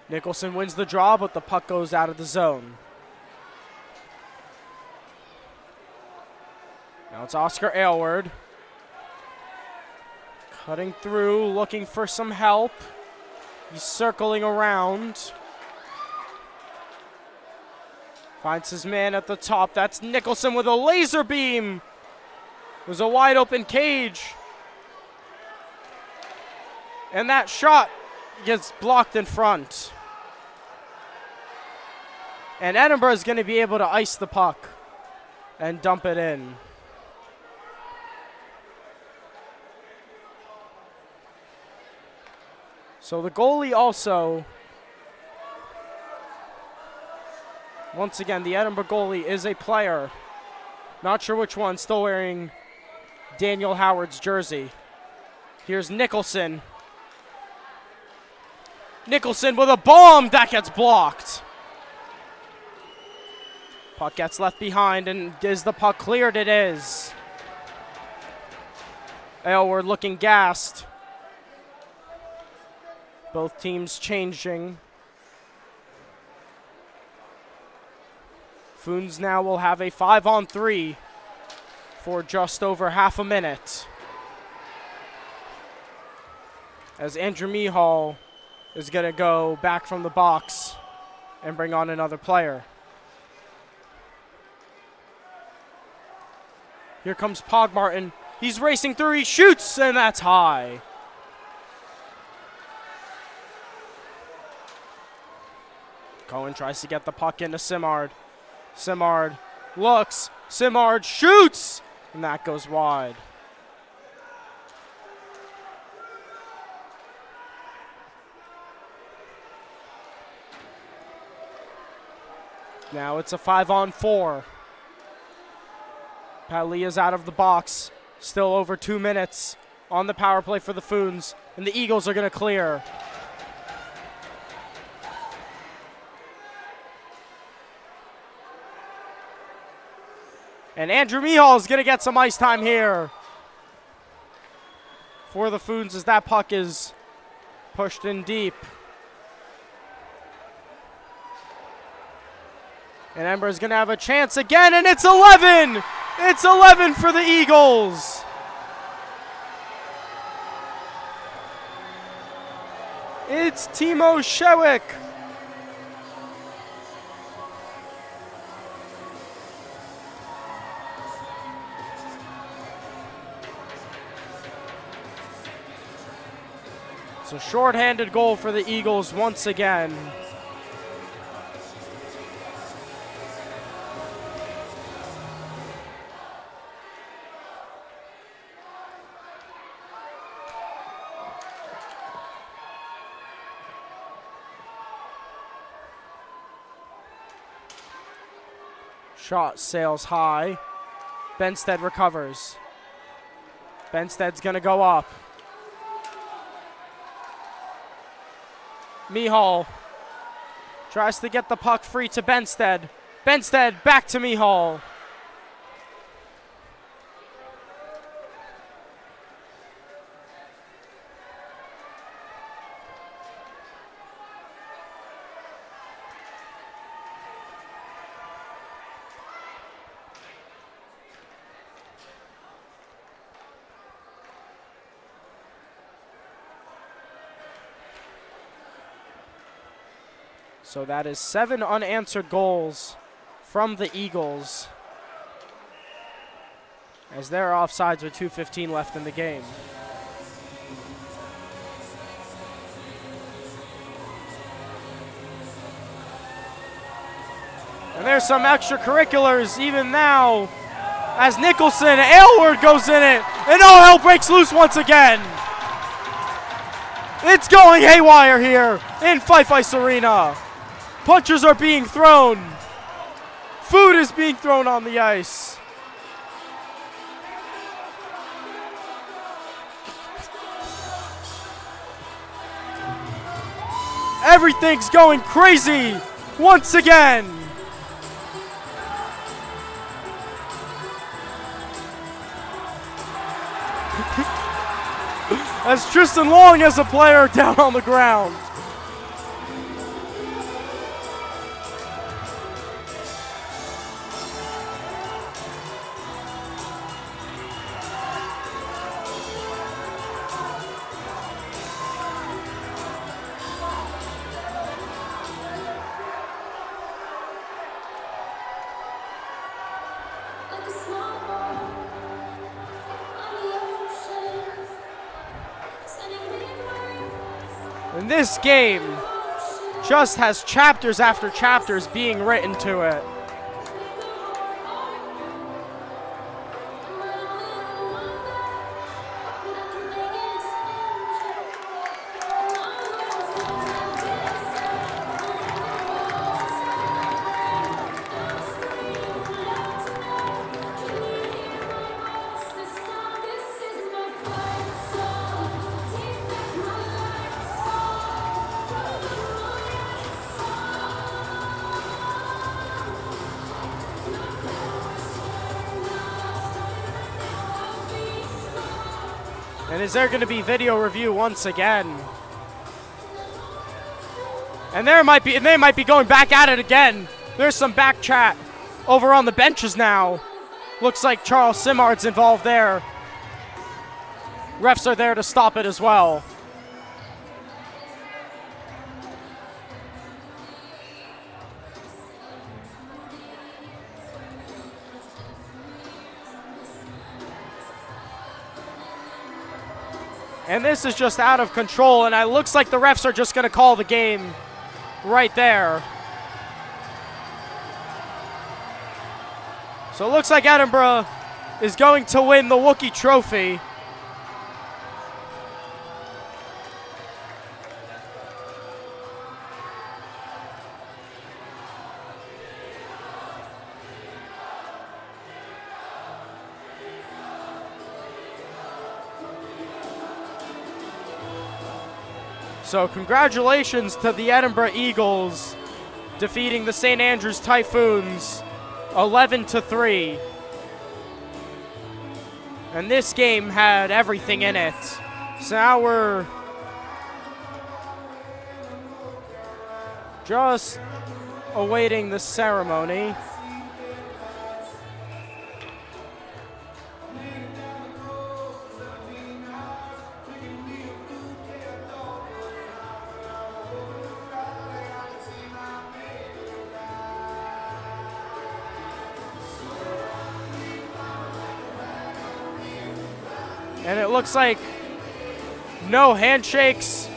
Nicholson wins the draw, but the puck goes out of the zone. Now it's Oscar Aylward. Cutting through, looking for some help. He's circling around. Finds his man at the top. That's Nicholson with a laser beam. There's a wide open cage. And that shot gets blocked in front. And Edinburgh is going to be able to ice the puck and dump it in. So the goalie also, once again, the Edinburgh goalie is a player. Not sure which one, still wearing Daniel Howard's jersey. Here's Nicholson. Nicholson with a bomb that gets blocked. Puck gets left behind, and is the puck cleared? It is. Aylward looking gassed. Both teams changing. Typhoons now will have a 5-on-3 for just over half a minute. As Andrew Mihal is going to go back from the box and bring on another player. Here comes Pogmartin. He's racing through, he shoots, and that's high. Cohen tries to get the puck into Simard. Simard looks, Simard shoots, and that goes wide. Now it's a 5-on-4. Palia's out of the box. Still over 2 minutes on the power play for the Typhoons, and the Eagles are going to clear. And Andrew Mihal is going to get some ice time here for the Typhoons as that puck is pushed in deep. And Ember is going to have a chance again, and it's 11! It's 11 for the Eagles! It's Timo Shewick. It's a shorthanded goal for the Eagles once again. Shot sails high. Benstead recovers. Benstead's going to go up. Mihal tries to get the puck free to Benstead. Benstead back to Mihal. So that is 7 unanswered goals from the Eagles as they're offsides with 2:15 left in the game. And there's some extracurriculars even now as Nicholson, Aylward goes in it, and all hell breaks loose once again. It's going haywire here in Fife Ice Arena. Punches are being thrown. Food is being thrown on the ice. Everything's going crazy once again. As Tristan Long has a player down on the ground. And this game just has chapters after chapters being written to it. And is there going to be video review once again? And they might be going back at it again. There's some back chat over on the benches now. Looks like Charles Simard's involved there. Refs are there to stop it as well. And this is just out of control, and it looks like the refs are just going to call the game right there. So it looks like Edinburgh is going to win the Wookey Trophy. So congratulations to the Edinburgh Eagles defeating the St. Andrews Typhoons 11-3. And this game had everything in it. So now we're just awaiting the ceremony. And it looks like no handshakes.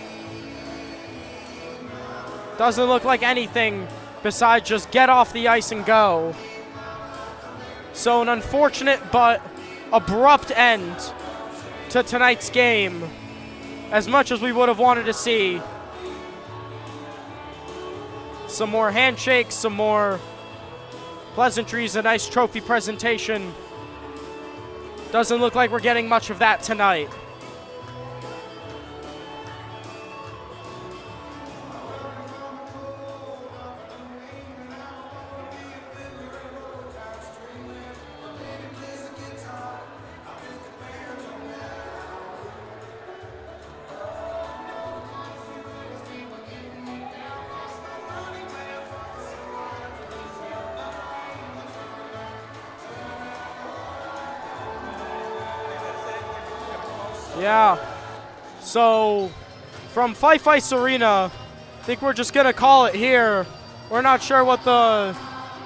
Doesn't look like anything besides just get off the ice and go. So an unfortunate but abrupt end to tonight's game, as much as we would have wanted to see some more handshakes, some more pleasantries, a nice trophy presentation. Doesn't look like we're getting much of that tonight. Yeah, so from Fife Ice Arena, I think we're just going to call it here. We're not sure what the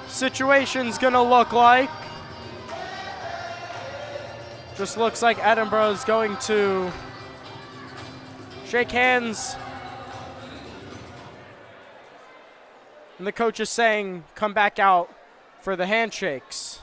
situation's going to look like. Just looks like Edinburgh is going to shake hands. And the coach is saying, come back out for the handshakes.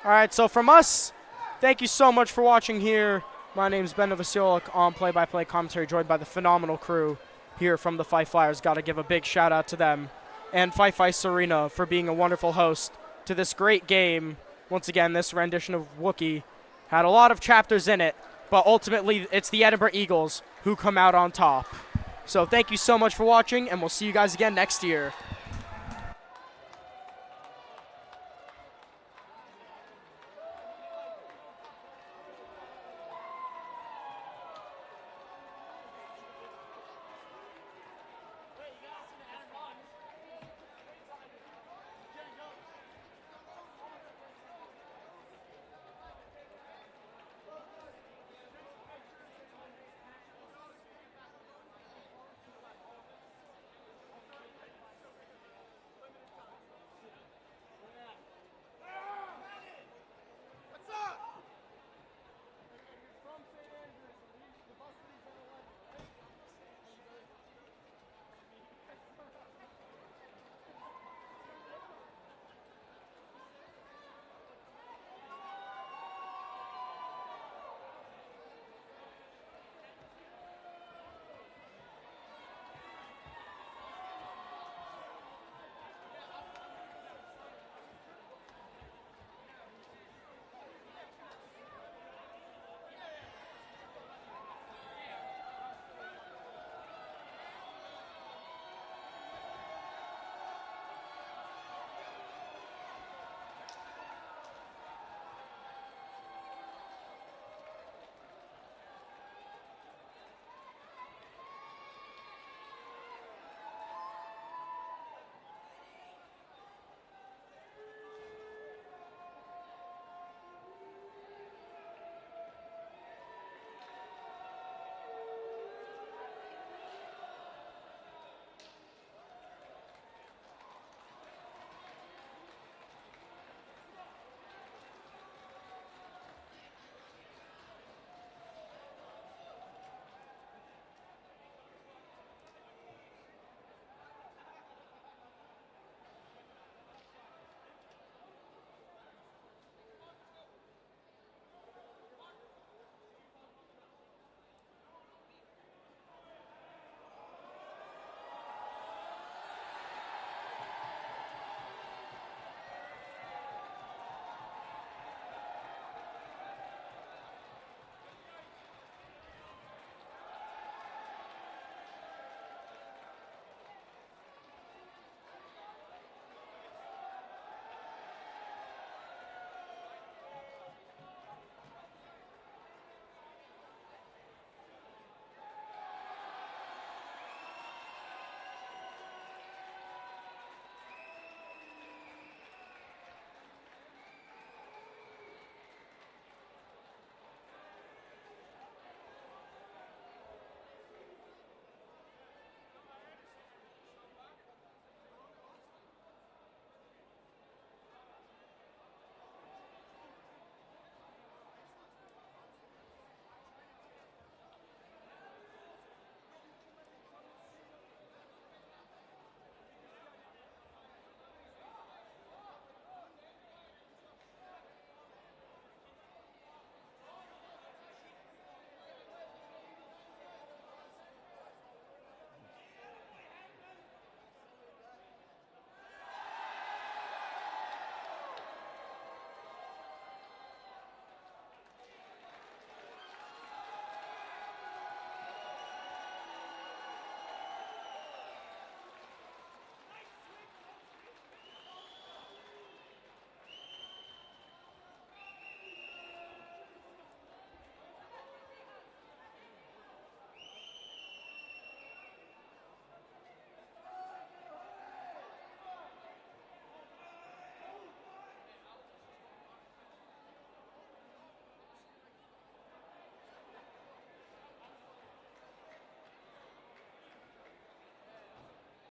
All right, so from us, thank you so much for watching here. My name's Ben Novosiolek on play-by-play commentary, joined by the phenomenal crew here from the Fife Flyers. Got to give a big shout-out to them. And Fife Ice Arena for being a wonderful host to this great game. Once again, this rendition of Wookey had a lot of chapters in it, but ultimately it's the Edinburgh Eagles who come out on top. So thank you so much for watching, and we'll see you guys again next year.